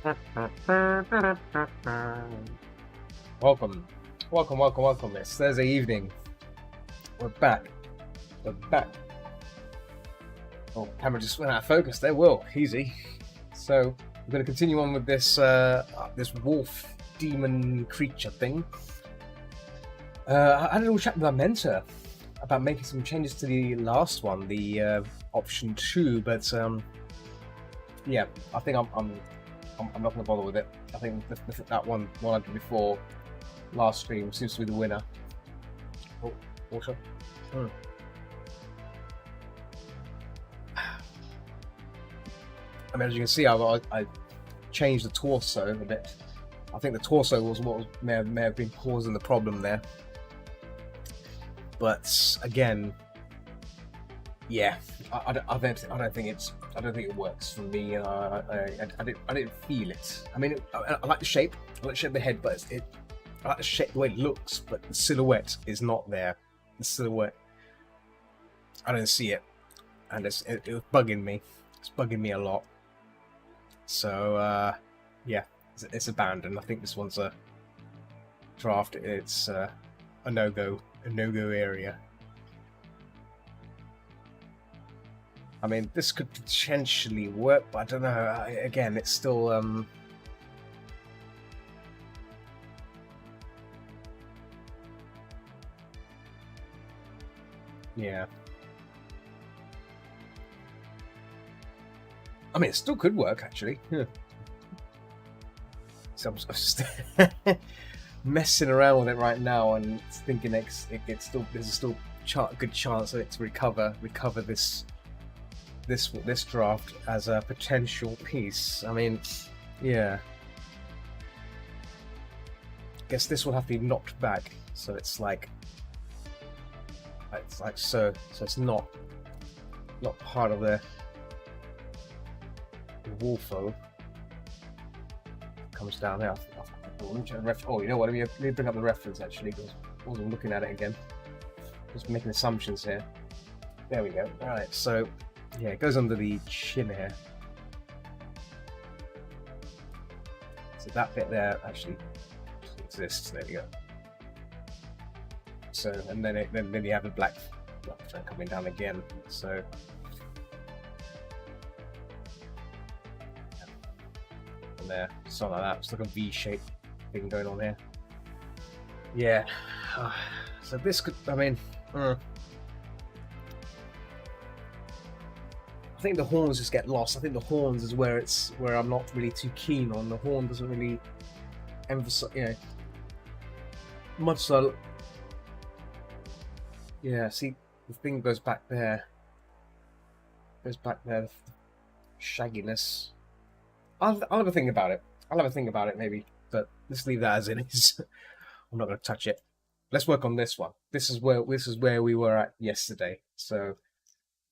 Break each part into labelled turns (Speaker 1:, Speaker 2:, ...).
Speaker 1: Welcome, welcome. It's Thursday evening. We're back. We're back. Oh, camera just went out of focus there. Will easy. So we're going to continue on with this this wolf demon creature thing. I had a little chat with our mentor about making some changes to the last one, the option 2, but yeah, I think I'm not going to bother with it. I think that one I did before last stream seems to be the winner. Oh, water. I mean, as you can see, I changed the torso a bit. I think the torso was what may have been causing the problem there. But again, yeah, I don't think it works for me. I didn't feel it. I mean, I like the shape. I like the shape of the head, but I like the shape, the way it looks, but the silhouette is not there. The silhouette, I don't see it, and it was bugging me. It's bugging me a lot. So yeah, it's abandoned. I think this one's a draft. It's a no-go area. I mean, this could potentially work, but I don't know. Again, it's still yeah. I mean, it still could work actually. Yeah. So I'm just messing around with it right now and thinking there's still a good chance of it to recover this draft as a potential piece. I mean, yeah. Guess this will have to be knocked back, so it's like so it's not part of the Wolfo. Comes down there. Oh, you know what? Let me bring up the reference actually, because I wasn't looking at it again. Just making assumptions here. There we go. All right, so yeah, it goes under the chin here. So that bit there actually exists. There we go. So and then you have the black thread coming down again. So and there, something like that. It's like a V-shaped thing going on here. Yeah. So this could. I mean. I think the horns just get lost. I think the horns is where I'm not really too keen on. The horn doesn't really emphasize, much so. Yeah, see, the thing goes back there. The shagginess. I'll have a think about it. Maybe, but let's leave that as it is. I'm not going to touch it. Let's work on this one. This is where we were at yesterday. So.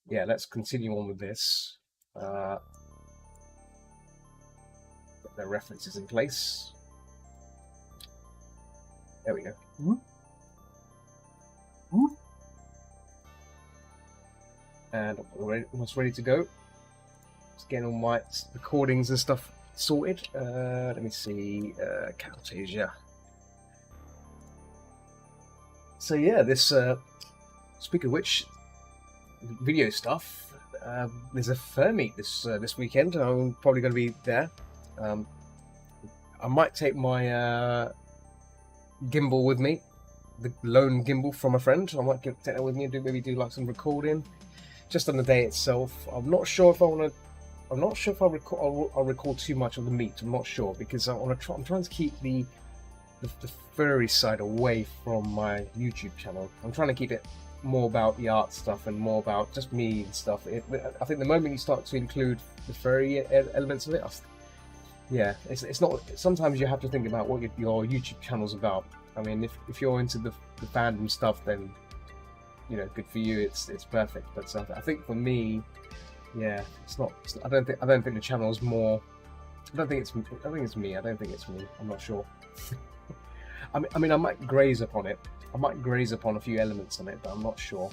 Speaker 1: Yeah, let's continue on with this. Get the references in place. There we go. And we're almost ready to go. Just getting all my recordings and stuff sorted. Let me see. Camtasia. So yeah, this. Speaking of which. Video stuff. There's a fur meet this weekend. I'm probably going to be there. I might take my gimbal with me, the lone gimbal from a friend. I might take that with me and maybe do like some recording just on the day itself. I'm not sure if I'll record too much of the meet. I'm not sure because I'm trying to keep the furry side away from my YouTube channel. I'm trying to keep it more about the art stuff and more about just me and stuff. I think the moment you start to include the furry elements of it, yeah, it's not. Sometimes you have to think about what your YouTube channel's about. I mean, if you're into the fandom stuff, then good for you. It's perfect. But I think for me, yeah, it's not. I don't think the channel's more. I think it's me. I don't think it's me. I'm not sure. I mean, I might graze upon it. I might graze upon a few elements on it, but I'm not sure.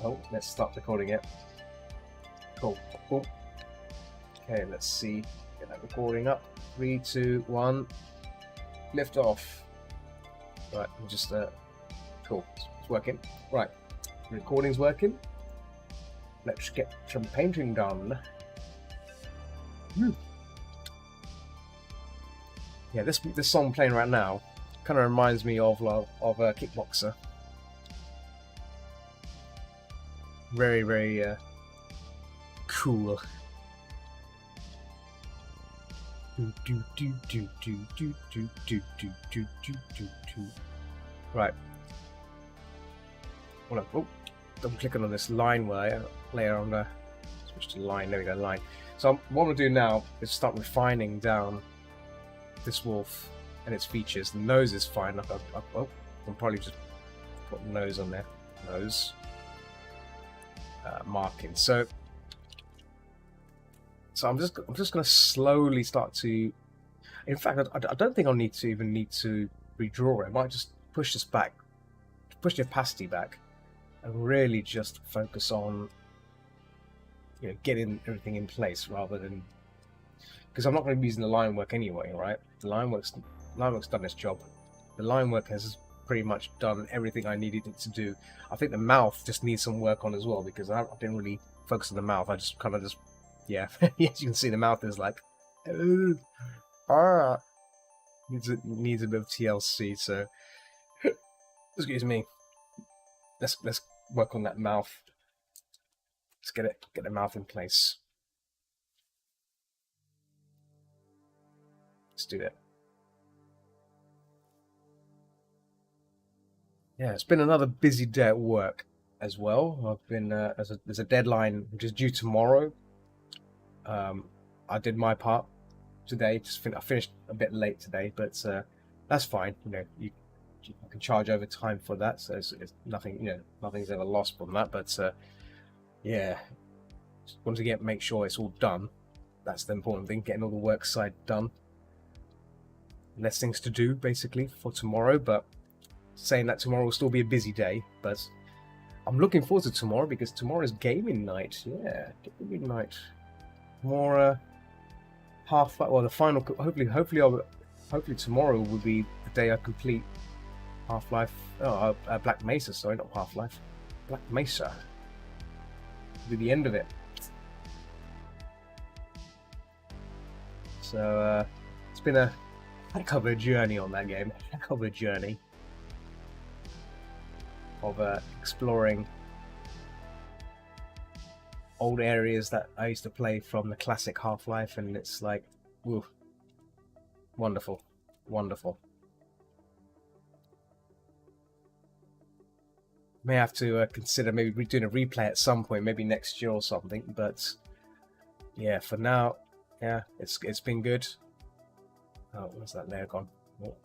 Speaker 1: Oh, let's start recording it. Cool. Okay, let's see. Get that recording up. 3, 2, 1. Lift off. Right, I'm just cool. It's working. Right, recording's working. Let's get some painting done. Yeah, this song playing right now kind of reminds me of Kickboxer. Very, very cool. Right. Hold on. Oh, double clicking on this line layer on the switch to line. There we go, line. So what I'm gonna do now is start refining down this wolf and its features. The nose is fine. I'll probably just put the nose on there. Nose. Marking. So I'm just going to slowly start to. In fact, I don't think I'll need to redraw it. I might just push this back, push the opacity back, and really just focus on getting everything in place rather than, because I'm not going to be using the line work anyway, right? The line work's done its job. The line work has pretty much done everything I needed it to do. I think the mouth just needs some work on as well, because I didn't really focus on the mouth. I just kind of yeah. As you can see, the mouth is like needs a bit of TLC. So excuse me. Let's work on that mouth. Let's get the mouth in place. Let's do that. Yeah, it's been another busy day at work as well. I've been there's a deadline which is due tomorrow. I did my part today. I finished a bit late today, but that's fine. You can charge overtime for that, so it's nothing. Nothing's ever lost from that. But yeah, just wanted to make sure it's all done. That's the important thing. Getting all the work side done. Less things to do basically for tomorrow, but saying that tomorrow will still be a busy day. But I'm looking forward to tomorrow because tomorrow is gaming night. Yeah, gaming night. More Half-Life. Well, the final. Hopefully tomorrow will be the day I complete Half-Life. Black Mesa. Sorry, not Half-Life. Black Mesa. Will be the end of it. So it's been a heck of a journey on that game. Heck of a journey of exploring old areas that I used to play from the classic Half-Life, and it's like, woo, wonderful, wonderful. May have to consider maybe doing a replay at some point, maybe next year or something. But yeah, for now, yeah, it's been good. Oh, where's that layer gone? Oh.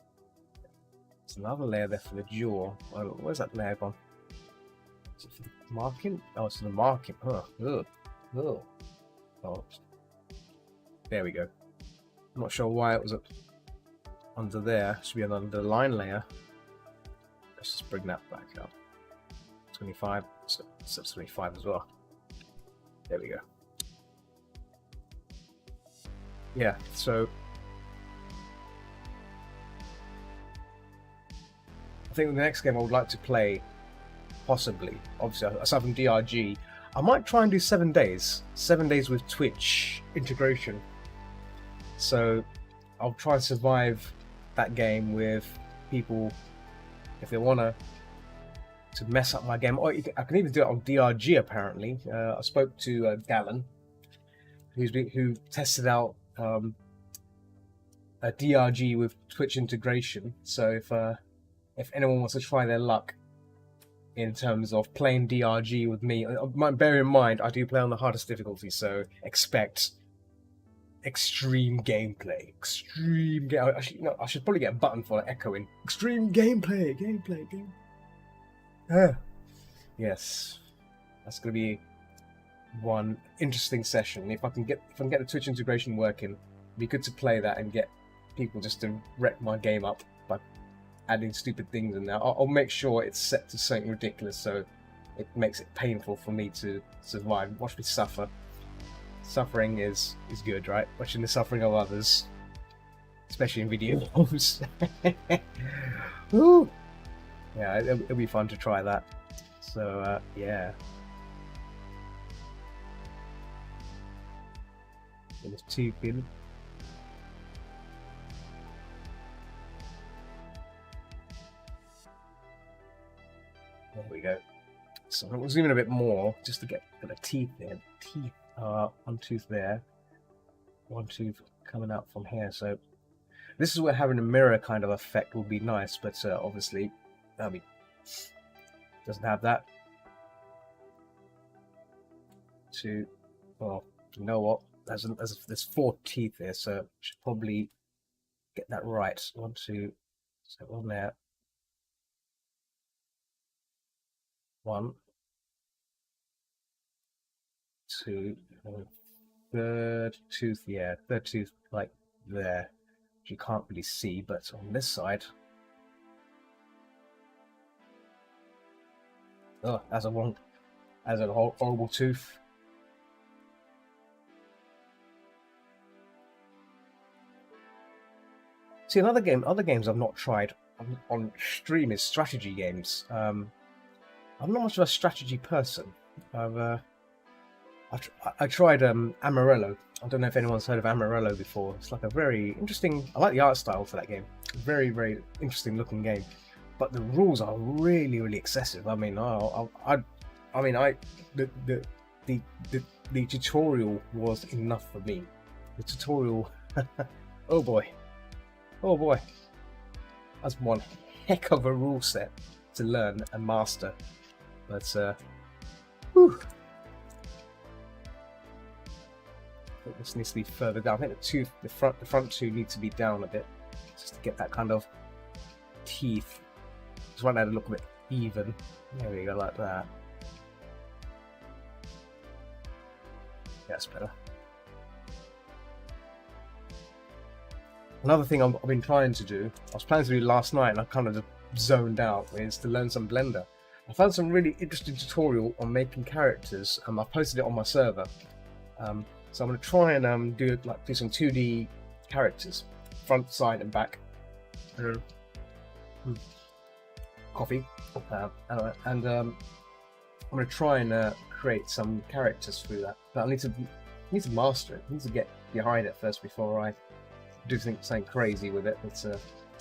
Speaker 1: There's another layer there for the jaw. Oh, where's that layer gone? Is it for the marking? Oh, it's for the marking. Huh. Ugh. Ugh. Oh, there we go. I'm not sure why it was up under there. It should be under the line layer. Let's just bring that back up. 25. So it's 25 as well. There we go. Yeah. So I think the next game I would like to play, possibly, obviously, aside from DRG, I might try and do 7 days. 7 days with Twitch integration. So I'll try and survive that game with people if they want to mess up my game. Or I can even do it on DRG, apparently. I spoke to Gallon, who tested out a DRG with Twitch integration. So if anyone wants to try their luck in terms of playing DRG with me, bear in mind I do play on the hardest difficulty, so expect extreme gameplay. Extreme game. I should probably get a button for echoing. Extreme gameplay. Yes, that's gonna be one interesting session. If I can get the Twitch integration working, it'd be good to play that and get people just to wreck my game up by adding stupid things in there. I'll make sure it's set to something ridiculous so it makes it painful for me to survive. Watch me suffer. suffering is good, right? Watching the suffering of others, especially in video games. Woo! Yeah, it'll be fun to try that. So yeah. There's 2 pin. There we go. So we'll zoom in a bit more just to get the teeth there. Teeth are 1 tooth there, 1 tooth coming out from here. So this is where having a mirror kind of effect would be nice, but obviously doesn't have that. 2. Well, you know what? There's 4 teeth here, so I should probably get that right. 1, 2. So on there. 1, 2, third tooth, yeah, third tooth like there, which you can't really see, but on this side, oh, that's a horrible tooth. See, other games I've not tried on stream is strategy games. I'm not much of a strategy person. I tried Amarillo. I don't know if anyone's heard of Amarillo before. It's like a very interesting. I like the art style for that game. Very, very interesting looking game, but the rules are really, really excessive. I mean, the tutorial was enough for me. The tutorial. Oh boy, that's one heck of a rule set to learn and master. But whew. I think this needs to be further down. I think the front two need to be down a bit, just to get that kind of teeth. Just want that to look a bit even. There we go, like that. Yeah, that's better. Another thing I've been trying to do, I was planning to do last night, and I kind of just zoned out, is to learn some Blender. I found some really interesting tutorial on making characters, and I've posted it on my server. So I'm going to try and do some 2D characters, front, side, and back. Coffee, and I'm going to try and create some characters through that. But I need to master it. I need to get behind it first before I do something crazy with it. But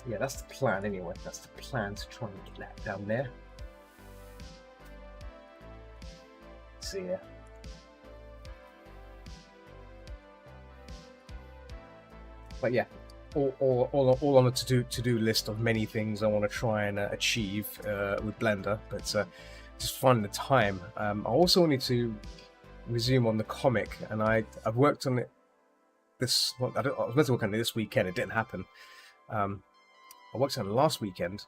Speaker 1: yeah, that's the plan anyway. That's the plan, to try and get that down there. So yeah. But yeah, all on a to-do list of many things I want to try and achieve with Blender, but just finding the time. I also need to resume on the comic, and I've worked on it I was meant to work on it this weekend. It didn't happen. I worked on it last weekend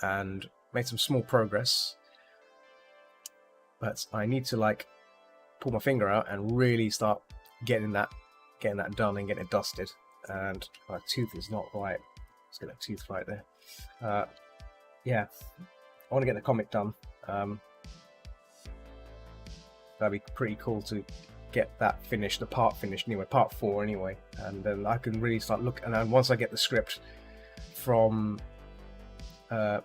Speaker 1: and made some small progress, but I need to pull my finger out and really start getting that done and getting it dusted. And my tooth is not right. Let's get that tooth right there. Yeah, I want to get the comic done. That'd be pretty cool to get that finished, the part finished anyway, part 4 anyway, and then I can really start looking. And then once I get the script from the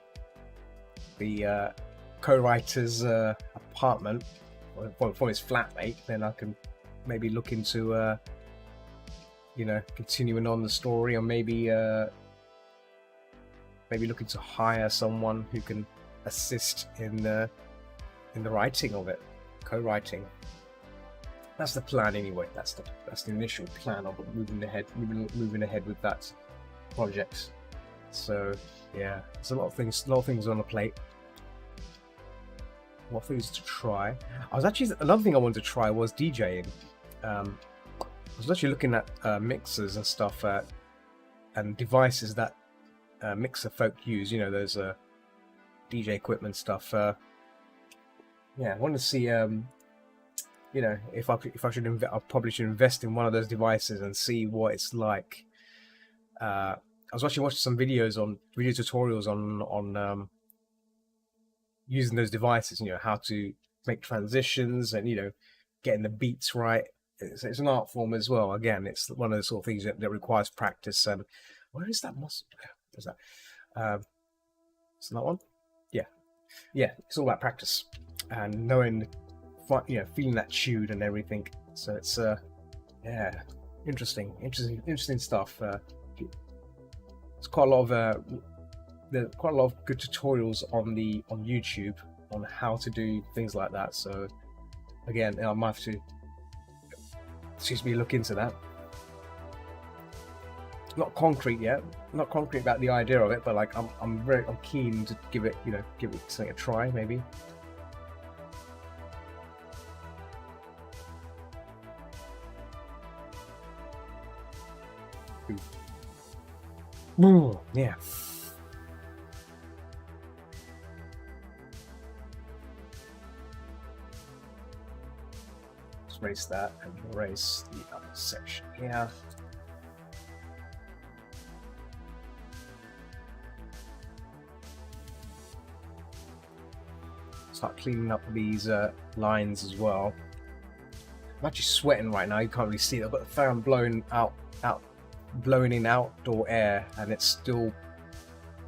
Speaker 1: co-writer's apartment, from his flatmate, then I can maybe look into continuing on the story, or maybe looking to hire someone who can assist in the writing of it, co-writing. That's the plan anyway. That's the initial plan of moving ahead with that project. So yeah, there's a lot of things on the plate. A lot of things to try. Another thing I wanted to try was DJing. I was actually looking at mixers and stuff and devices that mixer folk use. You know, those DJ equipment stuff. Yeah, I want to see. If I should I probably should invest in one of those devices and see what it's like. I was actually watching some video tutorials on using those devices. You know, how to make transitions and getting the beats right it's an art form as well. Again, it's one of the sort of things that requires practice. And where is that muscle? Where's that? Is that one? Yeah, yeah. It's all about practice and knowing, feeling that tune and everything. So it's yeah, interesting stuff. It's quite a lot of there's quite a lot of good tutorials on YouTube on how to do things like that. So again, I might have to look into that. Not concrete yet, not concrete about the idea of it, but like I'm keen to give it something a try, maybe. Ooh, yeah. Let's erase that and erase the other section here. Start cleaning up these lines as well. I'm actually sweating right now. You can't really see it. I've got the fan blowing in outdoor air, and it's still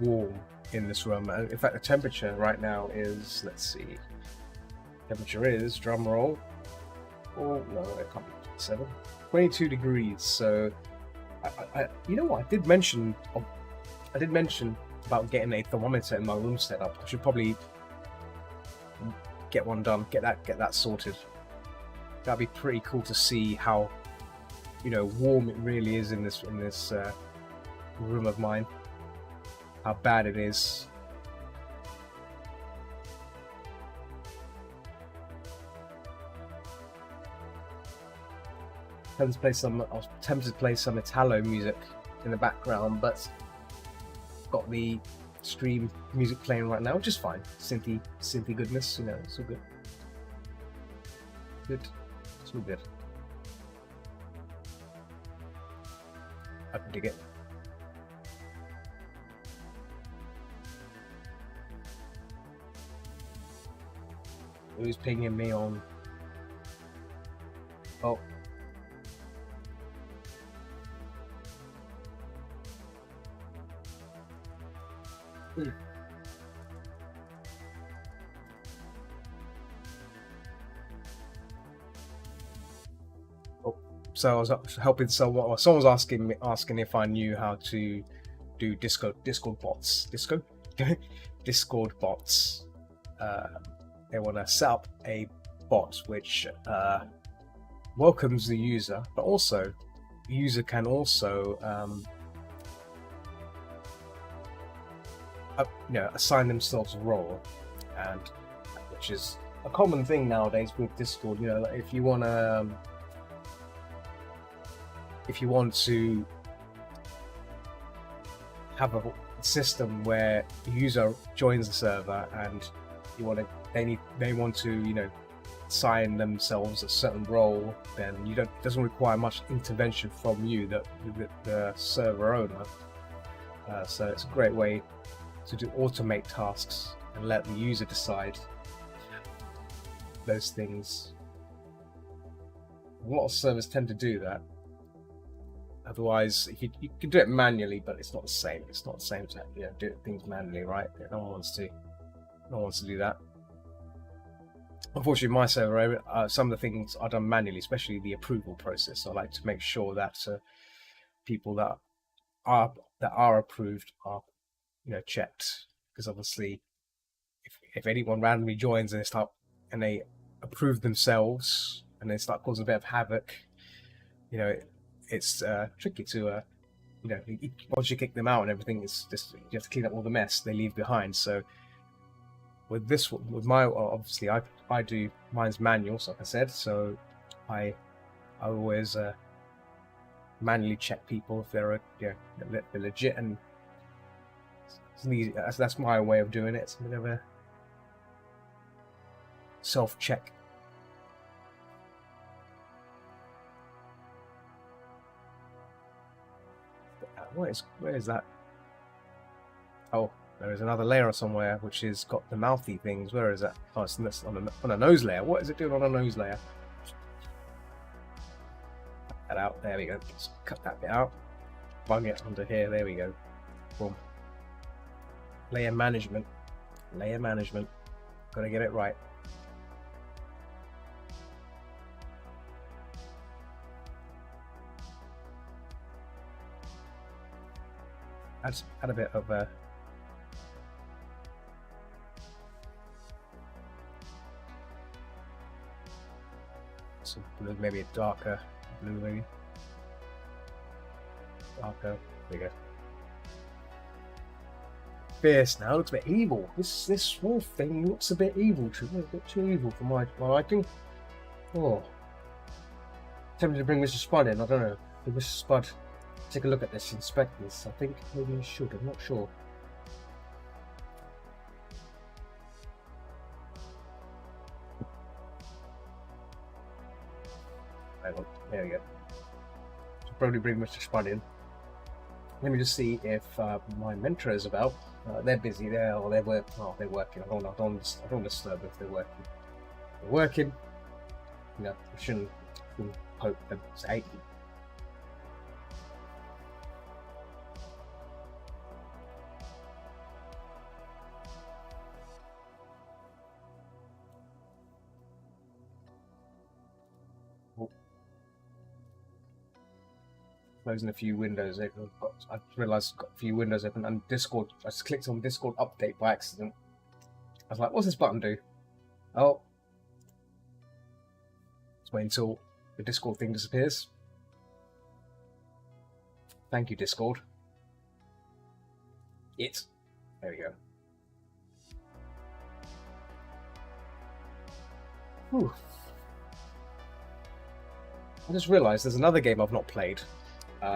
Speaker 1: warm in this room. In fact, the temperature right now is, let's see, temperature is, drum roll, oh no, it can't be 22 degrees. So you know what, I did mention about getting a thermometer in my room set up. I should probably get one done, get that sorted. That'd be pretty cool to see how warm it really is in this room of mine, how bad it is. I was tempted to play some Italo music in the background, but got the stream music playing right now, which is fine. Synthy goodness, it's all good. It's all good. I can dig it. Who's pinging me on? Oh. So I was helping someone, or someone was asking if I knew how to do Discord bots. Discord bots. They want to set up a bot which welcomes the user, but also the user can also assign themselves a role, and which is a common thing nowadays with Discord. If you want to have a system where the user joins the server and they want to assign themselves a certain role, then it doesn't require much intervention from you, the server owner. So it's a great way to automate tasks and let the user decide those things. A lot of servers tend to do that. Otherwise, you can do it manually, but it's not the same. It's not the same to do things manually, right? No one wants to do that. Unfortunately, my server, some of the things are done manually, especially the approval process. I like to make sure that people that are approved are checked, because obviously, if anyone randomly joins and they approve themselves and they start causing a bit of havoc, it's tricky to once you kick them out and everything, it's just you have to clean up all the mess they leave behind. So with my, obviously I do mine's manual, so like I said, so I always manually check people if they're legit, and that's my way of doing it. It's a bit of a self-check. Where is that? Oh, there is another layer somewhere which has got the mouthy things. Where is that? Oh, it's on a nose layer. What is it doing on a nose layer? out. There we go. Let's cut that bit out. Bung it under here. There we go. Boom. Layer management. Layer management. Gotta get it right. Add a bit of some blue, maybe a darker blue, maybe darker. There you go. Fierce now. Looks a bit evil. This wolf thing looks a bit evil. A bit too evil for my liking. Oh, tempted to bring Mr. Spud in. I don't know. Did Mr. Spud take a look at this, inspect this? I think maybe I should. I'm not sure. Hang on. There we go. Should probably bring Mr. Spud in. Let me just see if my mentor is about. They're busy there, or they're working. I don't disturb if they're working. They're working. You know, I shouldn't poke them. Say. Closing a few windows open. I realised I've got a few windows open, and Discord. I just clicked on Discord update by accident. I was like, "What's this button do?" Oh, let's wait until the Discord thing disappears. Thank you, Discord. There we go. Whew. I just realised there's another game I've not played.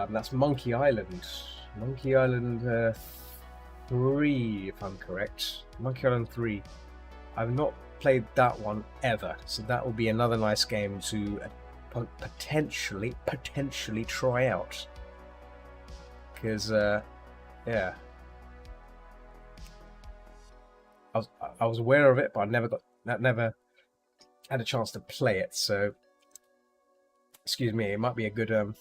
Speaker 1: That's Monkey Island. Monkey Island 3, if I'm correct. Monkey Island 3. I've not played that one ever, so that will be another nice game to potentially try out. Because, yeah, I was aware of it, but I never had a chance to play it. So, excuse me, it might be a good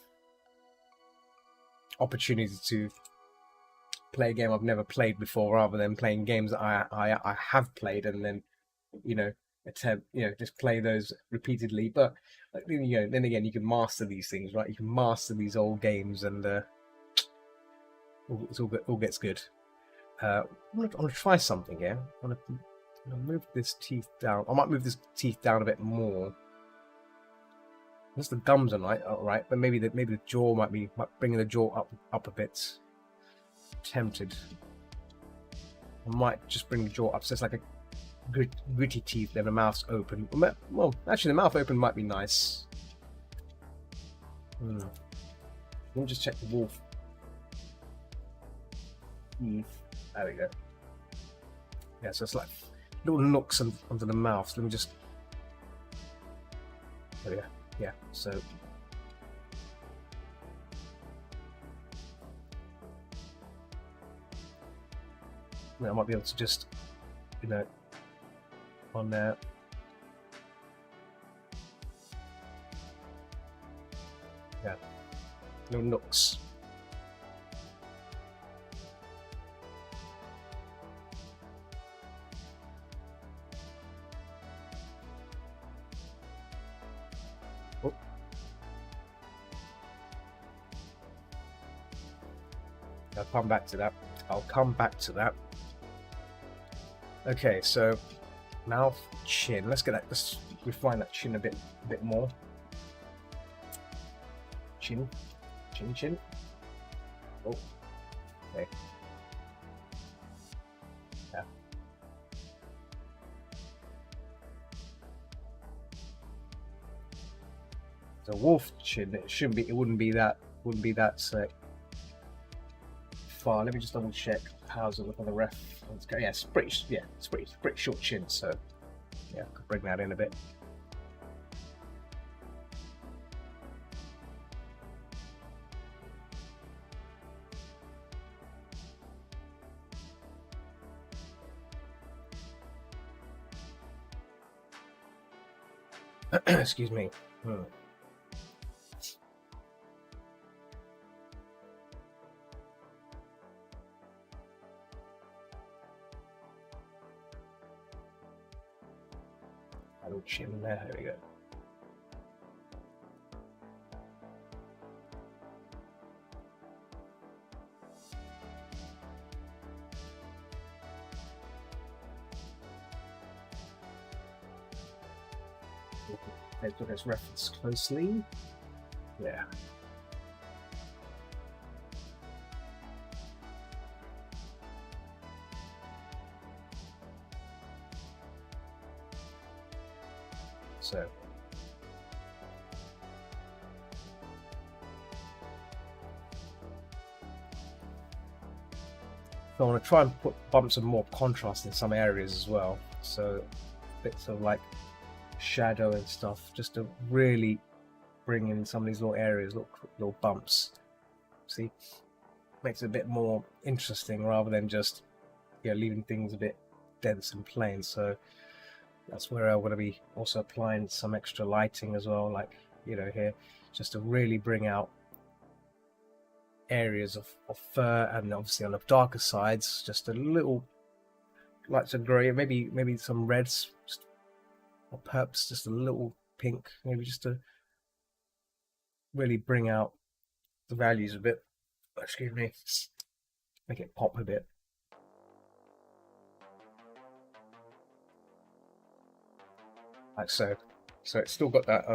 Speaker 1: opportunity to play a game I've never played before, rather than playing games that I have played and then, you know, just play those repeatedly. But then again, you can master these things, right? You can master these old games, and it's all gets good. I'm gonna try something here. I'm gonna move this teeth down. I might move this teeth down a bit more. Just the gums are alright, but maybe the jaw might bringing the jaw up a bit. Tempted. I might just bring the jaw up so it's like a gritty teeth, then the mouth's open. Well, actually, the mouth open might be nice. Let me just check the wolf. There we go. Yeah, so it's like little nooks under the mouth. So let me just. There we go. Yeah, so I might be able to just, on there. Yeah, little nooks. I'll come back to that. Okay, so mouth, chin. Let's refine that chin a bit more. Chin. Oh, okay. Yeah. So wolf chin. It wouldn't be that far. Let me just double check. How's it look on the ref? Let's go. Yeah, it's pretty short chin. So yeah, I could bring that in a bit. Excuse me. little chin there. There we go. Let's look at this reference closely. Yeah. So I want to try and bump some more contrast in some areas as well. So bits of like shadow and stuff, just to really bring in some of these little areas, little bumps. See, makes it a bit more interesting rather than just leaving things a bit dense and plain. So that's where I want to be also applying some extra lighting as well, like here, just to really bring out areas of fur, and obviously on the darker sides just a little lights of grey, maybe some reds, or perhaps just a little pink, maybe just to really bring out the values a bit. Excuse me, make it pop a bit. Like so. So it's still got that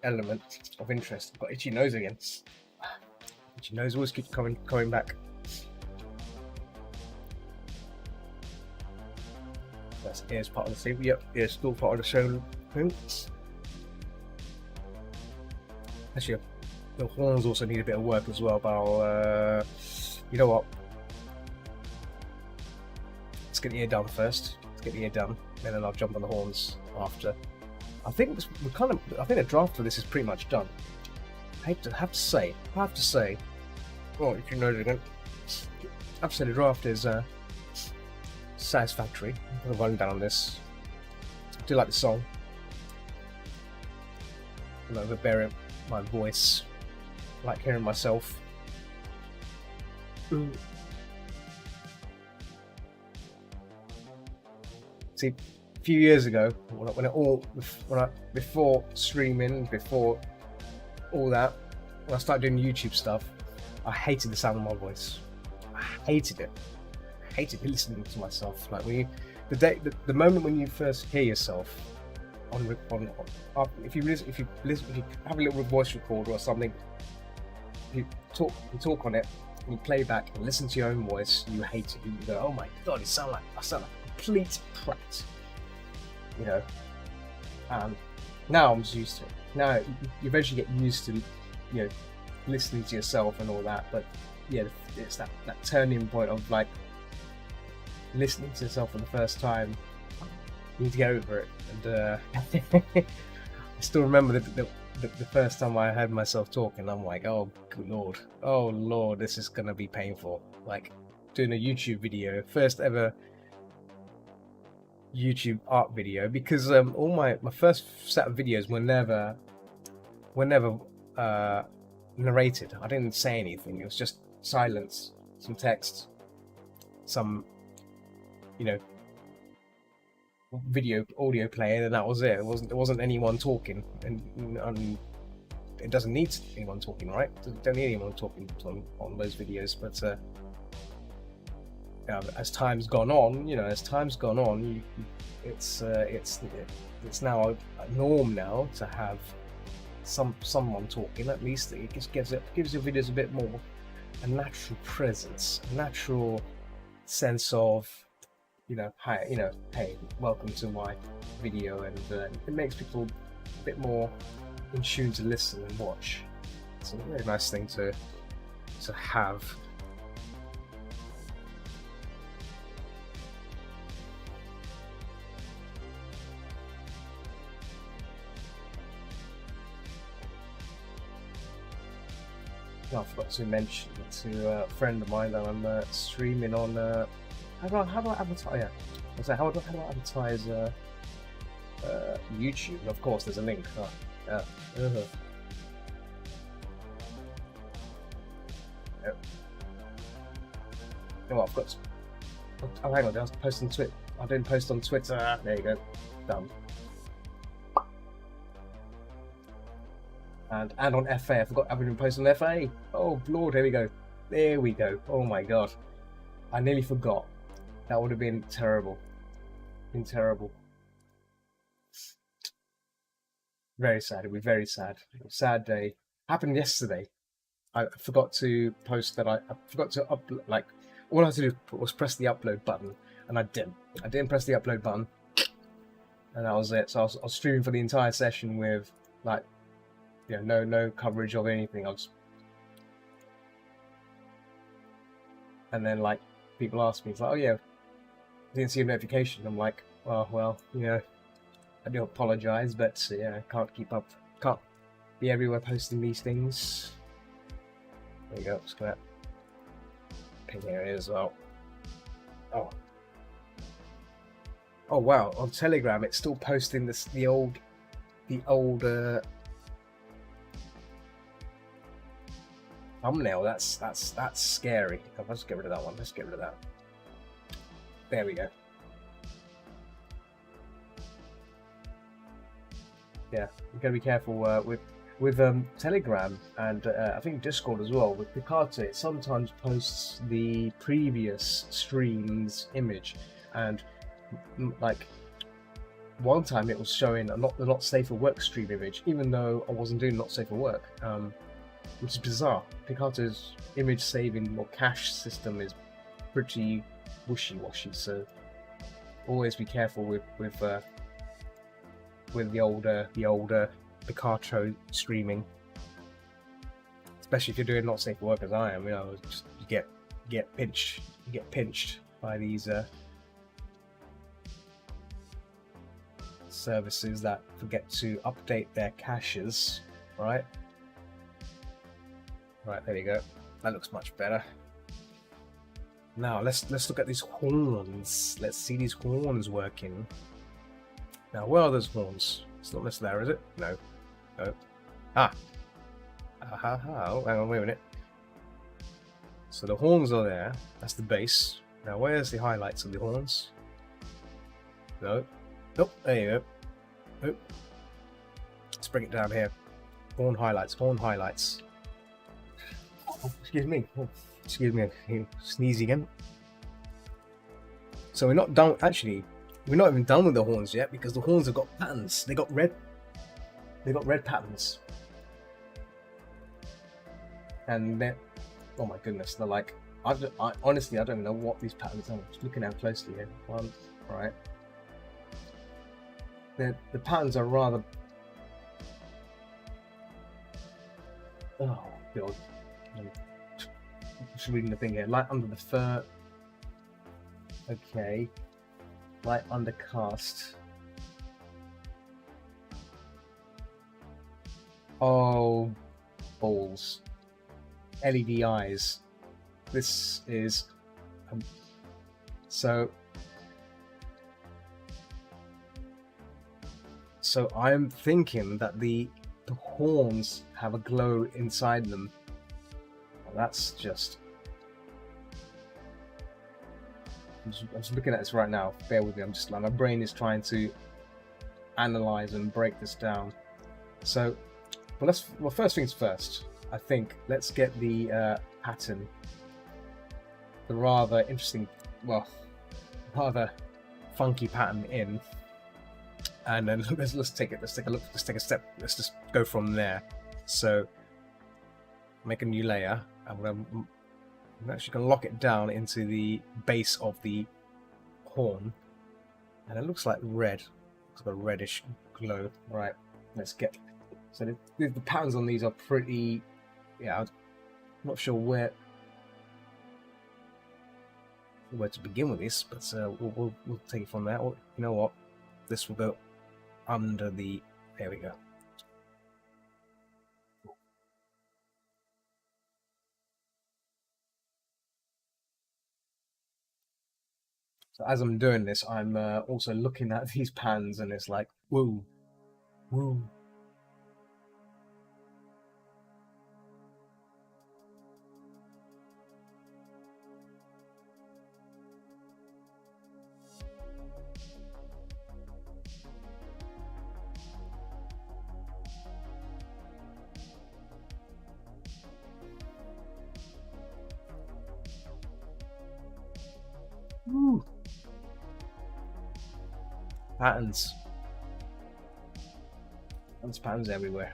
Speaker 1: element of interest. I've got itchy nose again. Itchy nose always keeps coming back. That's ears part of the sleeve. Yep, ears still part of the shoulder thing. Actually, the horns also need a bit of work as well, but you know what? Let's get the ear done first. Let's get the ear done, and then I'll jump on the horns after. I think the draft for this is pretty much done. I have to say, oh, if you know again, I have to say the draft is satisfactory. I'm gonna run down on this. I do like the song. I'm overbearing my voice. I like hearing myself. See, a few years ago, before streaming, before all that, when I started doing YouTube stuff, I hated the sound of my voice. I hated it. I hated listening to myself. Like the moment when you first hear yourself if you have a little voice recorder or something, you talk on it, and you play back and listen to your own voice, you hate it. You go, oh my god, I sound like complete prat. Now I'm just used to it. Now you eventually get used to listening to yourself and all that, but it's that turning point of like listening to yourself for the first time. You need to get over it. And I still remember the first time I heard myself talking. I'm like, oh good lord, this is gonna be painful. Like doing a YouTube video, first ever YouTube art video, because all my first set of videos were never narrated. I didn't say anything. It was just silence, some text, some audio player, and that was it. It wasn't anyone talking, and it doesn't need anyone talking, right? It don't need anyone talking on those videos. But as time's gone on, it's now a norm now to have someone talking. At least it just gives your videos a bit more a natural presence, a natural sense of hey, welcome to my video, and it makes people a bit more in tune to listen and watch. It's a very nice thing to have. I forgot to mention to a friend of mine that I'm streaming on. How do I advertise? Yeah, how do I advertise YouTube? And of course, there's a link. Oh, yeah. Yep. Oh, I've got. Oh, hang on, I was posting Twitter. I didn't post on Twitter. There you go. Done. and on FA. I forgot I haven't even posted on FA. Oh Lord, here we go. There we go. Oh my God, I nearly forgot. That would have been terrible. Been terrible. Very sad. It'd be very sad. Sad day. Happened yesterday. I forgot to post that. I forgot to upload. Like, all I had to do was press the upload button, and I didn't. I didn't press the upload button, and that was it. So I was streaming for the entire session with like, you know, no coverage of anything. And then like people ask me, it's like, oh yeah, I didn't see a notification. I'm like, oh well, you know, I do apologize, but yeah, I can't keep up. Can't be everywhere posting these things. There you go. Just gonna ping here as well. Oh. Oh wow! On Telegram, it's still posting this the old thumbnail. That's scary. Oh, let's get rid of that one. Let's get rid of that. There we go. Yeah, you gotta be careful with Telegram and I think Discord as well. With Picarto, it sometimes posts the previous stream's image, and like one time it was showing a not safe for work stream image, even though I wasn't doing not safe for work, which is bizarre. Picarto's image saving or cache system is pretty wishy-washy, so always be careful with the older Picarto streaming, especially if you're doing not safe for work as I am. You know, just you get pinched by these services that forget to update their caches. Right, there you go. That looks much better. Now let's look at these horns. Let's see these horns working. Now, where are those horns? It's not this there, is it? No. No. Ah! Oh, hang on, wait a minute. So the horns are there. That's the base. Now, where's the highlights of the horns? No. Nope, there you go. Nope. Let's bring it down here. Horn highlights, horn highlights. Oh, excuse me. Oh, excuse me, I'm sneezing again. So we're not done, actually. We're not even done with the horns yet, because the horns have got patterns. They got red patterns. And they're, oh my goodness, they're like, I honestly, I don't know what these patterns are. I'm just looking at closely here. One, right. The patterns are rather, oh god. I'm just reading the thing here. Light under the fur. Okay. Light undercast. Oh, balls. LED eyes. This is so I'm thinking that the horns have a glow inside them. Well, that's just. I'm just looking at this right now. Bear with me. I'm just like, my brain is trying to analyze and break this down. So, well, first things first. I think let's get the pattern, the rather interesting, well, rather funky pattern in, and then let's take a look. Let's take a step. Let's just go from there. So, make a new layer. I'm actually going to lock it down into the base of the horn, and it looks like red. It's got a reddish glow. Right, let's get. So the patterns on these are pretty. Yeah, I'm not sure where to begin with this, but we'll take it from there. Or, you know what? This will go under the. There we go. So as I'm doing this, I'm also looking at these pans, and it's like, woo, woo. patterns. There's patterns everywhere.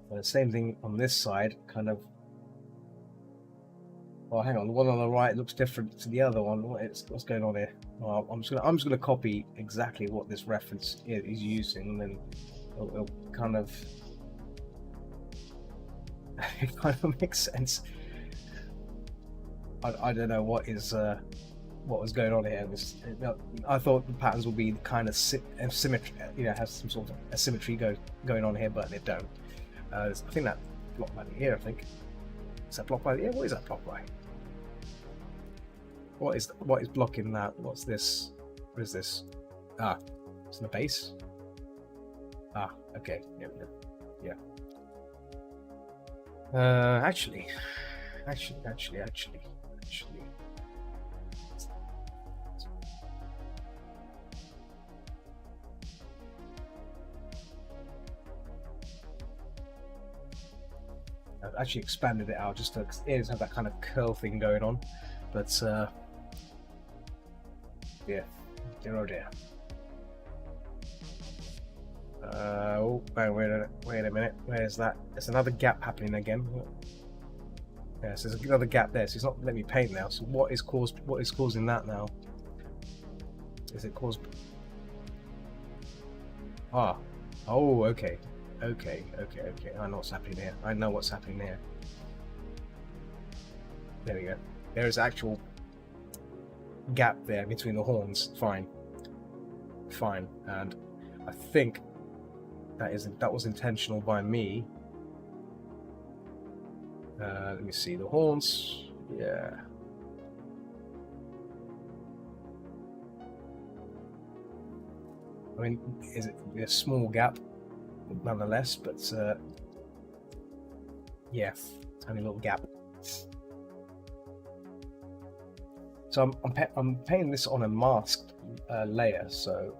Speaker 1: And the same thing on this side, kind of. Well, hang on. The one on the right looks different to the other one. What's going on here? Well, I'm just gonna copy exactly what this reference is using, and then it'll kind of it kind of makes sense. I don't know what was going on here. I thought the patterns would be kind of symmetry, have some sort of asymmetry going on here, but they don't. I think that blocked by the ear. I think is that blocked by the ear? What is that blocked by? What is blocking that? What's this? What is this? Ah, it's in the base. Ah, okay. Yeah. Actually. I've actually expanded it out just to ears have that kind of curl thing going on, but yeah, dear oh dear. Oh, wait a minute. Where's that? There's another gap happening again. Yes, there's another gap there, so it's not letting me paint now. So what is causing that now? Is it caused? Ah, oh, okay. I know what's happening here. There we go. There is actual gap there between the horns. Fine, and I think that was intentional by me. Let me see the horns. Yeah. I mean, is it a small gap nonetheless? But yeah, tiny little gap. So I'm painting this on a masked layer, so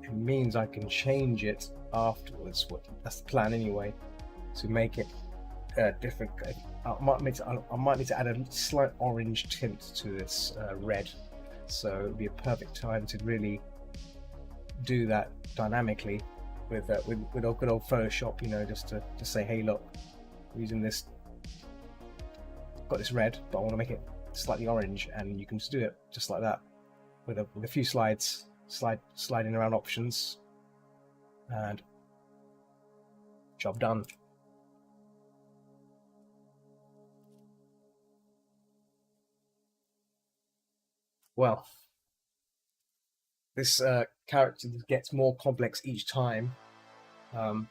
Speaker 1: it means I can change it afterwards. That's the plan anyway, to make it different. I might need to add a slight orange tint to this red, so it'll be a perfect time to really do that dynamically with good old Photoshop, just to say, hey, look, I'm using this. I've got this red, but I want to make it slightly orange, and you can just do it just like that with a few sliding around options, and job done. Well, this character gets more complex each time. I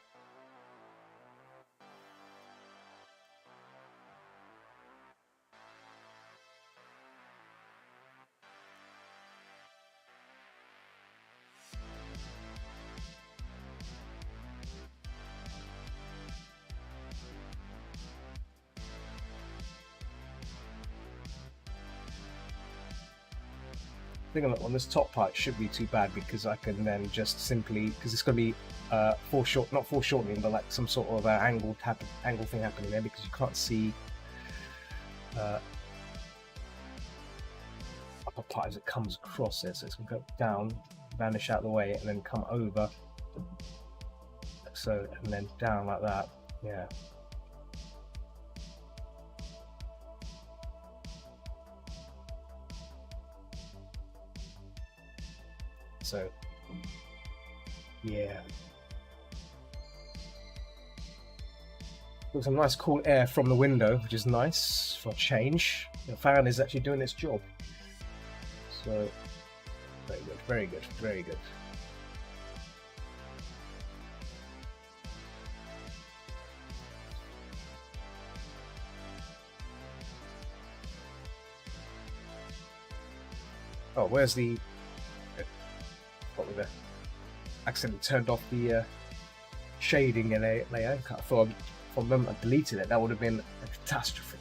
Speaker 1: think on this top part shouldn't be too bad, because I can then just simply, because it's going to be not foreshortening, but like some sort of angle thing happening there, because you can't see upper part as it comes across it, so it's going to go down, vanish out of the way, and then come over, like so, and then down like that. Yeah. So, yeah. Got some nice cool air from the window, which is nice for a change. The fan is actually doing its job. So, very good. Oh, where's the... accidentally turned off the shading layer. I thought for a moment I deleted it. That would have been a catastrophe.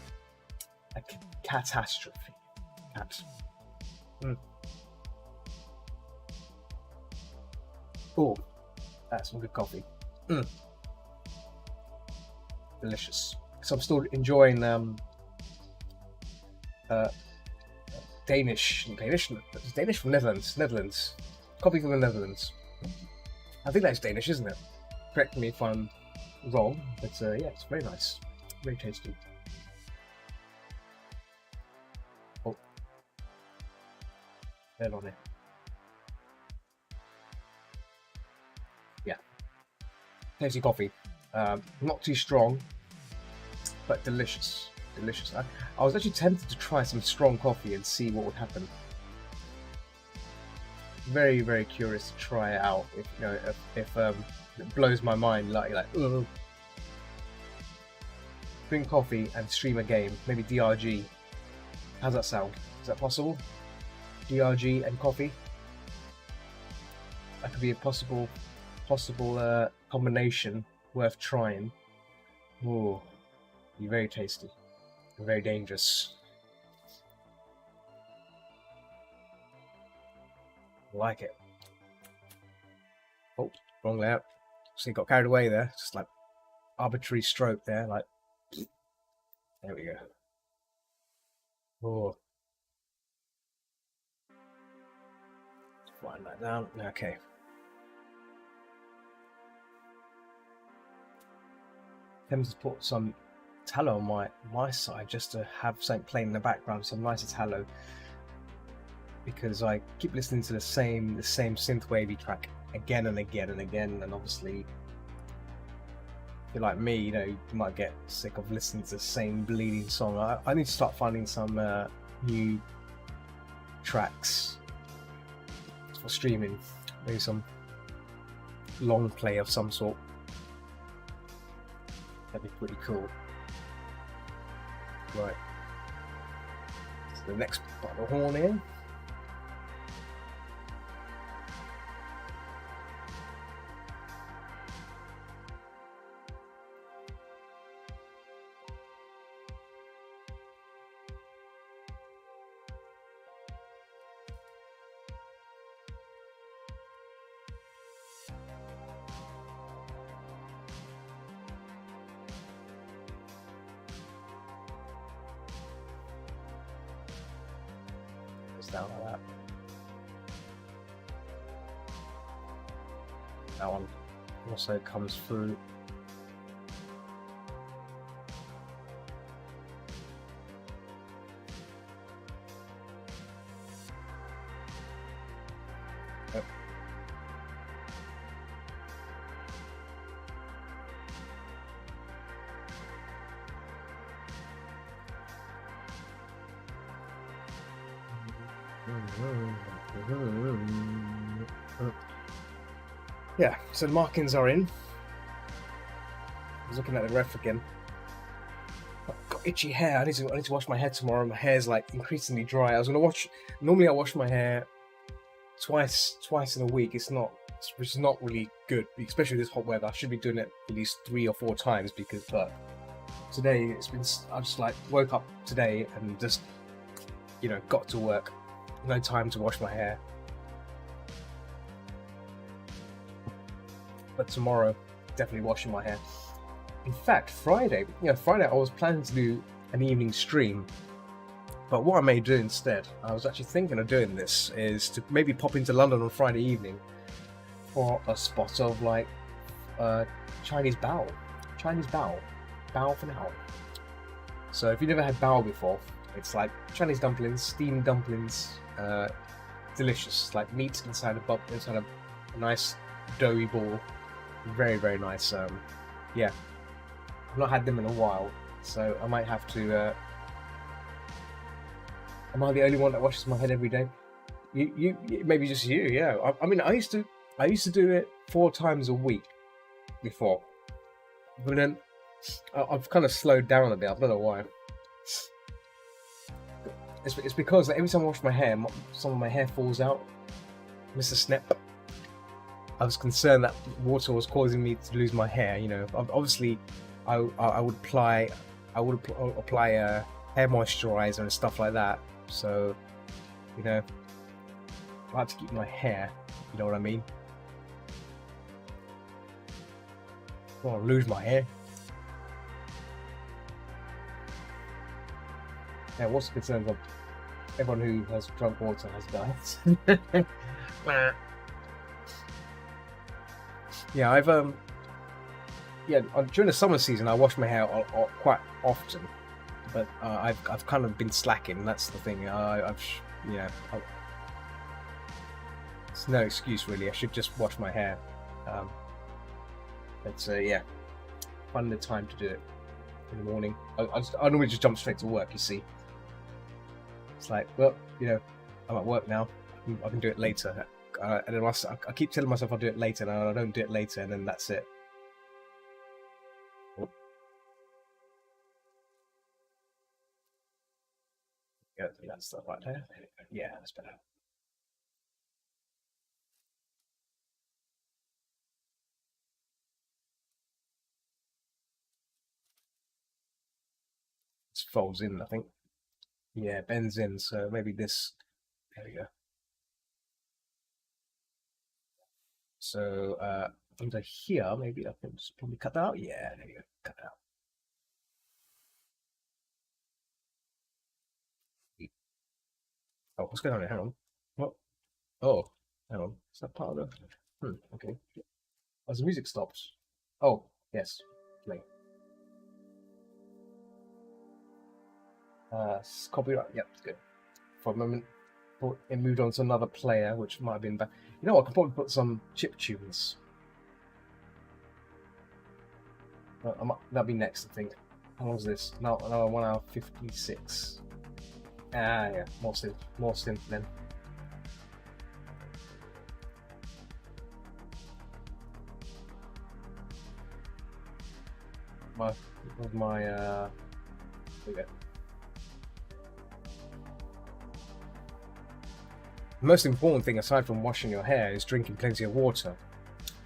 Speaker 1: Oh, that's some good coffee. Delicious. So I'm still enjoying Danish from Netherlands. Coffee from the Netherlands. I think that's Danish, isn't it? Correct me if I'm wrong, but yeah, it's very nice, very tasty. Oh, then on it. Yeah, tasty coffee. Not too strong, but delicious. Delicious. I was actually tempted to try some strong coffee and see what would happen. Very, very curious to try it out. If you know, if it blows my mind, like ugh. Drink coffee and stream a game, maybe DRG. How's that sound? Is that possible? DRG and coffee. That could be a possible combination worth trying. Ooh, be very tasty. Very dangerous. Like it. Oh, wrong layout. See, got carried away there. Just like arbitrary stroke there. Like, there we go. Oh, wind that down. Okay. Thames has put some tallow on my side just to have something playing in the background, some nicer tallow, because I keep listening to the same synth wavy track again and again and again, and obviously if you're like me, you know, you might get sick of listening to the same bleeding song. I need to start finding some new tracks for streaming, maybe some long play of some sort. That'd be pretty cool. Right, so the next part of the horn in. Down like that. That one also comes through. Yep. Yeah, so the markings are in. I was looking at the ref again. I've got itchy hair. I need to wash my hair tomorrow. My hair's like increasingly dry. I was gonna wash. Normally, I wash my hair twice in a week. Which is not really good, especially this hot weather. I should be doing it at least 3 or 4 times because today I just like woke up today and just, you know, got to work. No time to wash my hair. But tomorrow, definitely washing my hair. In fact, Friday I was planning to do an evening stream. But what I may do instead, I was actually thinking of doing this, is to maybe pop into London on Friday evening for a spot of like Chinese bao. Bao for now. So if you've never had bao before, it's like Chinese dumplings, steamed dumplings, delicious, like meat inside a nice doughy ball. Very, very nice. Yeah, I've not had them in a while, so I might have to. Am I the only one that washes my head every day? You maybe just you. Yeah. I mean, I used to do it 4 times a week before, but then I've kind of slowed down a bit. I don't know why. It's because every time I wash my hair, some of my hair falls out. Mr. Snap. I was concerned that water was causing me to lose my hair. You know, obviously, I would apply hair moisturizer and stuff like that. So, you know, I like to keep my hair. You know what I mean? I don't want to lose my hair. Yeah, what's the concerns of everyone who has drunk water has died. Yeah, I've during the summer season I wash my hair quite often, but I've kind of been slacking. That's the thing. It's no excuse really. I should just wash my hair. But yeah, find the time to do it in the morning. I normally just jump straight to work. You see, it's like, well, I'm at work now. I can do it later. And then I keep telling myself I'll do it later, and I don't do it later, and then that's it. Yeah, that's stuff right there. Yeah, that's better. It folds in, I think. Yeah, bends in, so maybe this. There we go. So under here, maybe I can just probably cut that out. Yeah, there you go. Cut that out. Oh, what's going on here? Hang on. What? Oh, hang on. Is that part of the? Okay. As the music stops. Oh, yes. Play. Copyright. Yep, it's good. For a moment, thought it moved on to another player, which might have been bad. You know what? I could probably put some chip tunes. That'll be next, I think. How long is this? No, another 1 hour 56. Ah, yeah, more synth then. There we go. The most important thing, aside from washing your hair, is drinking plenty of water.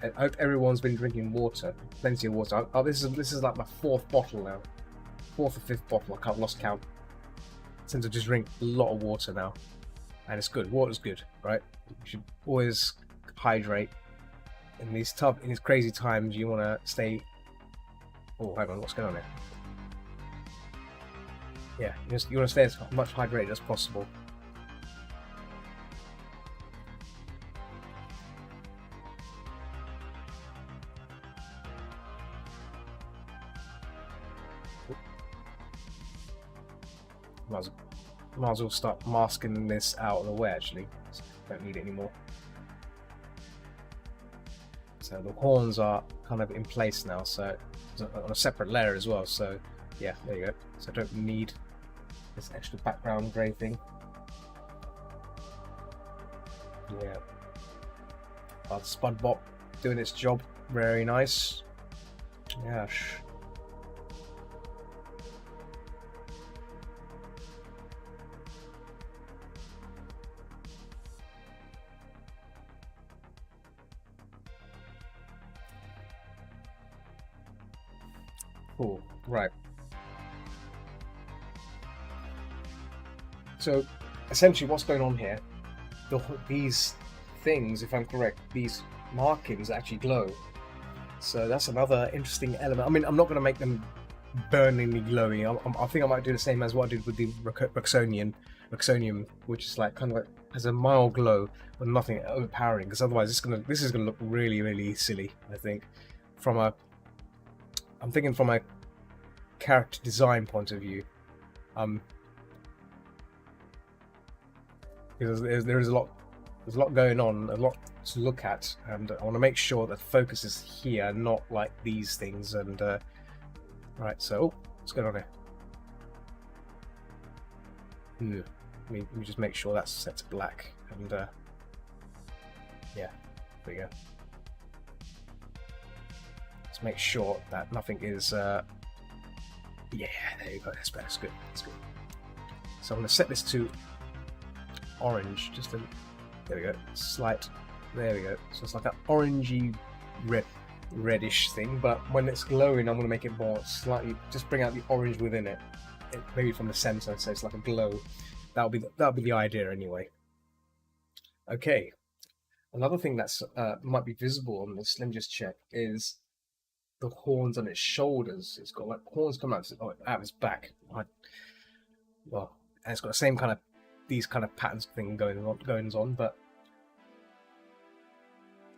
Speaker 1: I hope everyone's been drinking water, plenty of water. This is like my 4th bottle now, 4th or 5th bottle. I lost count. Since I just drink a lot of water now, and it's good. Water's good, right? You should always hydrate. In these crazy times, you want to stay. Oh, hang on, what's going on there? Yeah, you want to stay as much hydrated as possible. Might as well start masking this out of the way, actually. Don't need it anymore. So the horns are kind of in place now, so on a separate layer as well. So yeah, there you go. So I don't need this extra background grey thing. Yeah. Spudbop doing its job. Very nice. Yeah. Cool. Right. So essentially what's going on here, these things, if I'm correct, these markings actually glow. So that's another interesting element. I mean, I'm not going to make them burningly glowy. I think I might do the same as what I did with the Roxonium, which is like kind of like has a mild glow but nothing overpowering, because otherwise this is gonna look really, really silly. I think I'm thinking from a character design point of view, because there's a lot going on, a lot to look at, and I want to make sure that focus is here, not like these things. And right, so what's going on here? Let me just make sure that's set to black, and yeah, there we go. Let's make sure that nothing is yeah, there you go. That's better. That's good. That's good. So I'm going to set this to orange. There we go. Slight. There we go. So it's like an orangey reddish thing. But when it's glowing, I'm going to make it more slightly. Just bring out the orange within it. Maybe from the center, so it's like a glow. That'll be the idea anyway. Okay. Another thing that's might be visible on this. Let me just check. Is the horns on its shoulders. It's got like horns coming out of its back. Well, and it's got the same kind of these kind of patterns thing goings on. But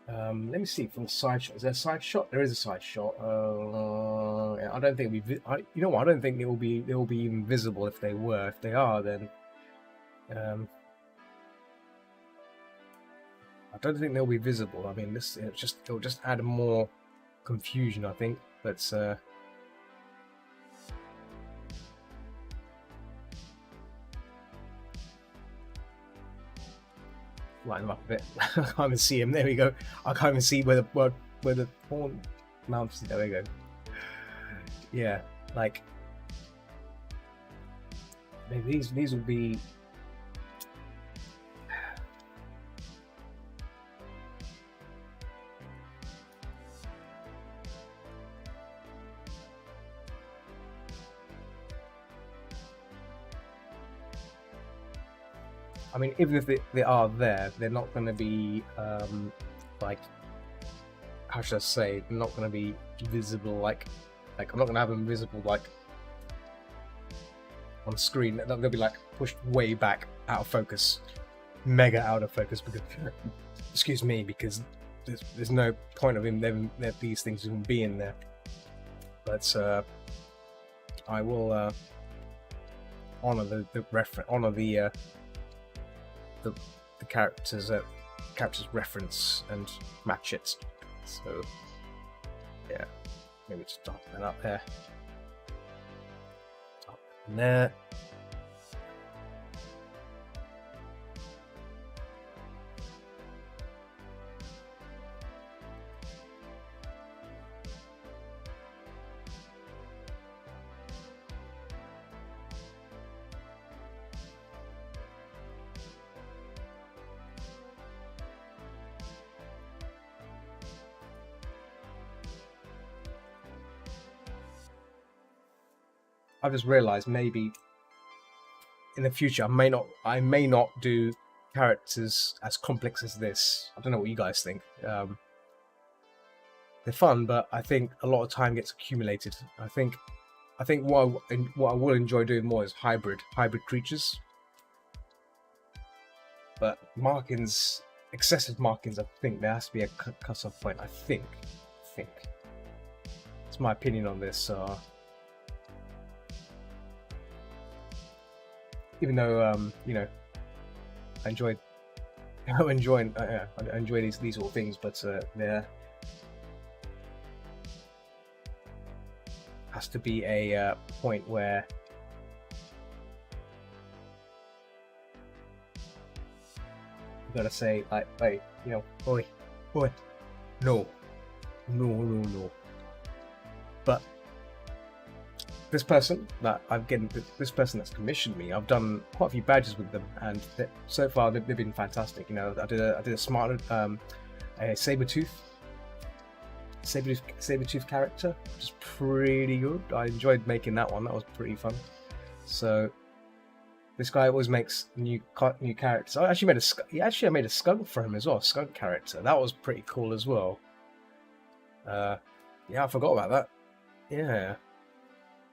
Speaker 1: let me see from the side shot. Is there a side shot? There is a side shot. Yeah, I don't think you know what? I don't think they will be even visible if they were. If they are, then I don't think they'll be visible. I mean, it'll just add more confusion, I think. Let's line them up a bit. I can't even see him. There we go. I can't even see where the pawn mounts. There we go. Yeah, like maybe these will be. I mean, even if they are there, they're not going to be, like, how should I say, they're not going to be visible, like, I'm not going to have them visible, like, on screen. They'll be, like, pushed way back, out of focus, mega out of focus, because, excuse me, because there's no point of these things even being there. But, I will, honor the reference, honor the character's reference and match it. So yeah, maybe just darken that up there. Darken there. I've just realised maybe in the future I may not do characters as complex as this. I don't know what you guys think. They're fun, but I think a lot of time gets accumulated. I think what I will enjoy doing more is hybrid creatures. But markings, excessive markings, I think there has to be a cut-off point. I think it's my opinion on this. Even though you know, I enjoy these sort of things, but there has to be a point where you gotta say, like, hey, you know, oi, no. But this person that's commissioned me, I've done quite a few badges with them, and so far they've been fantastic. You know, I did a smart a Sabretooth character, which is pretty good. I enjoyed making that one. That was pretty fun. So this guy always makes new characters. I made a skunk for him as well, a skunk character. That was pretty cool as well. Yeah, I forgot about that. Yeah.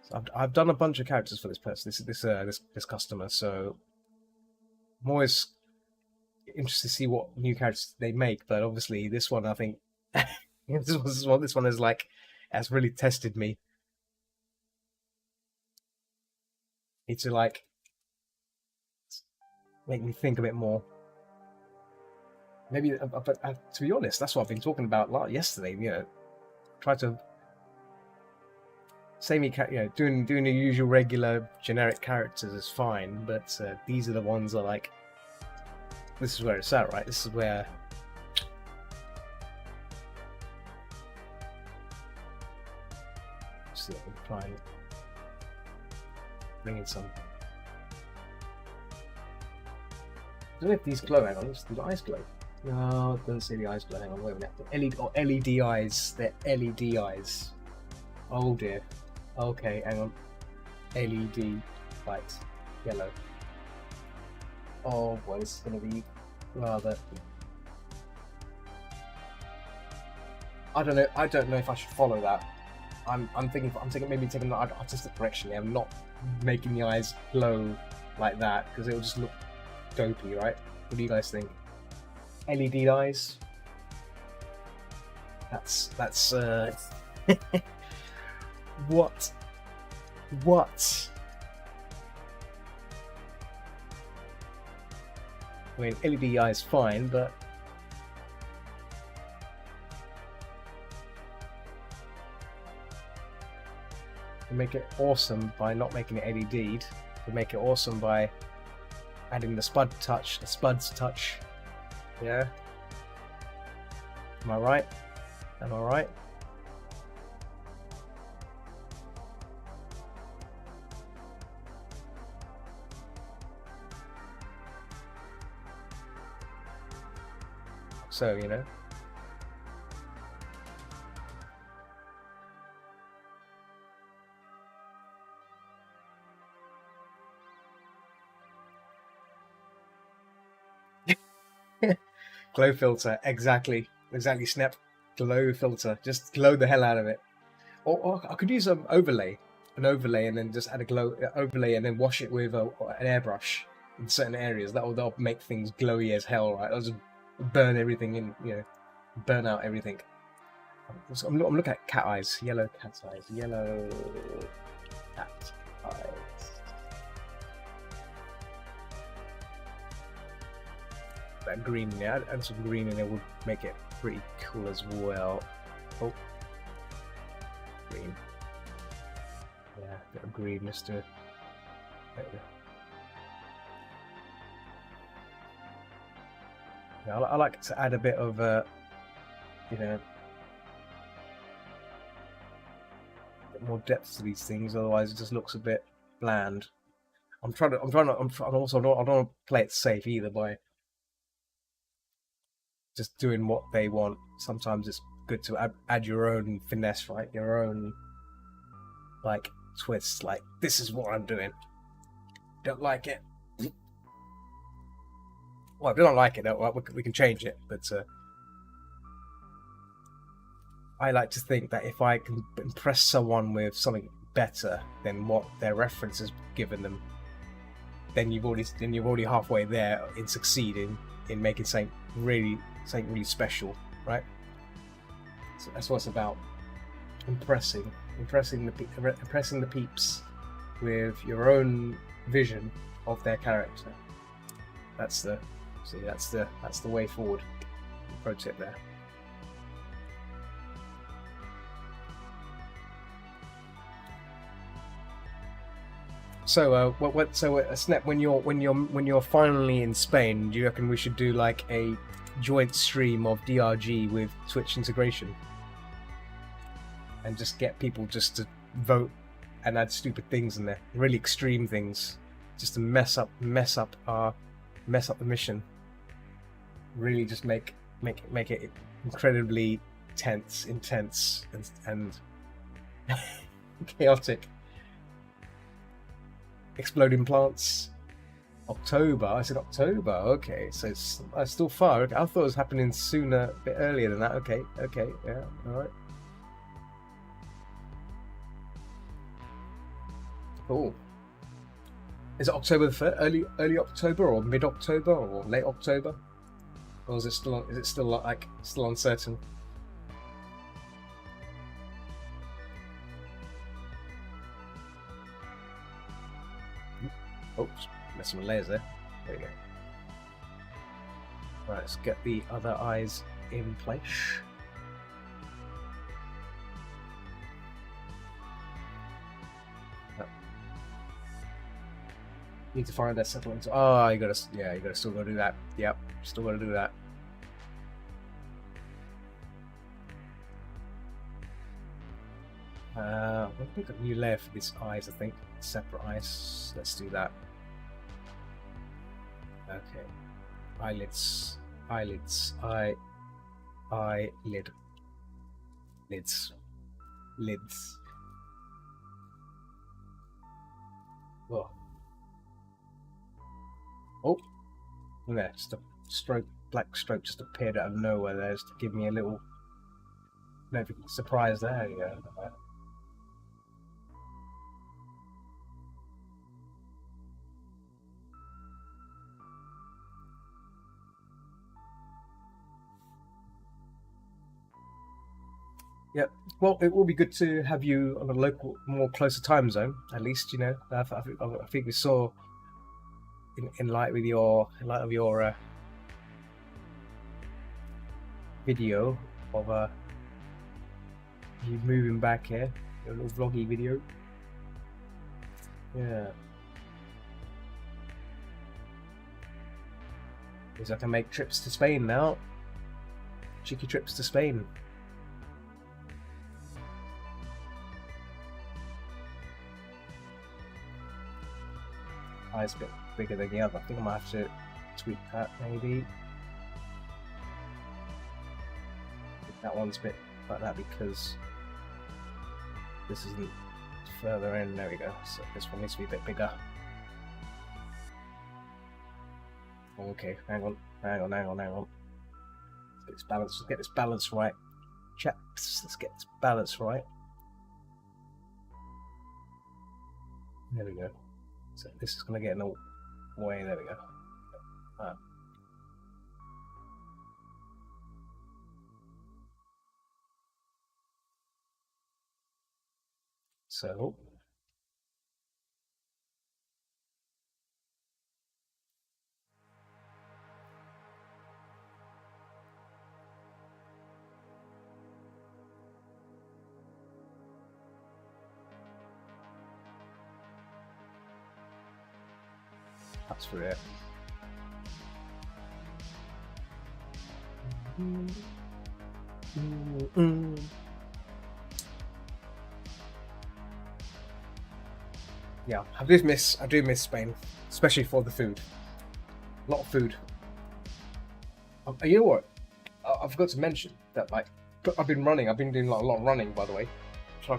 Speaker 1: So I've done a bunch of characters for this person, this customer. So I'm always interested to see what new characters they make. But obviously, this one, I think, this one is like, has really tested me. Need to, like, make me think a bit more. Maybe, but to be honest, that's what I've been talking about yesterday. You know, try to. Same, you know, doing the usual regular generic characters is fine, but these are the ones that, like, this is where it's at, right? This is where let's see if I can try and bring in some. I don't know if these glow. Hang on, does the eyes glow? No, it doesn't see the eyes glow. Hang on, wait a minute. LED eyes. They're LED eyes. Oh dear. Okay, hang on. LED lights, yellow. Oh boy, this is going to be rather. I don't know if I should follow that. I'm thinking maybe taking the artistic direction here. I'm not making the eyes glow like that because it will just look dopey, right? What do you guys think? LED eyes. That's what? I mean, LED eye is fine, but we make it awesome by not making it LED'd. We make it awesome by adding the Spud's touch. Yeah. Am I right? Am I right? So, you know. Glow filter, exactly, Snap. Glow filter, just glow the hell out of it. Or I could use an overlay, and then just add a glow overlay, and then wash it with an airbrush in certain areas. That'll make things glowy as hell, right? I'll just burn everything in, you know, burn out everything. I'm looking at cat eyes, yellow cat eyes, yellow cat eyes. That green, yeah, and some green in there would make it pretty cool as well. Oh, green. Yeah, a bit of green just to. There we go. Yeah, I like to add a bit of, you know, a bit more depth to these things. Otherwise, it just looks a bit bland. I don't want to play it safe either by just doing what they want. Sometimes it's good to add your own finesse, right? Your own, like, twist. Like, this is what I'm doing. Don't like it? Well, if you don't like it, we can change it. But I like to think that if I can impress someone with something better than what their reference has given them, then you've already halfway there in succeeding in making something really special, right? So that's what it's about. Impressing the peeps with your own vision of their character. That's the way forward. Pro tip there. So, Snap, when you're finally in Spain, do you reckon we should do like a joint stream of DRG with Twitch integration, and just get people just to vote and add stupid things in there, really extreme things, just to mess up the mission. Really, just make it incredibly intense, and chaotic. Exploding plants. October. I said October. Okay, so it's still far. Okay, I thought it was happening sooner, a bit earlier than that. Okay, yeah, all right. Cool. Is it October the 3rd? Early October or mid October or late October? Or is it still uncertain? Oops, messing with layers there. There we go. Right, let's get the other eyes in place. Oh. Need to find that settlement. Oh, you gotta still gotta do that. Yep, still gotta do that. We'll pick a new layer for these eyes, I think. Separate eyes. Let's do that. Okay. Eyelids. Lids. Whoa. Oh. Look at that. Just a black stroke just appeared out of nowhere there, just to give me a little surprise there. Yeah. Yep. Well, it will be good to have you on a local, more closer time zone. At least, you know. I think we saw in light with your of your video of you moving back here, your little vloggy video. Yeah. Because I can make trips to Spain now. Cheeky trips to Spain. Eyes a bit bigger than the other. I think I might have to tweak that maybe. That one's a bit like that because this isn't further in. There we go. So this one needs to be a bit bigger. Okay, hang on. Let's get this balance right. Chaps, let's get this balance right. There we go. So this is going to get in the way. There we go. So that's for it. Yeah, I do miss Spain, especially for the food. A lot of food. You know what? I forgot to mention that I've been running. I've been doing a lot of running, by the way. So I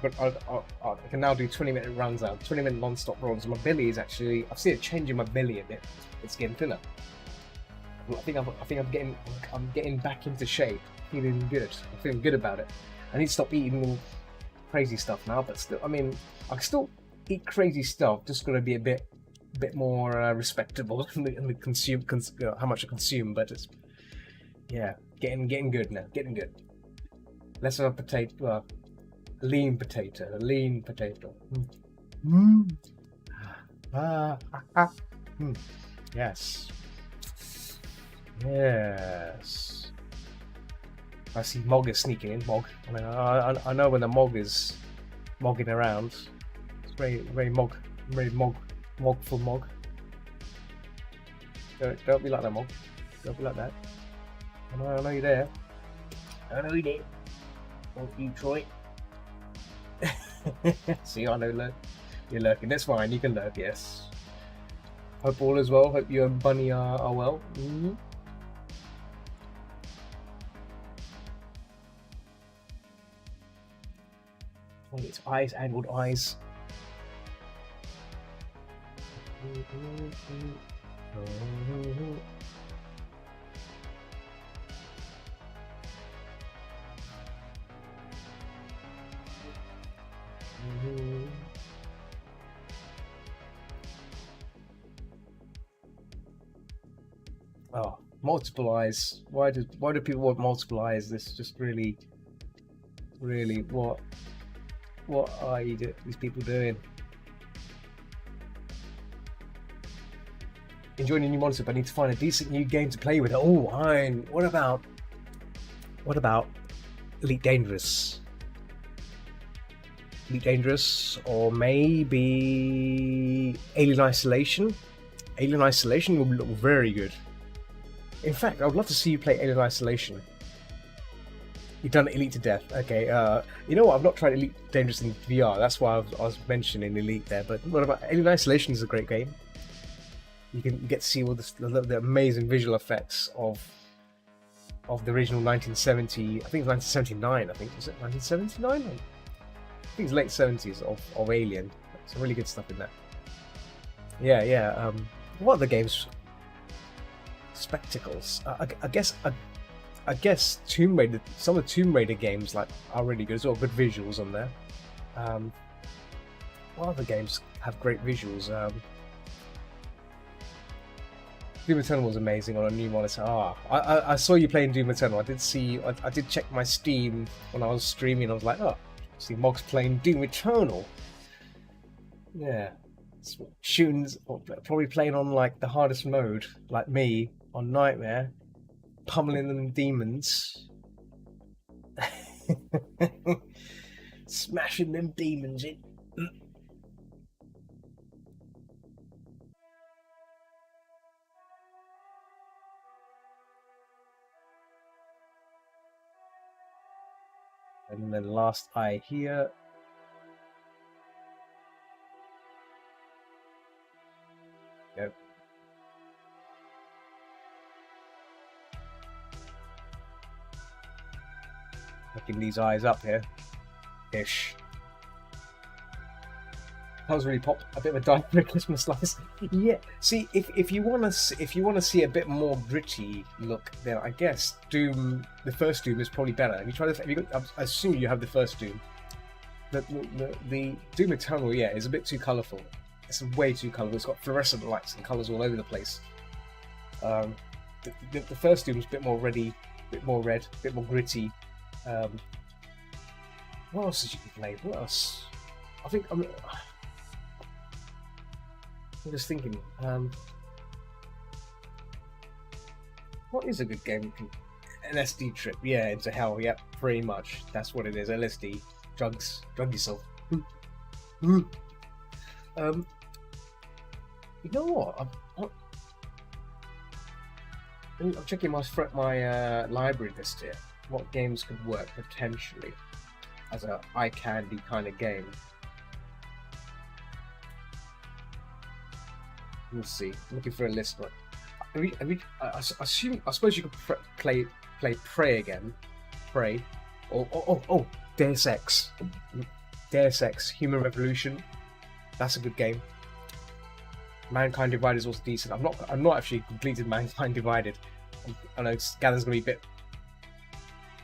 Speaker 1: can now do 20-minute runs now, 20-minute non-stop runs. My belly is actually, I've seen a change in my belly a bit. It's getting thinner. I think I'm getting back into shape, feeling good. I'm feeling good about it. I need to stop eating crazy stuff now, but still, I mean, I can still eat crazy stuff. Just gotta be a bit more respectable in the how much I consume. But it's getting good now. Getting good. Less of a potato. Lean potato. Yes. I see Mog is sneaking in. Mog. I mean, I know when the Mog is mogging around. It's very mogful Mog. Don't be like that, Mog. Don't be like that. I know you're there. I know you're there. Don't you, Troy? See, I know you're lurking. That's fine. You can lurk. Yes. Hope all is well. Hope you and Bunny are well. Mm-hmm. Oh, it's eyes, angled eyes. Oh, multiple eyes. Why do people want multiple eyes? This is just really what are these people doing? Enjoying a new monitor, but I need to find a decent new game to play with. Oh, fine. What about Elite Dangerous? Or maybe Alien Isolation. Alien Isolation will look very good. In fact, I would love to see you play Alien Isolation. You've done Elite to death. Okay, you know what? I've not tried Elite Dangerous in VR. That's why I was mentioning Elite there. But what about Alien Isolation? Is a great game. You get to see all the amazing visual effects of the original 1970. I think it's 1979. I think was it 1979? I think it's late 70s of Alien. Some really good stuff in that. Yeah. What other games? Spectacles. I guess Tomb Raider. Some of the Tomb Raider games are really good. There's all good visuals on there. What other games have great visuals? Doom Eternal was amazing on a new monitor. I saw you playing Doom Eternal. I did check my Steam when I was streaming. I was like, oh, see Mog's playing Doom Eternal. Yeah, shooting, probably playing on like the hardest mode, like me on Nightmare, pummeling them demons, smashing them demons in. And then Last Eye here. Yep. Looking these eyes up here. Ish. That was really popped. A bit of a dark Christmas slice. Yeah. See, if you wanna see a bit more gritty look, then I guess Doom, the first Doom, is probably better. Have you tried? I assume you have the first Doom. The Doom Eternal, yeah, is a bit too colourful. It's way too colourful. It's got fluorescent lights and colours all over the place. The first Doom was a bit more ready, a bit more red, a bit more gritty. What else did you play? What else? I think I'm just thinking. What is a good game? An LSD trip, yeah, into hell. Yep, pretty much. That's what it is. LSD, drugs, drug yourself. You know what? I'm checking my library list here. What games could work potentially as an eye candy kind of game? Let's see. I'm looking for a list. I suppose you could play Prey again. Prey. Oh, Deus Ex. Deus Ex, Human Revolution. That's a good game. Mankind Divided is also decent. I'm not actually completed Mankind Divided. I know Gallon's gonna be a bit.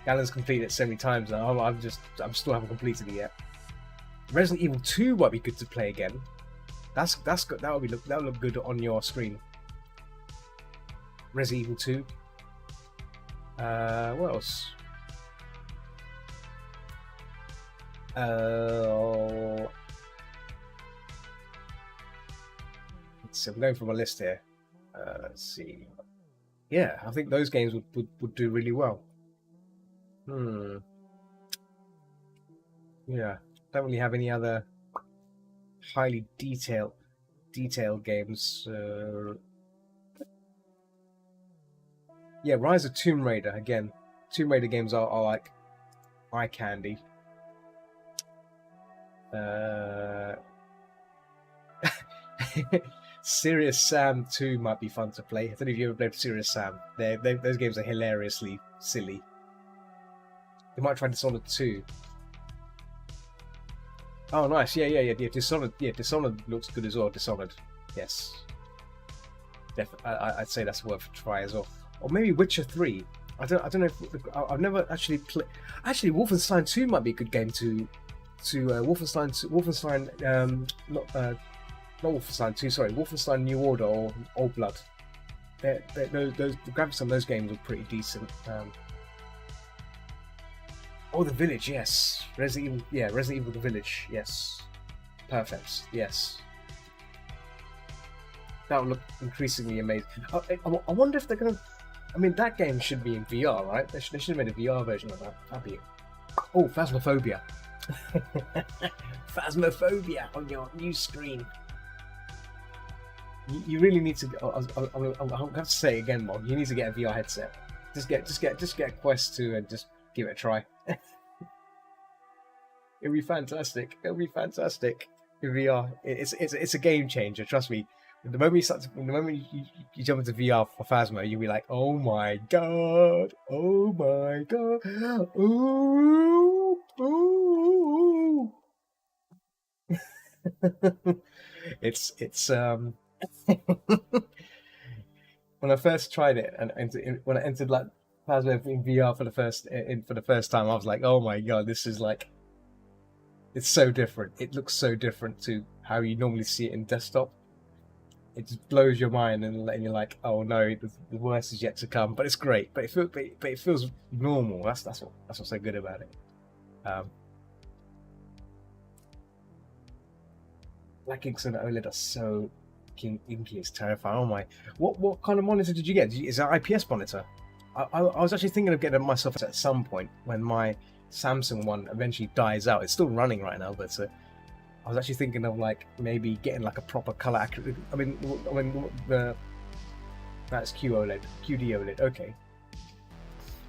Speaker 1: Gallon's completed it so many times now. I'm still haven't completed it yet. Resident Evil 2 might be good to play again. That's good. That'll look good on your screen. Resident Evil 2. What else? So I'm going from a list here. Let's see. Yeah, I think those games would do really well. Yeah, don't really have any other highly detailed games. Yeah, Rise of Tomb Raider again. Tomb Raider games are like eye candy. Serious Sam 2 might be fun to play. I don't know if you ever played Serious Sam. Those games are hilariously silly. You might try Dishonored 2. Oh, nice. Yeah. Dishonored. Yeah, Dishonored looks good as well. Dishonored. Yes. I'd say that's worth a try as well. Or maybe Witcher 3. I don't know if I've never actually played. Actually, Wolfenstein 2 might be a good game to Wolfenstein not Wolfenstein 2, sorry, Wolfenstein New Order or Old Blood. The graphics on those games are pretty decent. Oh, The Village, yes. Resident Evil The Village, yes. Perfect, yes. That would look increasingly amazing. I wonder if they're gonna. I mean, that game should be in VR, right? They should have made a VR version of that. That'd be. Oh, Phasmophobia. Phasmophobia on your new screen. You really need to. I'll have to say it again, Mog. You need to get a VR headset. Just get a Quest 2 and just give it a try. It'll be fantastic. It'll be fantastic in VR. It's a game changer. Trust me. The moment you jump into VR for Phasmo, you'll be like, oh my god, oh my god, ooh, ooh. It's when I first tried it and when I entered like Phasmo in VR for the first time, I was like, oh my god, this is like, it's so different. It looks so different to how you normally see it in desktop. it just blows your mind, and you're like, oh no, the worst is yet to come. But it's great. But it feels normal. That's what's so good about it. Black inks and OLED are so inky. It's terrifying. Oh my! What kind of monitor did you get? Is that IPS monitor? I was actually thinking of getting it myself at some point when my Samsung one eventually dies out. It's still running right now, but I was actually thinking of like maybe getting like a proper color accurate. I mean that's QD OLED. Okay,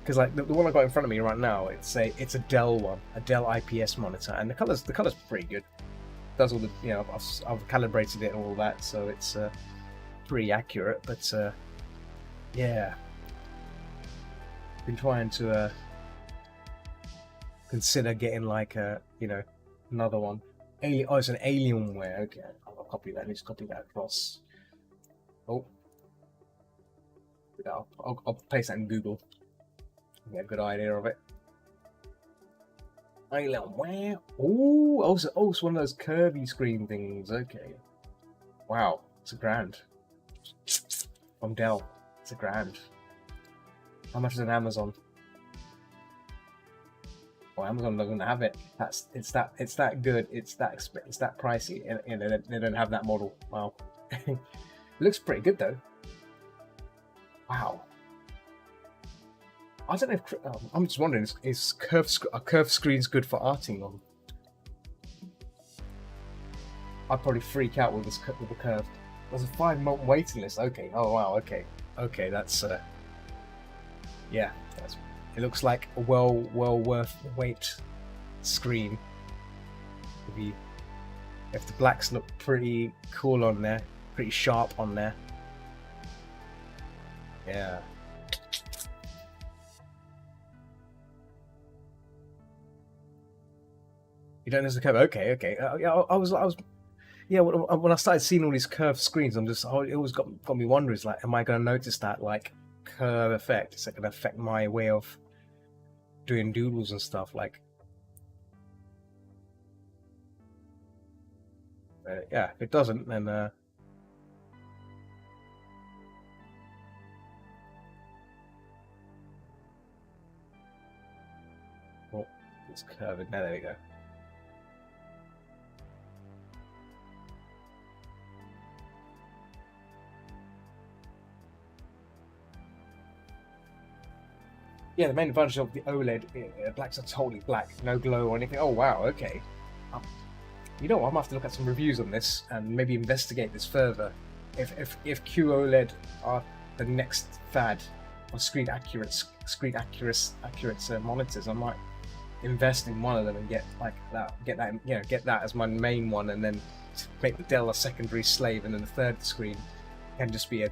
Speaker 1: because like the one I got in front of me right now, it's a Dell one, a Dell IPS monitor, and the color's pretty good. Does all the I've calibrated it and all that, so it's pretty accurate. But yeah, been trying to consider getting like another one. It's an Alienware. Okay, I'll copy that. Let's copy that across. Oh, I'll paste that in Google. Get a good idea of it. Alienware. Oh, it's one of those curvy screen things. Okay. Wow, it's a grand. From Dell, it's a grand. How much is it on Amazon? Oh, Amazon doesn't have it. It's that good. It's that pricey, and they don't have that model. Wow. It looks pretty good though. Wow. I don't know if I'm just wondering, is curved screens good for arting on? I'd probably freak out with the curve. There's a 5-month waiting list. Okay. Oh wow. Okay. That's yeah. It looks like a well worth the wait screen. If the blacks look pretty cool on there, pretty sharp on there. Yeah. You don't know the curve? Okay. Yeah, I was. Yeah, when I started seeing all these curved screens, it always got me wondering. It's like, am I going to notice that like curve effect? Is it going to affect my way of doing doodles and stuff? Like, yeah, if it doesn't, then oh, it's curved. Now there we go. Yeah, the main advantage of the OLED, blacks are totally black, no glow or anything. Oh wow, okay. You know what, I'm gonna have to look at some reviews on this and maybe investigate this further. If QOLED are the next fad of screen accurate monitors, I might invest in one of them and get that as my main one, and then make the Dell a secondary slave, and then the third screen can just be a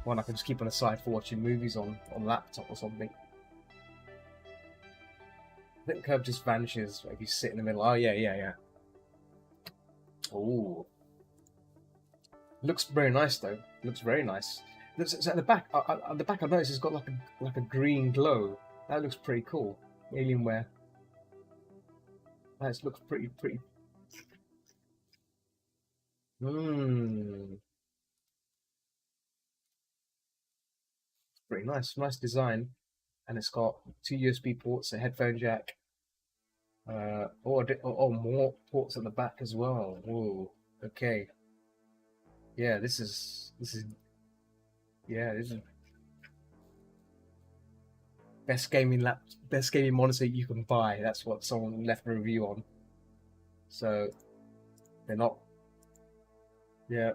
Speaker 1: one I can just keep on the side for watching movies on laptop or something. I think the curve just vanishes if you sit in the middle. Oh yeah. Oh, looks very nice though. Looks very nice. So at the back, at the back, I noticed it's got like a green glow. That looks pretty cool. Alienware. That looks pretty. Pretty nice. Nice design. And it's got 2 USB ports, a headphone jack. More ports at the back as well. Whoa. Okay. Yeah, this is best gaming monitor you can buy. That's what someone left a review on. So they're not. Yeah.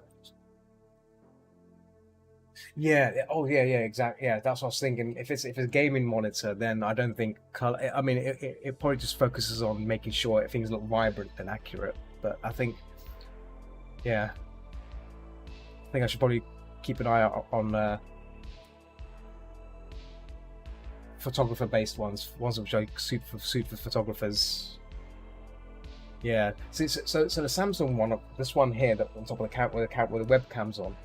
Speaker 1: Yeah. Oh, yeah. Exactly. Yeah, that's what I was thinking. If it's a gaming monitor, then I don't think color. I mean, it probably just focuses on making sure things look vibrant and accurate. But I think, yeah, I think I should probably keep an eye out on photographer-based ones which are suit for photographers. Yeah. So the Samsung one, this one here, that on top of the camera with the webcams on.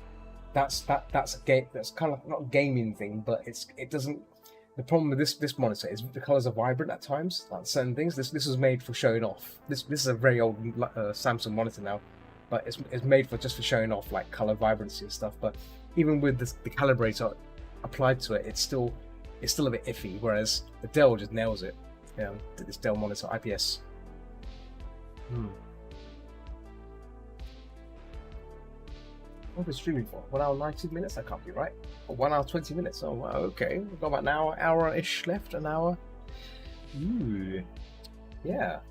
Speaker 1: That's a game. That's kind of not a gaming thing, but it doesn't. The problem with this monitor is the colors are vibrant at times. Like certain things. This was made for showing off. This is a very old Samsung monitor now, but it's made for just for showing off like color vibrancy and stuff. But even with the calibrator applied to it, it's still a bit iffy. Whereas the Dell just nails it. This Dell monitor IPS. What was streaming for? 1 hour 19 minutes? That can't be right. Or 1 hour 20 minutes? Oh, wow, okay. We've got about an hour-ish left. An hour. Ooh. Yeah.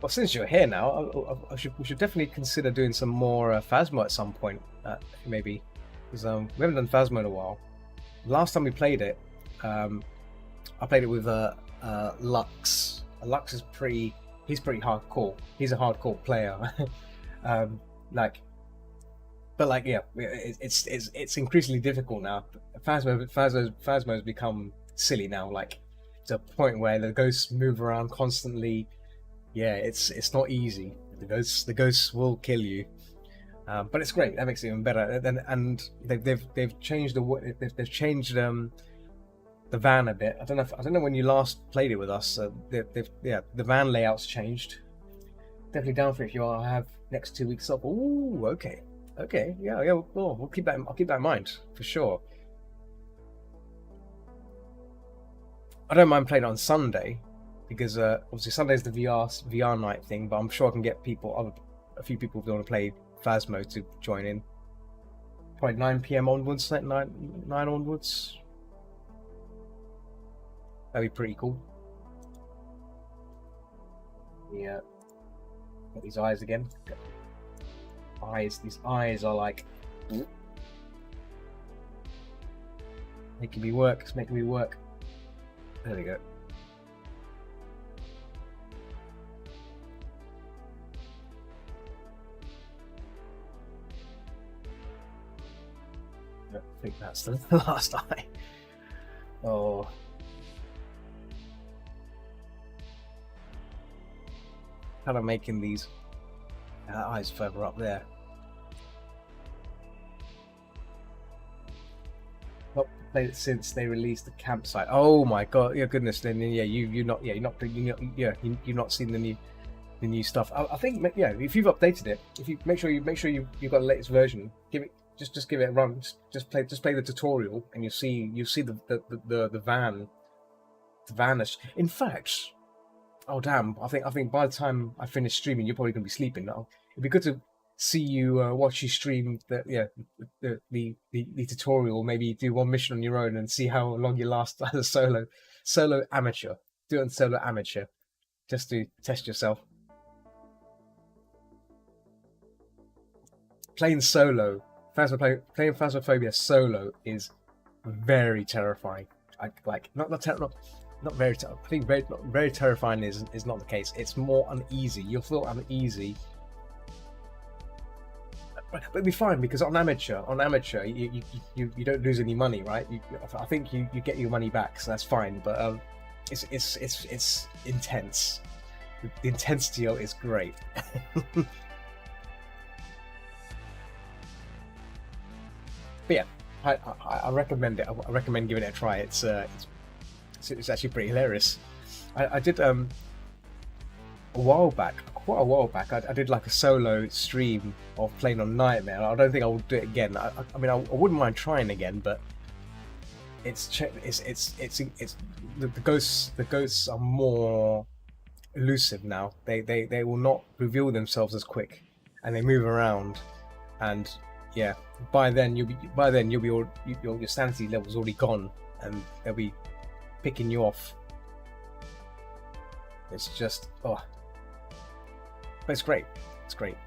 Speaker 1: Well, since you're here now, we should definitely consider doing some more Phasmo at some point, maybe. Because we haven't done Phasmo in a while. Last time we played it, I played it with Lux. Lux is he's pretty hardcore. He's a hardcore player. It's increasingly difficult now. Phasmo has become silly now, like to a point where the ghosts move around constantly. Yeah, it's not easy. The ghosts will kill you. But it's great. That makes it even better. And they've changed they've changed the van a bit. I don't know when you last played it with us. The van layout's changed. Definitely down for it if you all have next 2 weeks off. Ooh, okay, yeah. We'll keep that. I'll keep that in mind for sure. I don't mind playing on Sunday because obviously Sunday's the VR night thing. But I'm sure I can get a few people who want to play Phasmo to join in. Probably 9 PM onwards, 9 onwards. That'd be pretty cool. Yeah. Got these eyes again. These eyes are like making me work. It's making me work. There we go. I think that's the last eye. Oh. Kind of making these eyes further up there. Not played it since they released the campsite. Oh my god! Yeah, goodness. Then yeah, you've not seen the new stuff. I think if you've updated it, if you make sure you've got the latest version, give it just give it a run. Just play the tutorial, and you see the van. The van is, in fact. Oh damn! I think by the time I finish streaming, you're probably gonna be sleeping now. It'd be good to see you watch you stream the tutorial. Maybe do one mission on your own and see how long you last as a solo amateur. Do it on solo amateur, just to test yourself. Playing playing Phasmophobia solo is very terrifying. Not very. I think very terrifying is not the case. It's more uneasy. You'll feel uneasy, but it'll be fine because on amateur, you don't lose any money, right? I think you get your money back, so that's fine. But it's intense. The intensity of it is great. But yeah, I recommend it. I recommend giving it a try. It's actually pretty hilarious. I did quite a while back. I did like a solo stream of playing on Nightmare. I don't think I will do it again. I mean, I wouldn't mind trying again, but it's the ghosts are more elusive now. They will not reveal themselves as quick, and they move around, and yeah, by then you'll be your sanity level's already gone, and they'll be picking you off. It's just but it's great. It's great.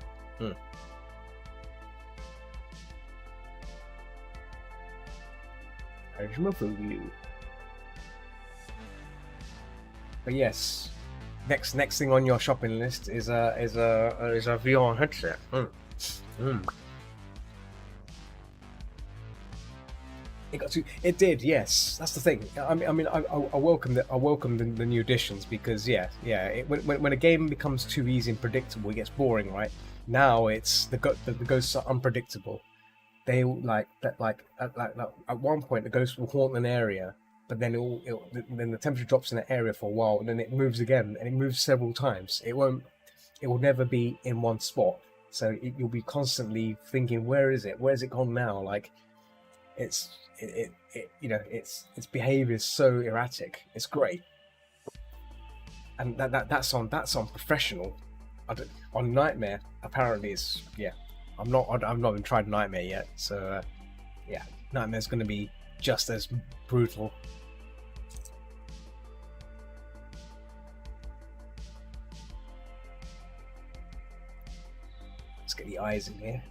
Speaker 1: But yes, next thing on your shopping list is a VR headset. It did, yes. That's the thing. I welcome the new additions because when a game becomes too easy and predictable, it gets boring, right? Now it's the ghosts are unpredictable. They at one point the ghosts will haunt an area, but then then the temperature drops in that area for a while, and then it moves again, and it moves several times. It will never be in one spot. So you'll be constantly thinking, where is it? Where's it gone now? Like, its behavior is so erratic. It's great, and that's on professional. On Nightmare, apparently it's I've not even tried Nightmare yet, so Nightmare's going to be just as brutal. Let's get the eyes in here.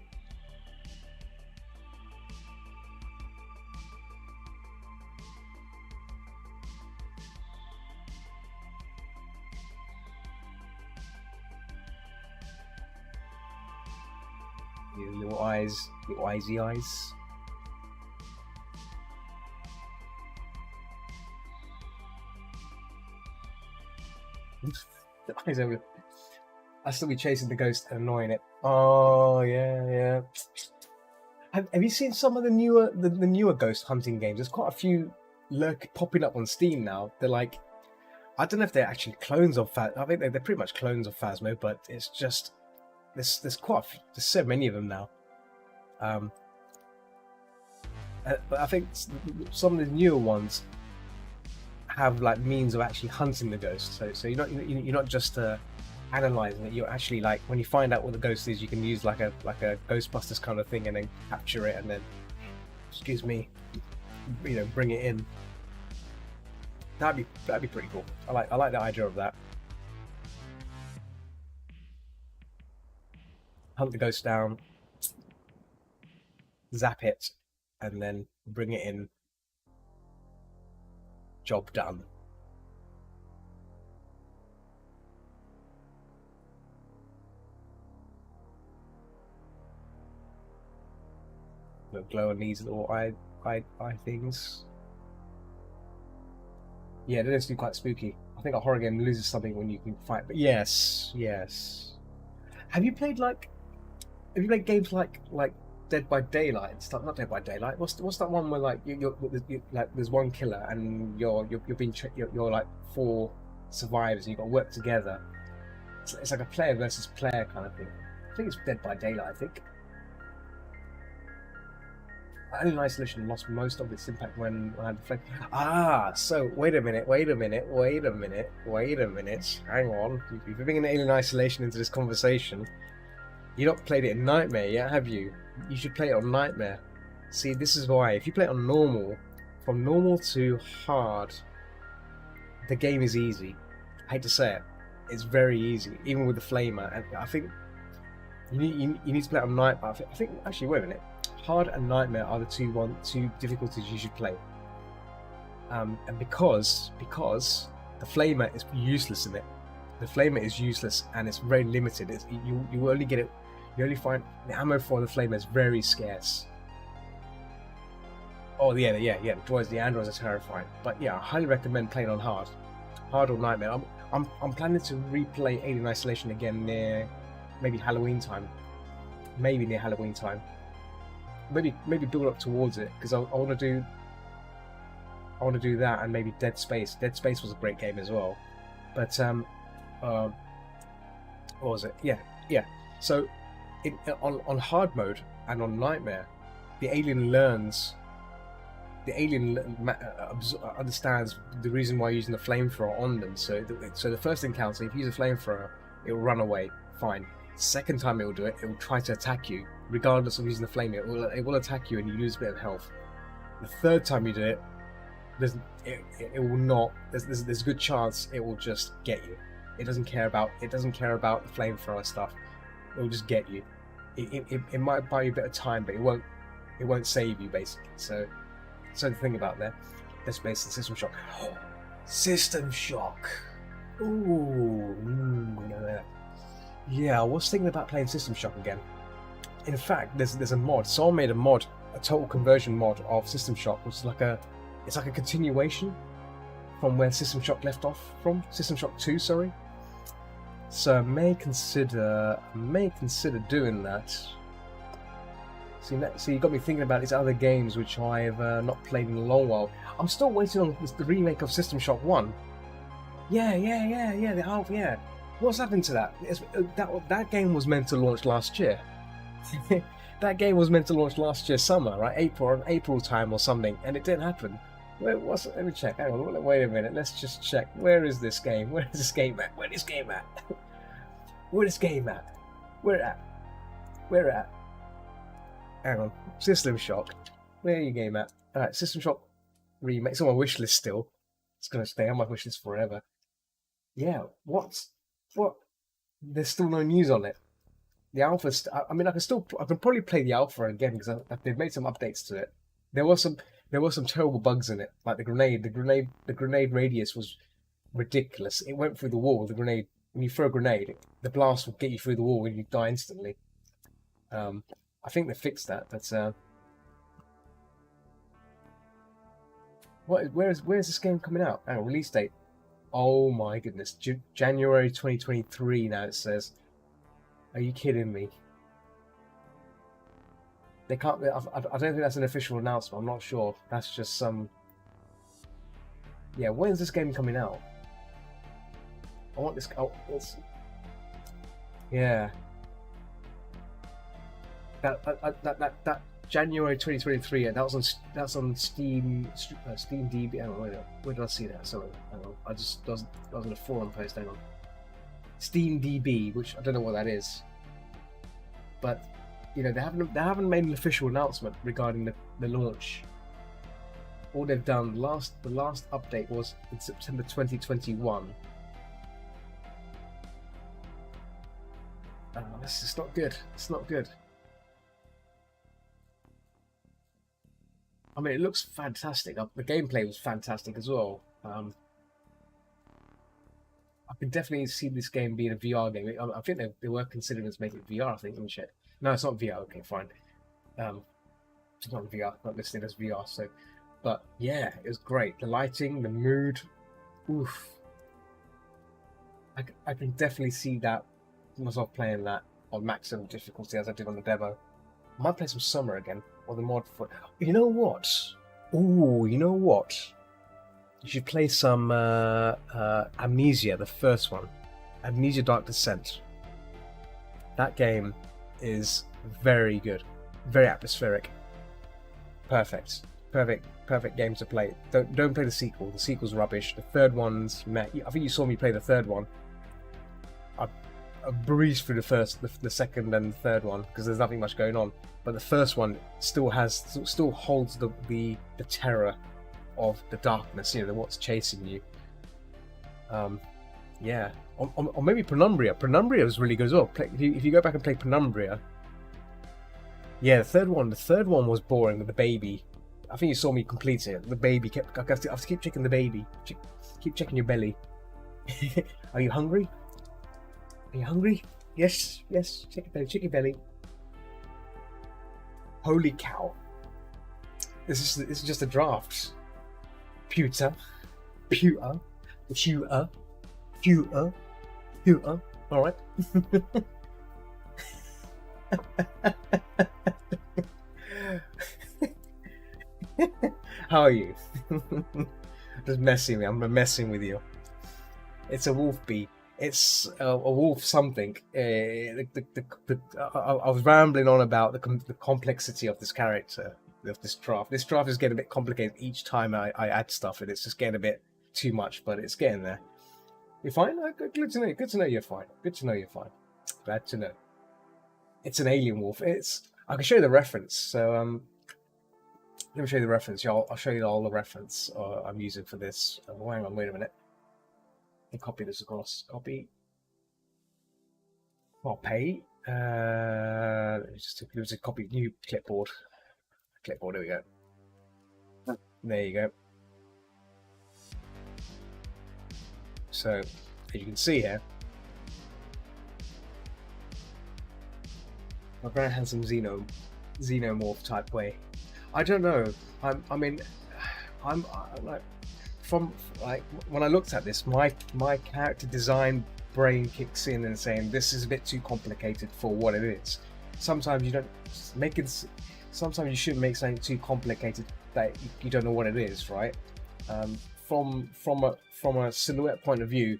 Speaker 1: Little eyes, little eyesy eyes. The eyes over. I still be chasing the ghost and annoying it. Oh yeah. Have you seen some of the newer ghost hunting games? There's quite a few popping up on Steam now. They're like, I don't know if they're actually clones of I think they're pretty much clones of Phasmo, but it's just there's so many of them now. But I think some of the newer ones have like means of actually hunting the ghost. So you're not just analyzing it. You're actually, like, when you find out what the ghost is, you can use like a Ghostbusters kind of thing, and then capture it, and then bring it in. That'd be pretty cool. I like the idea of that. Hunt the ghost down, zap it, and then bring it in. Job done. Little glow on these little eye things. Yeah, they do quite spooky. I think a horror game loses something when you can fight. But yes. Have you played games like Dead by Daylight and stuff? Not Dead by Daylight. What's that one where like you're like there's one killer and you're like 4 survivors and you've got to work together. It's like a player versus player kind of thing. I think it's Dead by Daylight. I think. Alien Isolation lost most of its impact when I had the flame. So wait a minute. Hang on. If you're bringing Alien Isolation into this conversation, you not played it in Nightmare yet, have you? You should play it on Nightmare. See, this is why. If you play it on normal, from normal to hard, the game is easy. I hate to say it, it's very easy, even with the flamer. And I think you need to play it on Nightmare. I think actually, wait a minute. Hard and Nightmare are the two difficulties you should play. And because the flamer is useless in it. The flamer is useless and it's very limited. You only get it. You only find the ammo for the flamer is very scarce. Oh yeah. The androids are terrifying. But yeah, I highly recommend playing on hard or Nightmare. I'm planning to replay Alien Isolation again near maybe Halloween time. Maybe build up towards it, because I want to do that, and maybe Dead Space. Dead Space was a great game as well. But what was it? Yeah. So on hard mode and on Nightmare, the alien understands the reason why you're using the flamethrower on them. So the first encounter, if you use a flamethrower, it will run away. Fine. Second time it will do it, it will try to attack you, regardless of using the flame. It will attack you, and you lose a bit of health. The third time you do it, it will not. There's a good chance it will just get you. It doesn't care about the flamethrower stuff. It will just get you. It might buy you a bit of time, but it won't save you, basically. So the thing about that, that's based on System Shock. System Shock. Ooh. Yeah, I was thinking about playing System Shock again. In fact, there's a mod. Someone made a total conversion mod of System Shock, which is like a continuation from where System Shock left off from. System Shock 2, sorry. So I may consider doing that. So you got me thinking about these other games which I've not played in a long while. I'm still waiting on the remake of System Shock 1. Yeah, the Alpha, yeah. What's happened to that? That game was meant to launch last year. That game was meant to launch last year summer, right? April time or something, and it didn't happen. Let me check. Hang on, wait a minute. Let's just check. Where is this game? Where is this game at? Where is this game at? Where is this game at? Where at? Where at? Hang on. System Shock. Where are you game at? Alright, System Shock remake. It's on my wish list still. It's gonna stay on my wish list forever. Yeah, what? There's still no news on it. The alpha. I mean, I can probably play the alpha again because they've made some updates to it. There were some terrible bugs in it, like the grenade radius was ridiculous. It went through the wall with the grenade. When you throw a grenade, the blast will get you through the wall and you die instantly. I think they fixed that, but where's this game coming out? Hang on, release date. Oh my goodness, January 2023 now it says. Are you kidding me? They can't. I don't think that's an official announcement. I'm not sure. That's just some. Yeah, when's this game coming out? I want this. Oh, yeah. That January 2023. That's on Steam. Steam DB. Hang on, where did I see that? Sorry, hang on. I was in a forum post. Hang on. Steam DB, which I don't know what that is. But you know, they haven't made an official announcement regarding the launch. All they've done, the last update was in September 2021. This is not good. It's not good. I mean, it looks fantastic. The gameplay was fantastic as well. I could definitely see this game being a VR game. I think they were considering to make it VR. I think. Let me check. No, it's not VR. Okay, fine. It's not VR. Not listed as VR. So, but yeah, it was great. The lighting, the mood. Oof. I can definitely see that myself playing that on maximum difficulty as I did on the demo. I might play some Summer again or the mod for. You know what? Ooh, you know what? You should play some Amnesia, the first one. Amnesia Dark Descent. That game is very good. Very atmospheric. Perfect game to play. Don't play the sequel. The sequel's rubbish. The third one's meh. I think you saw me play the third one. I breezed through the second and the third one because there's nothing much going on. But the first one still holds the terror of the darkness, you know, what's chasing you. Yeah, or maybe Penumbra. Penumbra was really good as well. If you go back and play Penumbra, yeah, the third one was boring with the baby. I think you saw me complete it. The baby I have to keep checking the baby. Keep checking your belly. Are you hungry? Are you hungry? Yes. Check your belly. Holy cow! This is just a draft. Pewter. All right. How are you? Just messing with me. I'm messing with you. It's a wolf bee. It's a wolf something. I was rambling on about the complexity of this character, of this draft. This draft is getting a bit complicated each time I add stuff, and it's just getting a bit too much, but it's getting there. You're fine? Good to know. Good to know you're fine. Good to know you're fine. Glad to know. It's an alien wolf. I can show you the reference. So let me show you the reference. I'll show you all the reference I'm using for this. Hang on, wait a minute. I'll copy this across. Copy. Copy. Let me just use a copy new clipboard. Clipboard. There we go. There you go. So, as you can see here, my very handsome xenomorph type way. I don't know. I'm like, from like when I looked at this, my character design brain kicks in and saying this is a bit too complicated for what it is. Sometimes you don't make it. sometimes you shouldn't make something too complicated that you don't know what it is, right? From a silhouette point of view,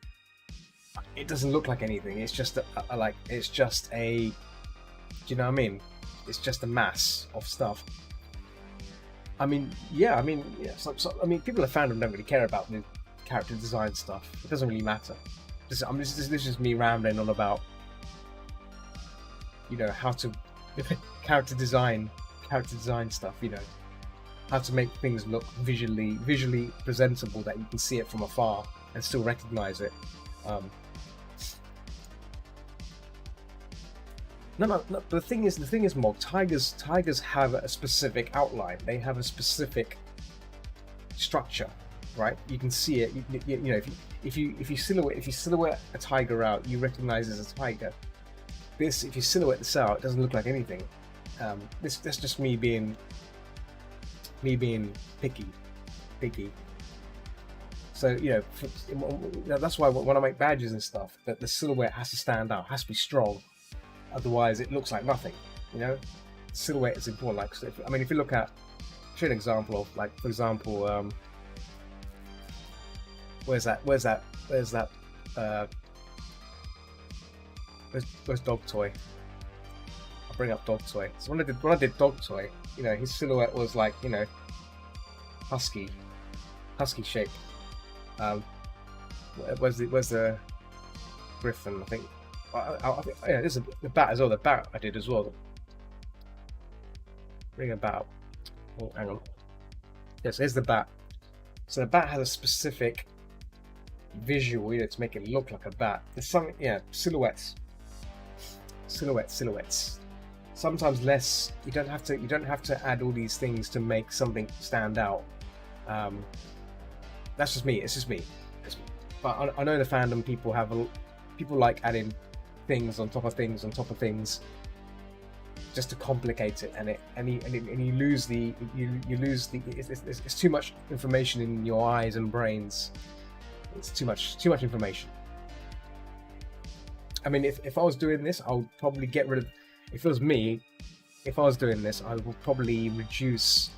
Speaker 1: it doesn't look like anything. It's just it's just a, do you know what I mean? It's just a mass of stuff. I mean, yeah. I mean, people at fandom don't really care about the character design stuff. It doesn't really matter. This is just me rambling on about, you know, how to character design stuff. You know, how to make things look visually presentable, that you can see it from afar and still recognize it. No. The thing is, Mog, tigers have a specific outline. They have a specific structure, right? You can see it. You know, if you silhouette a tiger out, you recognize it as a tiger. If you silhouette this out, it doesn't look like anything. That's just me being picky. So, you know, that's why when I make badges and stuff, that the silhouette has to stand out, has to be strong. Otherwise, it looks like nothing. You know, silhouette is important. Like, if you look at, show an example of, like, for example, where's Dog Toy? I'll bring up Dog Toy. So when I did Dog Toy, you know, his silhouette was like, you know, husky shape. Where's the griffin? I think. I think, yeah, this is the bat as well. The bat I did as well. Bring a bat up. Oh, hang on. Yes, here's the bat. So the bat has a specific visual, you know, to make it look like a bat. There's some, yeah, silhouettes. Sometimes less. You don't have to add all these things to make something stand out. That's just me. It's just me. But I know in the fandom people like adding things on top of things just to complicate it, and you lose the it's too much information in your eyes and brains. It's too much information. I mean, if I was doing this, I would probably get rid of, if it was me, if I was doing this, I would probably reduce,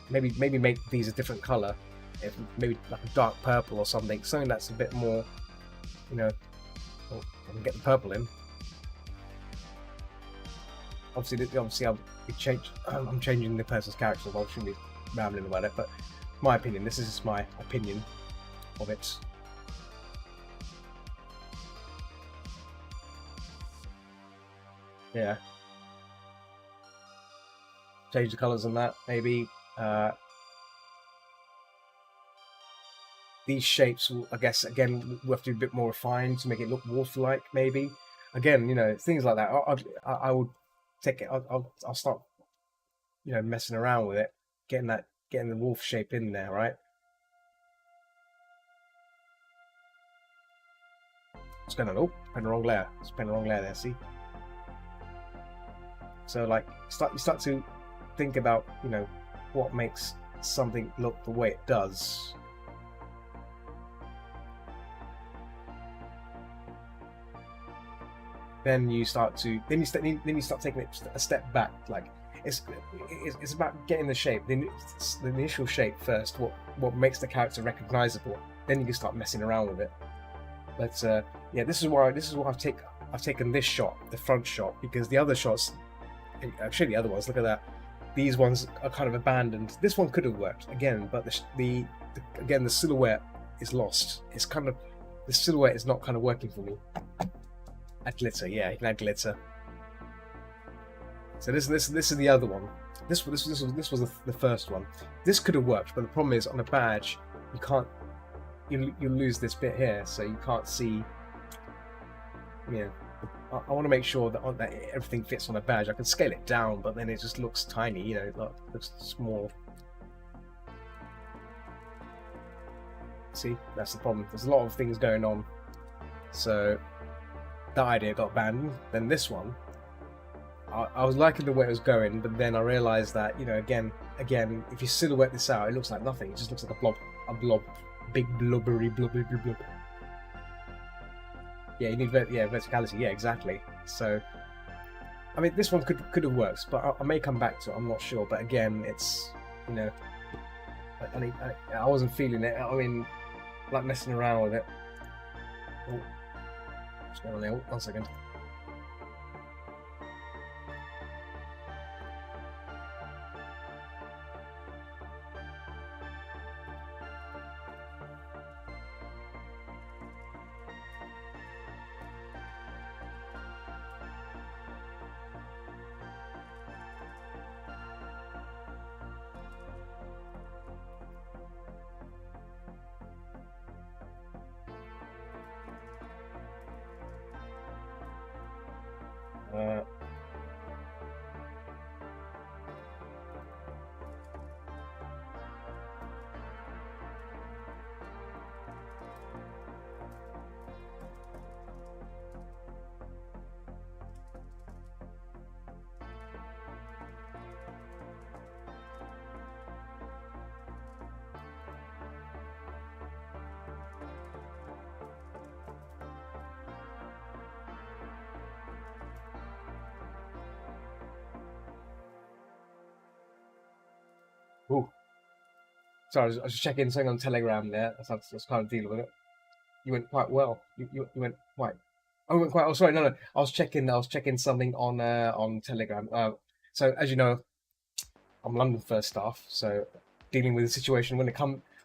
Speaker 1: maybe make these a different color, maybe like a dark purple or something that's a bit more, you know. Oh, I can get the purple in. Obviously, I'm changing the person's character, so I shouldn't be rambling about it. But my opinion. This is just my opinion of it. Yeah. Change the colours on that, maybe. These shapes will, I guess, again, we'll have to be a bit more refined to make it look wolf-like, maybe. Again, you know, things like that. I would take it. I'll start, you know, messing around with it, getting the wolf shape in there, right? What's going on? Oh, pen the wrong layer. It's pen the wrong layer there. See? So, like, you start to think about, you know, what makes something look the way it does. Then you start taking it a step back. Like, it's about getting the shape, the initial shape first. What makes the character recognizable. Then you can start messing around with it. But yeah, this is why I've taken this shot, the front shot, because the other shots, I'll show you the other ones. Look at that. These ones are kind of abandoned. This one could have worked again, but the silhouette is lost. It's kind of, the silhouette is not kind of working for me. Add glitter, yeah, you can add glitter. So this is the other one. This was the first one. This could have worked, but the problem is on a badge, you can't. You lose this bit here, so you can't see. Yeah, I want to make sure that everything fits on a badge. I can scale it down, but then it just looks tiny. You know, it looks small. See, that's the problem. There's a lot of things going on, so that idea got abandoned. Then this one, I was liking the way it was going, but then I realised that, you know, again, if you silhouette this out, it looks like nothing. It just looks like a blob, big blubbery blob. Yeah, you need verticality. Yeah, exactly. So I mean, this one could have worked, but I may come back to it. I'm not sure. But again, it's, you know, I wasn't feeling it. I mean, like messing around with it. Oh, what's going on there? Oh, 1 second. Uh, ooh. Sorry, I was just checking something on Telegram there. I was kind of dealing with it. You went quite well. You went quite. I went quite. Oh, sorry, no. I was checking something on Telegram. So as you know, I'm London first staff, so dealing with the situation when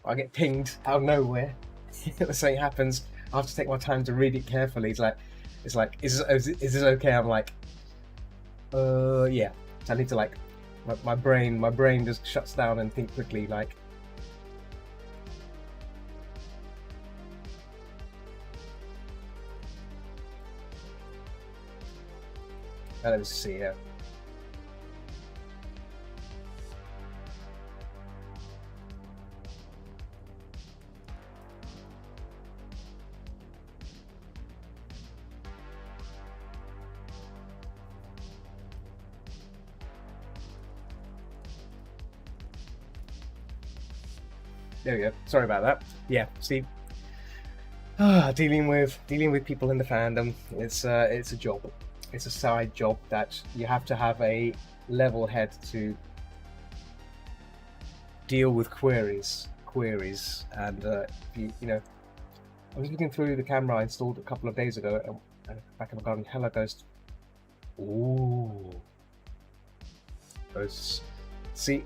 Speaker 1: I get pinged out of nowhere. Something happens. I have to take my time to read it carefully. It's like, is this okay? I'm like, yeah. So I need to like, my brain just shuts down and think quickly. Like, let me see. Yeah. There we go. Sorry about that. Yeah, see, dealing with people in the fandom, it's a job. It's a side job that you have to have a level head to deal with queries, and you know. I was looking through the camera I installed a couple of days ago, and back in the garden, Hella Ghost. Ooh, ghosts. See.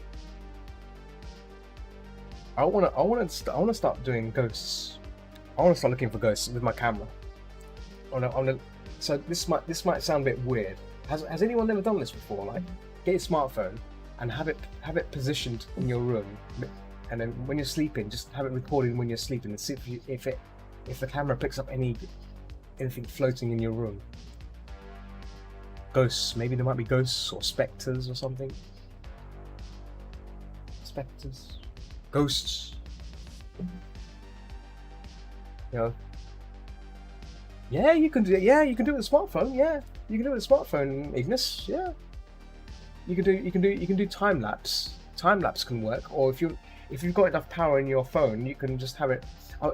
Speaker 1: I want to start doing ghosts. I want to start looking for ghosts with my camera. So this might sound a bit weird. Has anyone ever done this before? Like, get your smartphone and have it positioned in your room, and then when you're sleeping, just have it recording when you're sleeping, and see if the camera picks up anything floating in your room. Ghosts. Maybe there might be ghosts or specters or something. Specters. Ghosts. You know. Yeah, you can do it. Yeah, you can do it with a smartphone. Yeah, you can do it with a smartphone, Ignis. Yeah, you can do time lapse. Time lapse can work. Or if you've got enough power in your phone, you can just have it.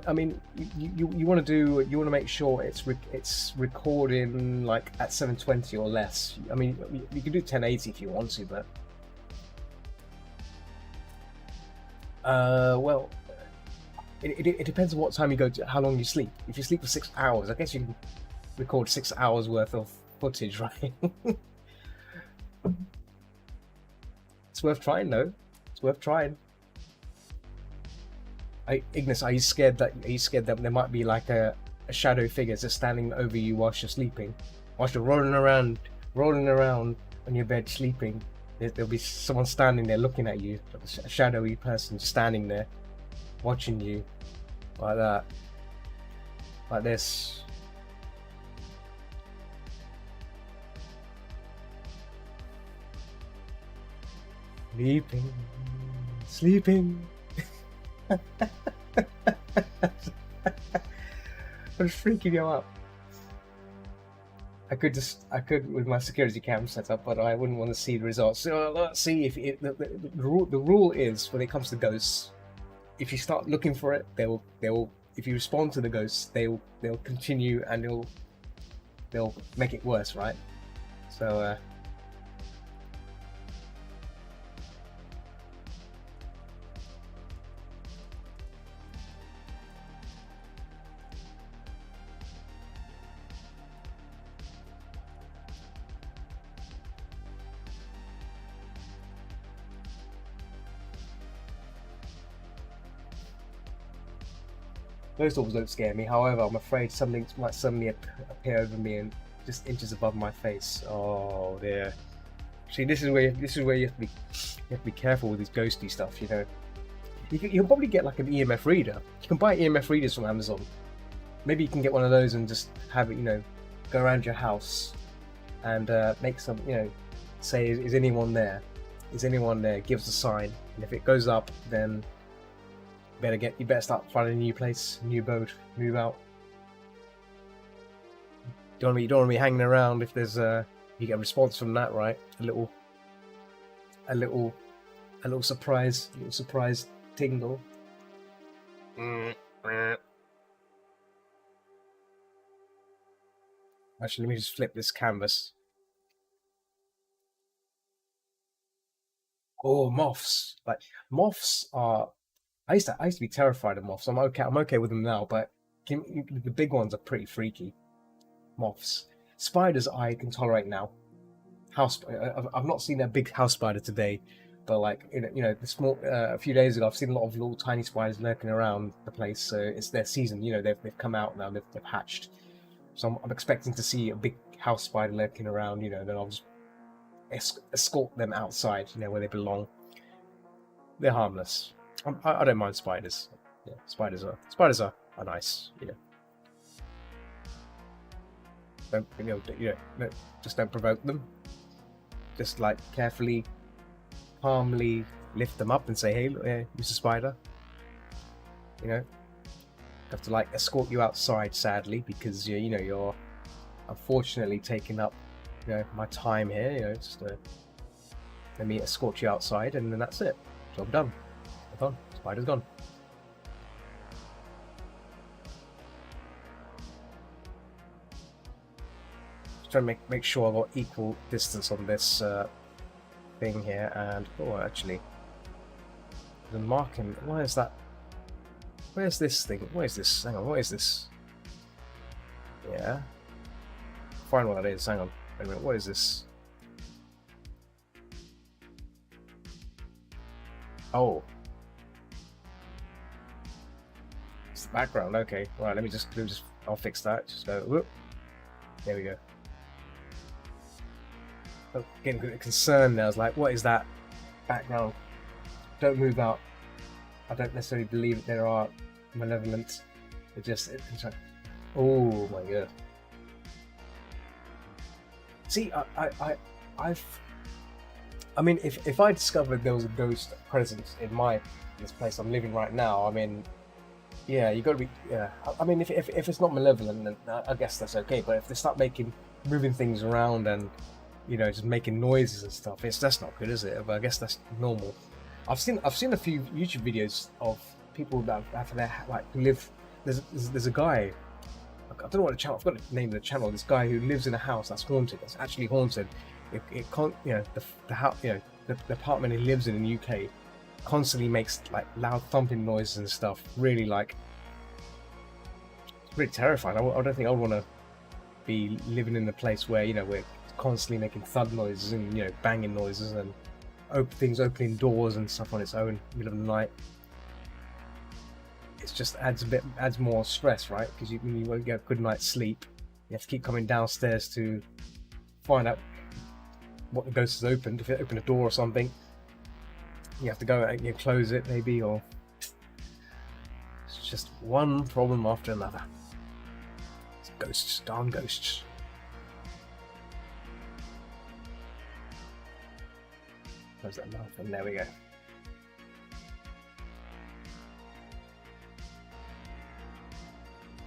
Speaker 1: I mean, you want to make sure it's recording like at 720 or less. I mean, you can do 1080 if you want to, but well, it depends on what time you go to, how long you sleep. If you sleep for 6 hours, I guess you can record 6 hours worth of footage, right? It's worth trying, though. It's worth trying. Ignis, are you scared that there might be like a shadow figure just standing over you whilst you're sleeping, whilst you're rolling around on your bed sleeping? There'll be someone standing there looking at you, a shadowy person standing there, watching you, like that, like this. Sleeping. I'm freaking you out. I could with my security cam set up, but I wouldn't want to see the results. So let's see if the rule is when it comes to ghosts, if you start looking for it, they'll if you respond to the ghosts, they'll continue and they'll make it worse, right? So Those doors don't scare me. However, I'm afraid something might suddenly appear over me and just inches above my face. Oh dear. See, this is where you have to be careful with this ghosty stuff. You know, you'll probably get like an EMF reader. You can buy EMF readers from Amazon. Maybe you can get one of those and just have it, you know, go around your house and make some, you know, say, is anyone there? Is anyone there? Give us a sign, and if it goes up, then you better start finding a new place, new boat, move out. You don't want to be hanging around if there's you get a response from that, right? A little surprise tingle. Actually, let me just flip this canvas. Oh, moths! Like moths are. I used to be terrified of moths. I'm okay with them now, but the big ones are pretty freaky. Moths, spiders I can tolerate now. I've not seen a big house spider today, but like you know the small. A few days ago, I've seen a lot of little tiny spiders lurking around the place. So it's their season. You know they've come out now. They've hatched. So I'm expecting to see a big house spider lurking around. You know, then I'll just escort them outside. You know where they belong. They're harmless. I don't mind spiders. Yeah, spiders are nice. You know, just don't provoke them. Just like carefully, calmly lift them up and say, "Hey, look, Mr. Spider." You know, have to like escort you outside, sadly, because you know you're unfortunately taking up, you know, my time here. You know, just let me escort you outside, and then that's it. Job done. Gone. Spider's gone. Just trying to make sure I've got equal distance on this thing here, and oh, actually, the marking. Why is that? Where's this thing? What is this? Hang on. What is this? Yeah. Find what that is. Hang on. Wait a minute. What is this? Oh. The background. Okay, right, let me just I'll fix that. Just go whoop. There we go. I'm getting a bit concerned now. I was like, what is that background? Don't move out. I don't necessarily believe that there are malevolent. It's like, oh my god. See, I mean, if I discovered there was a ghost presence in this place I'm living right now, I mean, yeah, you got to be. Yeah, I mean, if it's not malevolent, then I guess that's okay. But if they start moving things around and, you know, just making noises and stuff, that's not good, is it? But I guess that's normal. I've seen a few YouTube videos of people that have who live. There's a guy. I don't know what the channel. I've got the name of the channel. This guy who lives in a house that's haunted. That's actually haunted. It can't. You know, the house. You know, the apartment he lives in the UK. Constantly makes like loud thumping noises and stuff. Really like, it's really terrifying. I don't think I would want to be living in a place where, you know, we're constantly making thud noises and, you know, banging noises and opening doors and stuff on its own middle of the night. It just adds more stress, right? Because you won't get a good night's sleep. You have to keep coming downstairs to find out what the ghost has opened. If it opened a door or something, you have to go and you close it maybe, or it's just one problem after another. It's ghosts, darn ghosts. Close that mouth, and there we go.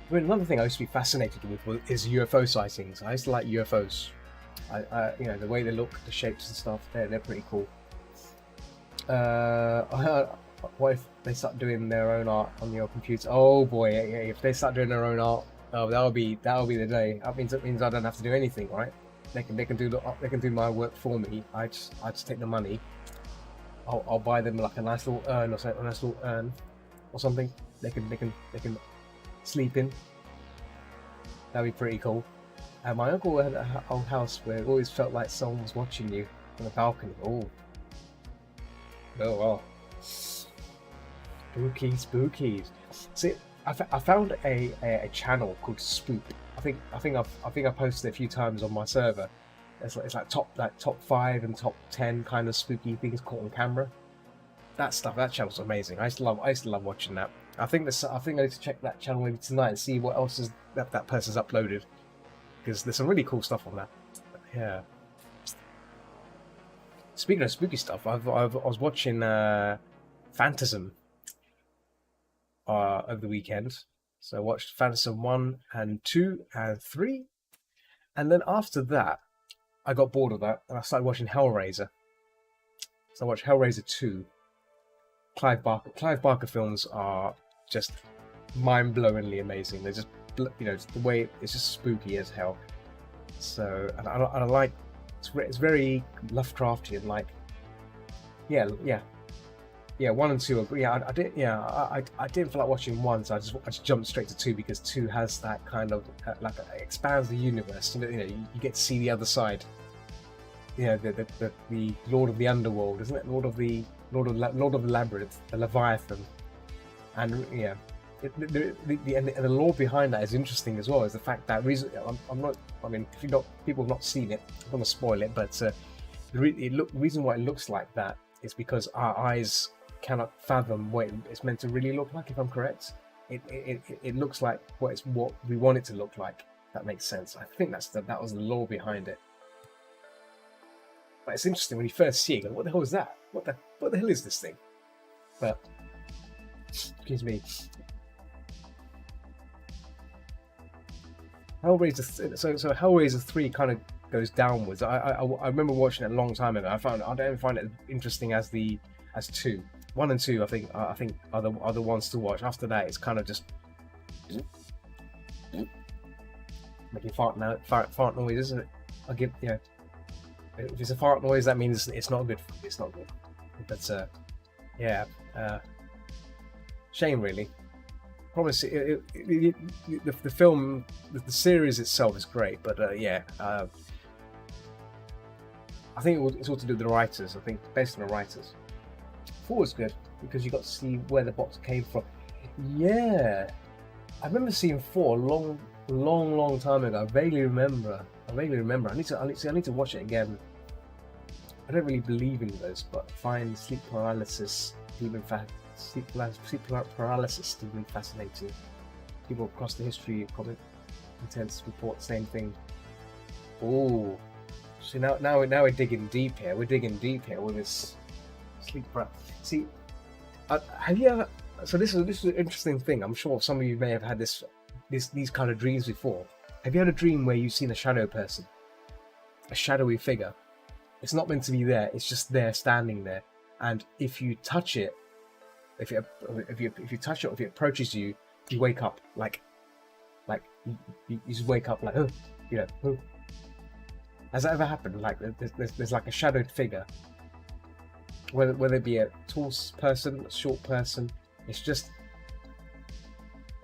Speaker 1: I mean, another thing I used to be fascinated with is UFO sightings. I used to like UFOs. You know, the way they look, the shapes and stuff, they're pretty cool. What if they start doing their own art on your computer? Oh boy, if they start doing their own art, oh, that'll be the day. That means I don't have to do anything, right? They can do my work for me. I just take the money. I'll buy them like a nice little urn or something. They can sleep in. That'd be pretty cool. And my uncle had an old house where it always felt like someone was watching you on the balcony. Oh wow. Spooky. See, I found a channel called Spook. I posted it a few times on my server. It's like top 5 and top 10 kind of spooky things caught on camera. That channel's amazing. I used to love watching that. I think I need to check that channel maybe tonight and see what else is that person's uploaded, because there's some really cool stuff on that. But yeah. Speaking of spooky stuff, I was watching Phantasm over the weekend. So I watched Phantasm 1 and 2 and 3, and then after that I got bored of that and I started watching Hellraiser. So I watched Hellraiser 2. Clive Barker films are just mind-blowingly amazing. They're just, the way it's just spooky as hell. So, and I like it's very Lovecraftian, like, yeah. 1 and 2 I didn't feel like watching 1, so I just jumped straight to 2 because 2 has that kind of it expands the universe. You get to see the other side. The Lord of the Underworld, isn't it? Lord of the Labyrinth, the Leviathan, and the lore behind that is interesting as well. Is the fact that people have not seen it, I don't want to spoil it, but the reason why it looks like that is because our eyes cannot fathom what it's meant to really look like. If I'm correct, it looks like what we want it to look like. That makes sense. I think that was the lore behind it. But it's interesting when you first see it. Go, what the hell is that? What the hell is this thing? But excuse me. Hellraiser. So Hellraiser 3 kind of goes downwards. I remember watching it a long time ago. I don't find it as interesting as 2. 1 and 2 I think are the ones to watch. After that, it's kind of just making fart noise, isn't it? I'll give if it's a fart noise, that means it's not good. It's not good. But shame really. Promise the film, the series itself is great, but I think it's all to do with the writers. I think based on the writers. 4 was good because you got to see where the box came from. Yeah, I remember seeing 4 a long time ago. I vaguely remember. I need to watch it again. I don't really believe in those, but find sleep paralysis even fascinating. People across the history of comic intents report the same thing. Oh, so now we're digging deep here. We're digging deep here with this sleep paralysis. See, have you ever? So this is an interesting thing. I'm sure some of you may have had these kind of dreams before. Have you had a dream where you've seen a shadow person, a shadowy figure? It's not meant to be there. It's just there, standing there. And if you touch it, if you touch it, if it approaches you, you wake up like you just wake up like oh. Has that ever happened? Like there's like a shadowed figure, whether it be a tall person, a short person, it's just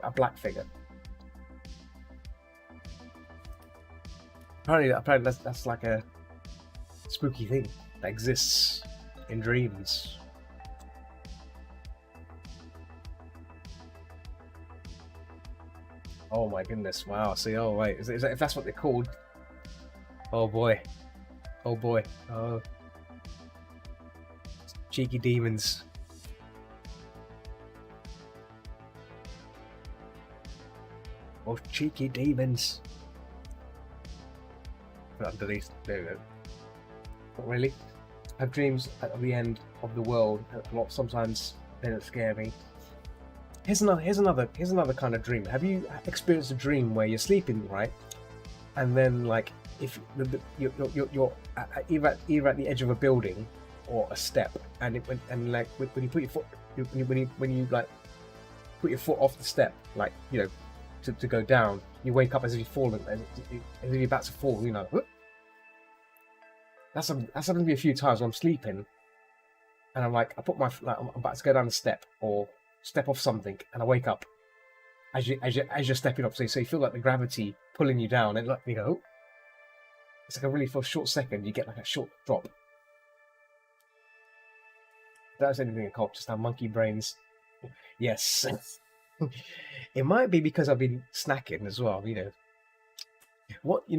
Speaker 1: a black figure. Apparently that's like a spooky thing that exists in dreams. Oh my goodness! Wow. See, oh wait, if that's what they're called? Oh boy! Oh, cheeky demons! Oh, cheeky demons! Put underneath. There we go. Not really. I have dreams at the end of the world. Sometimes they don't scare me. Here's another kind of dream. Have you experienced a dream where you're sleeping, right? And then, like, if you're either at the edge of a building or a step, and when you put your foot when you like put your foot off the step, like to go down, you wake up as if you've fallen, as if you're about to fall. That's happened to me a few times when I'm sleeping, and I'm like, I'm about to go down the step or step off something, and I wake up as you're stepping up. So you feel like the gravity pulling you down, and you go, it's like a really for a short second you get like a short drop. That's anything occult, just our monkey brains. Yes. It might be because I've been snacking as well. What I